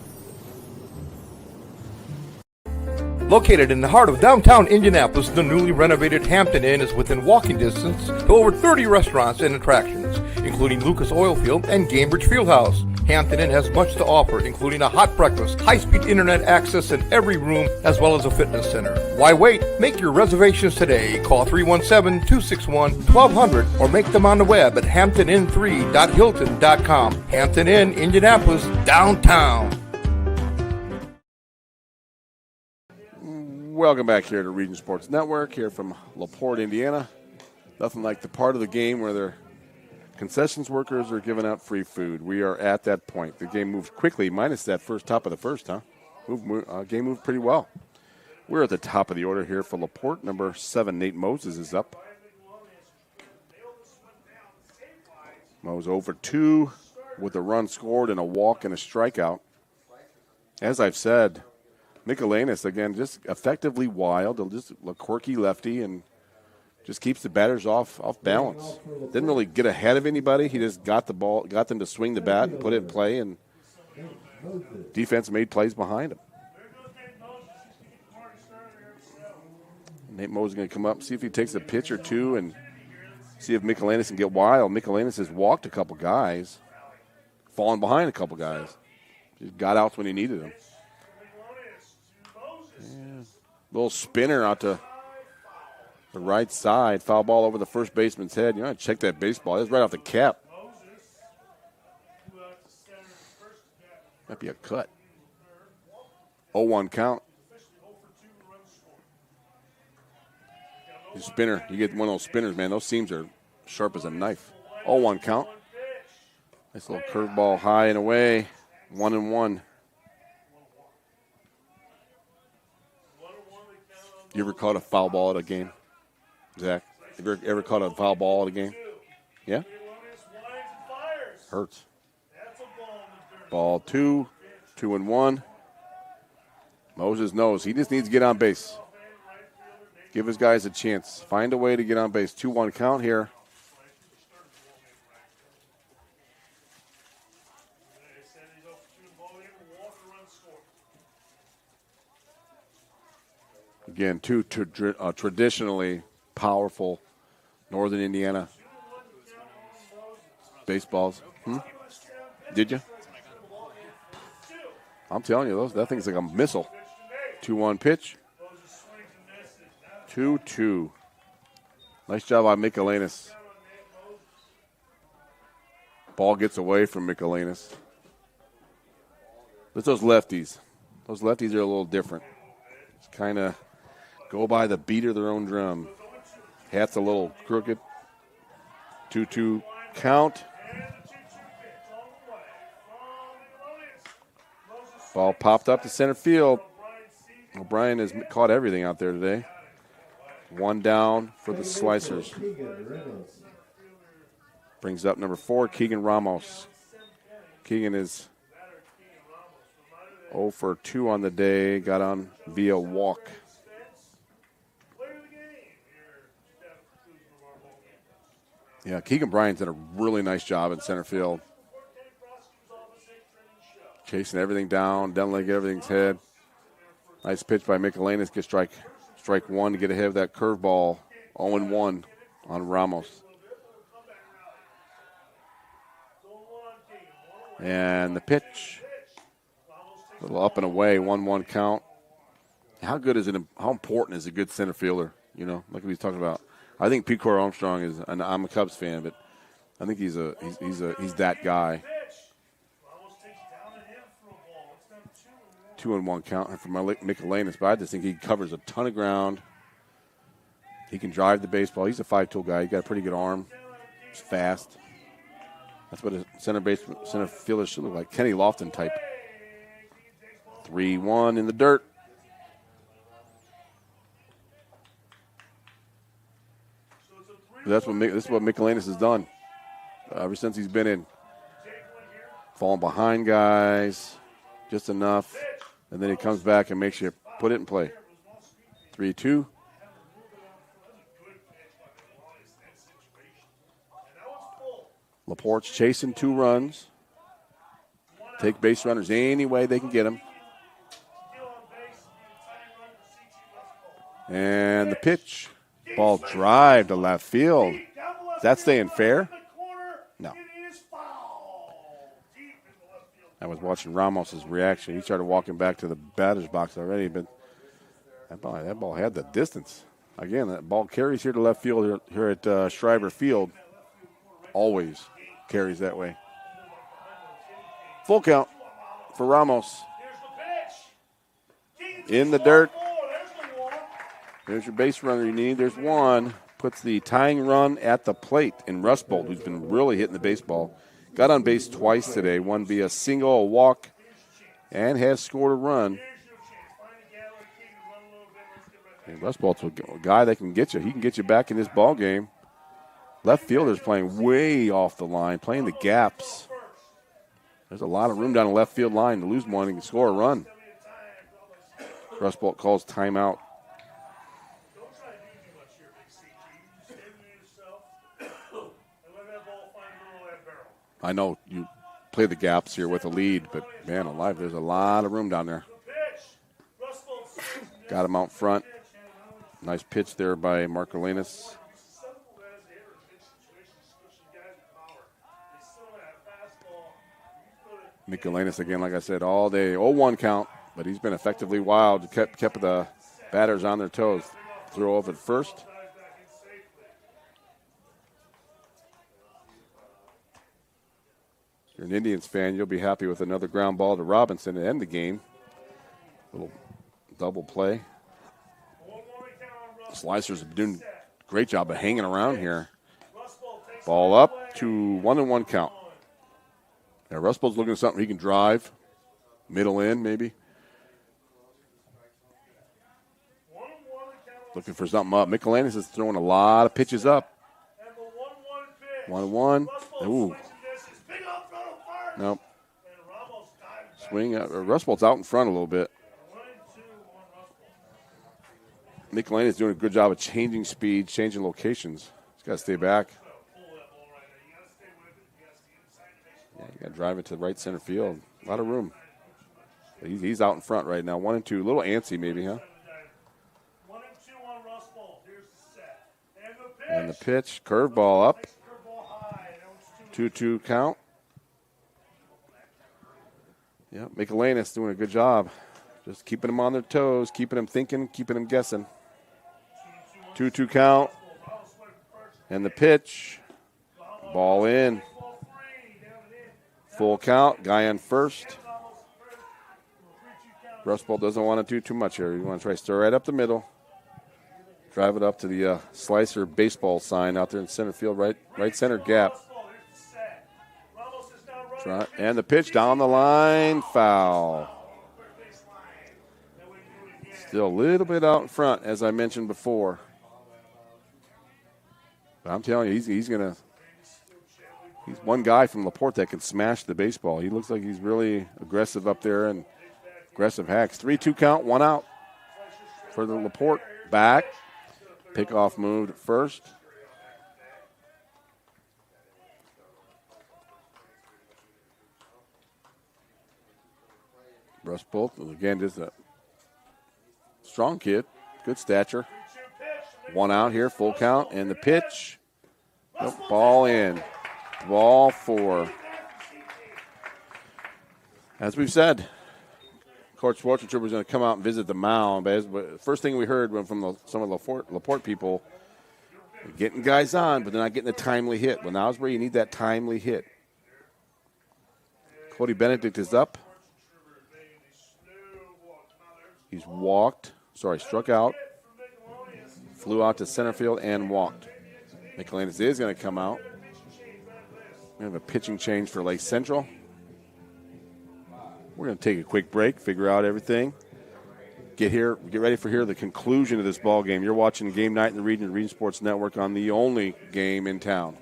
Located in the heart of downtown Indianapolis, the newly renovated Hampton Inn is within walking distance to over 30 restaurants and attractions, including Lucas Oilfield and Cambridge Fieldhouse. Hampton Inn has much to offer, including a hot breakfast, high-speed internet access in every room, as well as a fitness center. Why wait? Make your reservations today. Call 317-261-1200 or make them on the web at hamptonin3.hilton.com. Hampton Inn, Indianapolis, downtown. Welcome back here to Region Sports Network, here from LaPorte, Indiana. Nothing like the part of the game where their concessions workers are giving out free food. We are at that point. The game moved quickly, minus that top of the first, huh? Game moved pretty well. We're at the top of the order here for LaPorte. Number 7, Nate Moses, is up. Moses over 2 with a run scored and a walk and a strikeout. As I've said, Michelanis, again, just effectively wild, just a quirky lefty, and just keeps the batters off balance. Didn't really get ahead of anybody. He just got the ball, got them to swing the bat and put it in play, and defense made plays behind him. Nate Mose is going to come up, see if he takes a pitch or two, and see if Michelanis can get wild. Michelanis has walked a couple guys, fallen behind a couple guys. Just got outs when he needed them. Little spinner out to the right side. Foul ball over the first baseman's head. You want to check that baseball. It's right off the cap. Might be a cut. 0-1 count. You spinner. You get one of those spinners, man. Those seams are sharp as a knife. 0-1 count. Nice little curveball high and away. 1-1. You ever caught a foul ball at a game, Zach? Have you ever caught a foul ball at a game? Yeah? Hurts. Ball 2, 2-1. Moses knows he just needs to get on base. Give his guys a chance. Find a way to get on base. 2-1 count here. Again, two traditionally powerful Northern Indiana baseballs. Did you? I'm telling you, that thing's like a missile. 2-1 pitch. 2-2. Nice job by Michelanis. Ball gets away from Michelanis. But those lefties. Those lefties are a little different. It's kind of go by the beat of their own drum. Hat's a little crooked. 2-2 count. Ball popped up to center field. O'Brien has caught everything out there today. 1 down for the Slicers. Brings up number 4, Keegan Ramos. Keegan is 0 for 2 on the day. Got on via walk. Yeah, Keegan Bryant's done a really nice job in center field. Chasing everything down, doesn't let everything's head. Nice pitch by Michelanis. Get strike 1 to get ahead of that curveball. 0-1 on Ramos. And the pitch. A little up and away, 1-1 count. How good is it? How important is a good center fielder? You know, like we was talking about. I think Pete Armstrong is, and I'm a Cubs fan, but I think he's that guy. 2-1 count for Michelanis, but I just think he covers a ton of ground. He can drive the baseball. He's a 5-tool guy. He's got a pretty good arm. He's fast. That's what a center fielder should look like. Kenny Lofton type. 3-1 in the dirt. This is what Michelanis has done ever since he's been in. Falling behind guys, just enough, and then he comes back and makes you put it in play. 3-2. LaPorte's chasing 2 runs. Take base runners any way they can get them. And the pitch. Ball drive to left field. Is that staying fair? No. I was watching Ramos's reaction. He started walking back to the batter's box already, but that ball had the distance. Again, that ball carries here to left field here at Schreiber Field. Always carries that way. Full count for Ramos. In the dirt. There's your base runner you need. There's one. Puts the tying run at the plate in Rustbolt, who's been really hitting the baseball. Got on base twice today. One via single, a walk, and has scored a run. And Rustbolt's a guy that can get you. He can get you back in this ball game. Left fielder's playing way off the line, playing the gaps. There's a lot of room down the left field line to lose one and score a run. Rustbolt calls timeout. I know you play the gaps here with a lead, but, man alive, there's a lot of room down there. Got him out front. Nice pitch there by Markolinas. Mikalanis again, like I said, all day. 0-1 count, but he's been effectively wild. Kept the batters on their toes. Throw over at first. If you're an Indians fan, you'll be happy with another ground ball to Robinson to end the game. Little double play. Slicers have been doing a great job of hanging around here. Ball up to 1-1 count. Now, Rustbolt's looking at something he can drive. Middle in, maybe. Looking for something up. Mikalanis is throwing a lot of pitches up. 1-1. Ooh. Nope. Swing. Rustbolt's out in front a little bit. Mikalanis is doing a good job of changing speed, changing locations. He's got to stay back. Yeah, you got to drive it to the right center field. A lot of room. But he's out in front right now. 1-2. A little antsy maybe, huh? 1-2 on Rustbolt. Here's the set. And the pitch. Curveball up. 2-2 count. Yeah, Mikalanis doing a good job. Just keeping them on their toes, keeping them thinking, keeping them guessing. 2-2 count. And the pitch. Ball in. Full count. Guy on first. Rustbolt doesn't want to do too much here. You want to try to stir right up the middle. Drive it up to the Slicer baseball sign out there in center field, right center gap. And the pitch down the line, foul. Still a little bit out in front, as I mentioned before. But I'm telling you, he's one guy from LaPorte that can smash the baseball. He looks like he's really aggressive up there and aggressive hacks. 3-2 count, 1 out for the LaPorte. Back. Pickoff moved at first. Rustbolt, again, just a strong kid, good stature. 1 out here, full count, and the pitch. Nope, ball in. Ball 4. As we've said, Coach Schwarzentrooper was going to come out and visit the mound. But first thing we heard from some of the LaPorte people, getting guys on, but they're not getting a timely hit. Well, now's where you need that timely hit. Cody Benedict is up. He's struck out, flew out to center field and walked. Mikalanis is going to come out. We have a pitching change for Lake Central. We're going to take a quick break, figure out everything. Get ready for the conclusion of this ball game. You're watching Game Night in the Region Sports Network on the only game in town.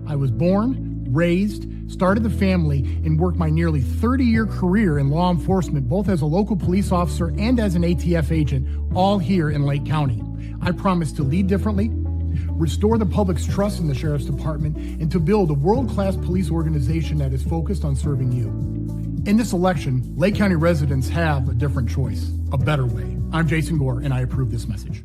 I was born, raised, started the family, and worked my nearly 30-year career in law enforcement, both as a local police officer and as an ATF agent, all here in Lake County. I promise to lead differently, restore the public's trust in the Sheriff's Department, and to build a world-class police organization that is focused on serving you. In this election, Lake County residents have a different choice, a better way. I'm Jason Gore, and I approve this message.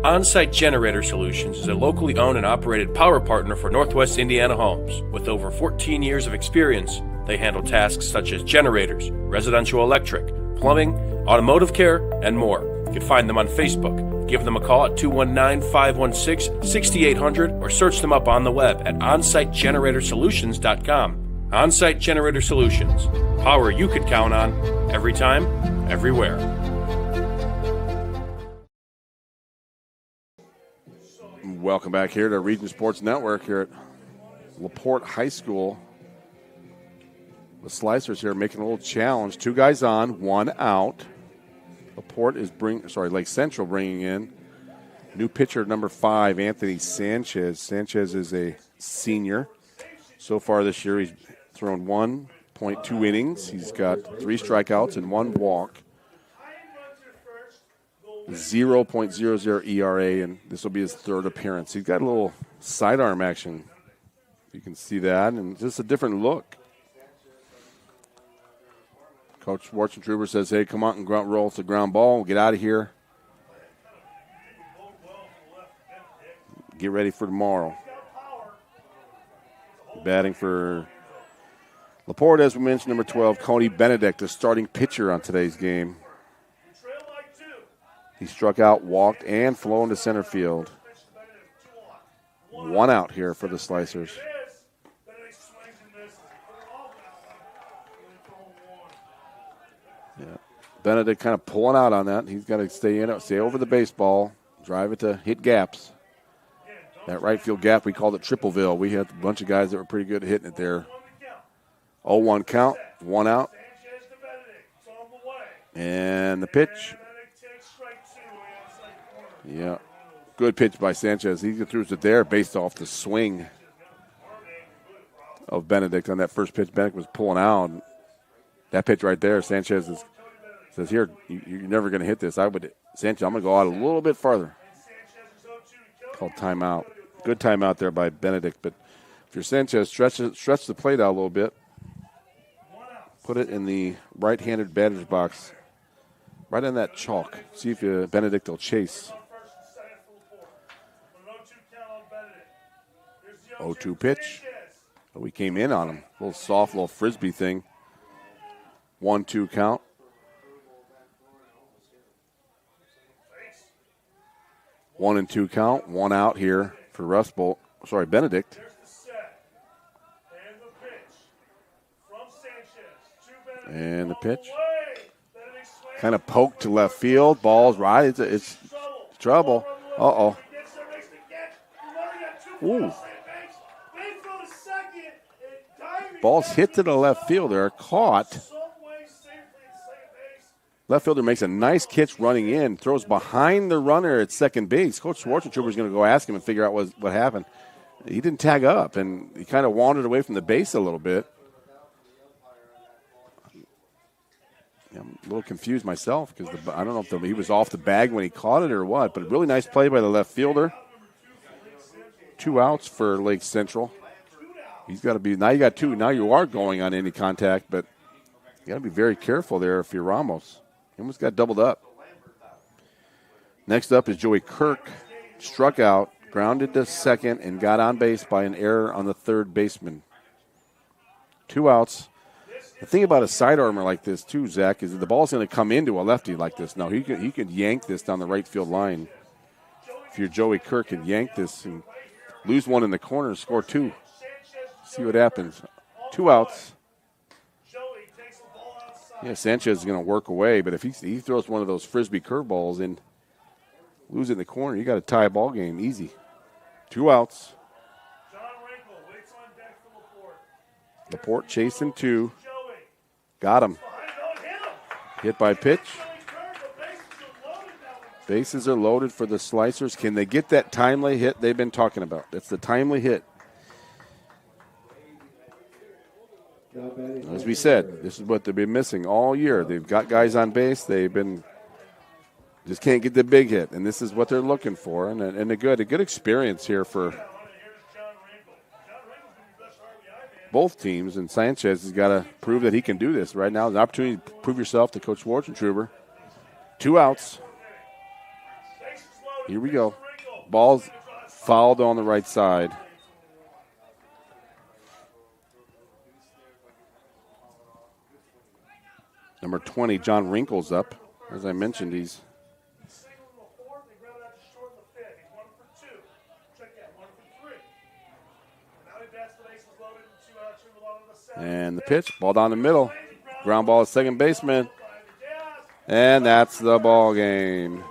On-Site Generator Solutions is a locally owned and operated power partner for Northwest Indiana homes. With over 14 years of experience, they handle tasks such as generators, residential electric, plumbing, automotive care, and more. You can find them on Facebook. Give them a call at 219-516-6800 or search them up on the web at onsitegeneratorsolutions.com. On-Site Generator Solutions. Power you could count on, every time, everywhere. Welcome back here to Region Sports Network here at LaPorte High School. The Slicers here making a little challenge. 2 guys on, 1 out. Lake Central bringing in new pitcher number 5, Anthony Sanchez. Sanchez is a senior. So far this year, he's thrown 1.2 innings. He's got 3 strikeouts and 1 walk. 0.00 ERA, and this will be his 3rd appearance. He's got a little sidearm action. You can see that, and just a different look. Coach Schwartzentruber says, hey, come on and roll to ground ball. Get out of here. Get ready for tomorrow. Batting for LaPorte, as we mentioned, number 12, Coney Benedict, the starting pitcher on today's game. He struck out, walked, and flown to center field. 1 out here for the Slicers. Yeah, Benedict kind of pulling out on that. He's got to stay over the baseball, drive it to hit gaps. That right field gap, we called it Tripleville. We had a bunch of guys that were pretty good at hitting it there. 0-1 count, 1 out. And the pitch. Yeah, good pitch by Sanchez. He throws it there based off the swing of Benedict on that first pitch. Benedict was pulling out. That pitch right there, Sanchez says, here, you're never going to hit this. Sanchez, I'm going to go out a little bit farther. Called timeout. Good timeout there by Benedict. But if you're Sanchez, stretch the plate out a little bit. Put it in the right-handed batter's box. Right on that chalk. See if Benedict will chase. 0-2 pitch. But we came in on him. A little soft, little frisbee thing. 1-2 count. One and 2 count. 1 out here for Benedict. And the pitch. Kind of poked to left field. Ball's right. It's trouble. Uh-oh. Ooh. Ball's hit to the left fielder. Caught. Left fielder makes a nice catch running in. Throws behind the runner at second base. Coach Schwartzentruber is going to go ask him and figure out what happened. He didn't tag up, and he kind of wandered away from the base a little bit. I'm a little confused myself because I don't know if he was off the bag when he caught it or what, but a really nice play by the left fielder. 2 outs for Lake Central. He's got to be, now you got 2. Now you are going on any contact, but you got to be very careful there if you're Ramos. He almost got doubled up. Next up is Joey Kirk. Struck out, grounded to second, and got on base by an error on the third baseman. 2 outs. The thing about a sidearmer like this, too, Zach, is that the ball's going to come into a lefty like this. Now, he could yank this down the right field line. If you're Joey Kirk, and yank this and lose 1 in the corner and score 2. See what happens. 2 outs. Yeah, Sanchez is going to work away, but if he throws one of those frisbee curveballs and lose it in the corner, you got a tie ball game. Easy. 2 outs. LaPorte chasing 2. Got him. Hit by pitch. Bases are loaded for the Slicers. Can they get that timely hit they've been talking about? That's the timely hit. As we said, this is what they've been missing all year. They've got guys on base. They've been Just can't get the big hit, and this is what they're looking for, and a good experience here for both teams. And Sanchez has got to prove that he can do this right now. An opportunity to prove yourself to Coach Warchentruber. 2 outs. Here we go. Ball's fouled on the right side. Number 20, John Wrinkle's up. As I mentioned, he's and the pitch, ball down the middle. Ground ball at second baseman. And that's the ball game.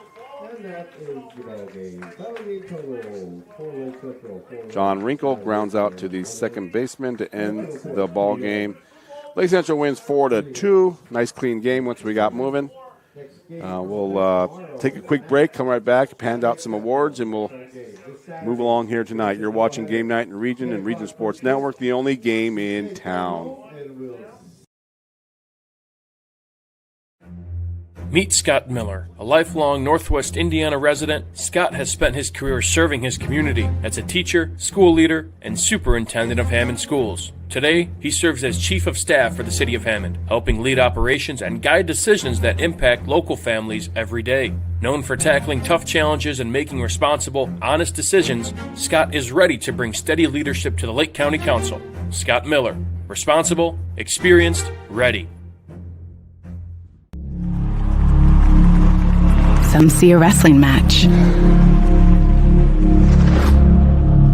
John Wrinkle grounds out to the second baseman to end the ball game. Lake Central wins 4-2. Nice clean game once we got moving. We'll take a quick break, come right back, hand out some awards, and we'll move along here tonight. You're watching Game Night in Region and Region Sports Network, the only game in town. Meet Scott Miller, a lifelong Northwest Indiana resident. Scott has spent his career serving his community as a teacher, school leader, and superintendent of Hammond schools. Today, he serves as chief of staff for the city of Hammond, helping lead operations and guide decisions that impact local families every day. Known for tackling tough challenges and making responsible, honest decisions, Scott is ready to bring steady leadership to the Lake County Council. Scott Miller, responsible, experienced, ready. Some see a wrestling match.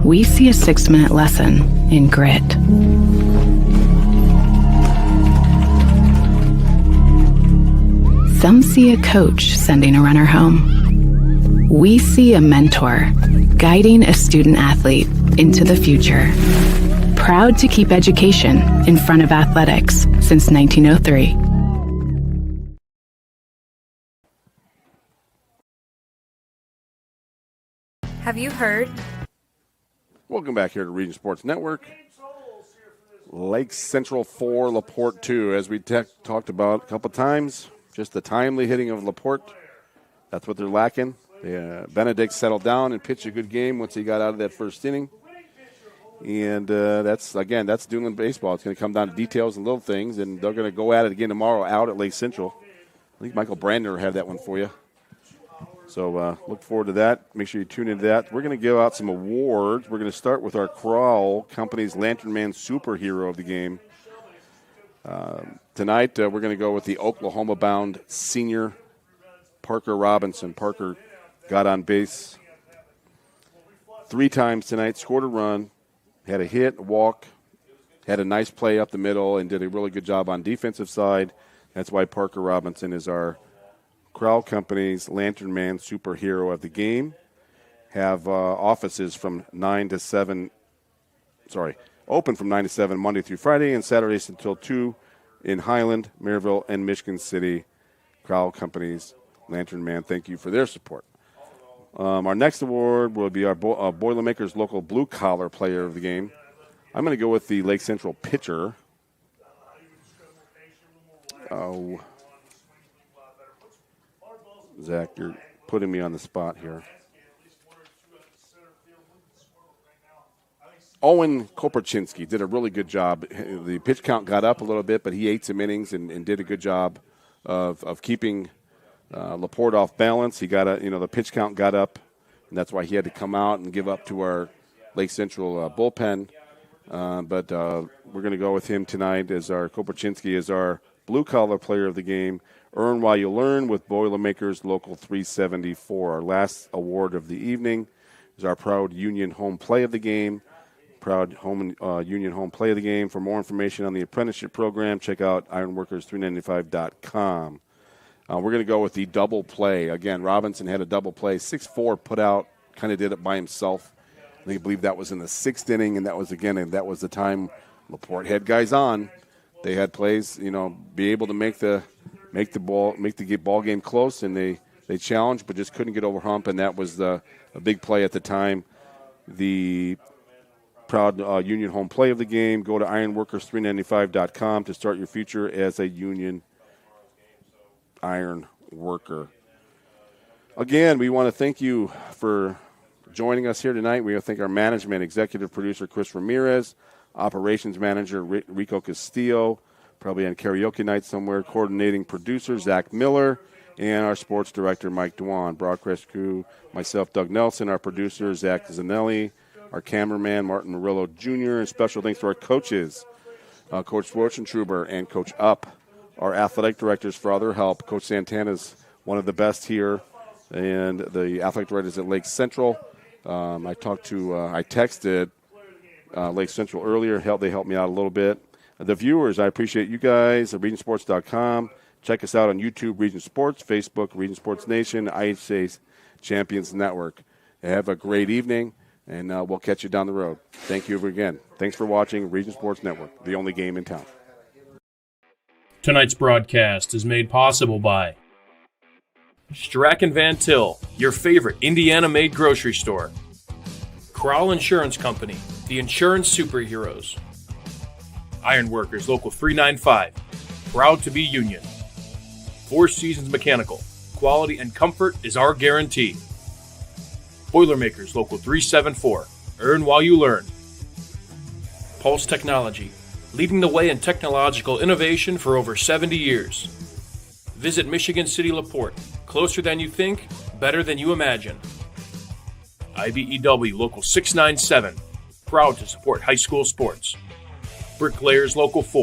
We see a 6-minute lesson in grit. Some see a coach sending a runner home. We see a mentor guiding a student athlete into the future. Proud to keep education in front of athletics since 1903. Have you heard? Welcome back here to Region Sports Network. Lake Central 4, LaPorte 2. As we talked about a couple times, just the timely hitting of LaPorte. That's what they're lacking. Benedict settled down and pitched a good game once he got out of that first inning. And that's Duneland baseball. It's going to come down to details and little things, and they're going to go at it again tomorrow out at Lake Central. I think Michael Brandner will have that one for you. So look forward to that. Make sure you tune into that. We're going to give out some awards. We're going to start with our Crowell Company's Lantern Man Superhero of the game. Tonight, we're going to go with the Oklahoma-bound senior Parker Robinson. Parker got on base 3 times tonight, scored a run, had a hit, a walk, had a nice play up the middle, and did a really good job on defensive side. That's why Parker Robinson is our Crowell Company's Lantern Man Superhero of the game. Have offices from 9 to 7. Open from 9 to 7 Monday through Friday, and Saturdays until 2 in Highland, Maryville, and Michigan City. Crowell Company's Lantern Man. Thank you for their support. Our next award will be our Boilermakers local blue collar player of the game. I'm going to go with the Lake Central pitcher. Zach, you're putting me on the spot here. Owen Koperczynski did a really good job. The pitch count got up a little bit, but he ate some innings and did a good job of keeping LaPorte off balance. He got the pitch count got up, and that's why he had to come out and give up to our Lake Central bullpen. But we're going to go with him tonight as our Koperczynski is our blue collar player of the game. Earn while you learn with Boilermakers Local 374. Our last award of the evening is our Proud Union Home Play of the game. Proud Union Home Play of the game. For more information on the apprenticeship program, check out ironworkers395.com. We're going to go with the double play. Again, Robinson had a double play. 6-4 put out, kind of did it by himself. I believe that was in the 6th inning, and that was the time LaPorte had guys on. They had plays, be able to make the ball game close, and they challenged but just couldn't get over hump, and that was a big play at the time. The Proud Union Home Play of the game. Go to ironworkers395.com to start your future as a union iron worker. Again, we want to thank you for joining us here tonight. We want to thank our management, executive producer Chris Ramirez, operations manager Rico Castillo, probably on karaoke night somewhere, coordinating producer Zach Miller, and our sports director Mike Dwan, broadcast crew, myself, Doug Nelson, our producer Zach Zanelli, our cameraman Martin Murillo Jr., and special thanks to our coaches, Coach Schwartzentruber and Coach Up, our athletic directors for all their help. Coach Santana's one of the best here, and the athletic directors at Lake Central. I texted Lake Central earlier. They helped me out a little bit. The viewers, I appreciate you guys at RegionSports.com. Check us out on YouTube, Region Sports, Facebook, Region Sports Nation, IHA Champions Network. Have a great evening, and we'll catch you down the road. Thank you again. Thanks for watching Region Sports Network, the only game in town. Tonight's broadcast is made possible by Strack & Van Til, your favorite Indiana-made grocery store. Crowell Insurance Company, the insurance superheroes. Ironworkers Local 395, proud to be union. Four Seasons Mechanical, quality and comfort is our guarantee. Boilermakers Local 374, earn while you learn. Pulse Technology, leading the way in technological innovation for over 70 years. Visit Michigan City LaPorte, closer than you think, better than you imagine. IBEW Local 697, proud to support high school sports. Bricklayers Local 4,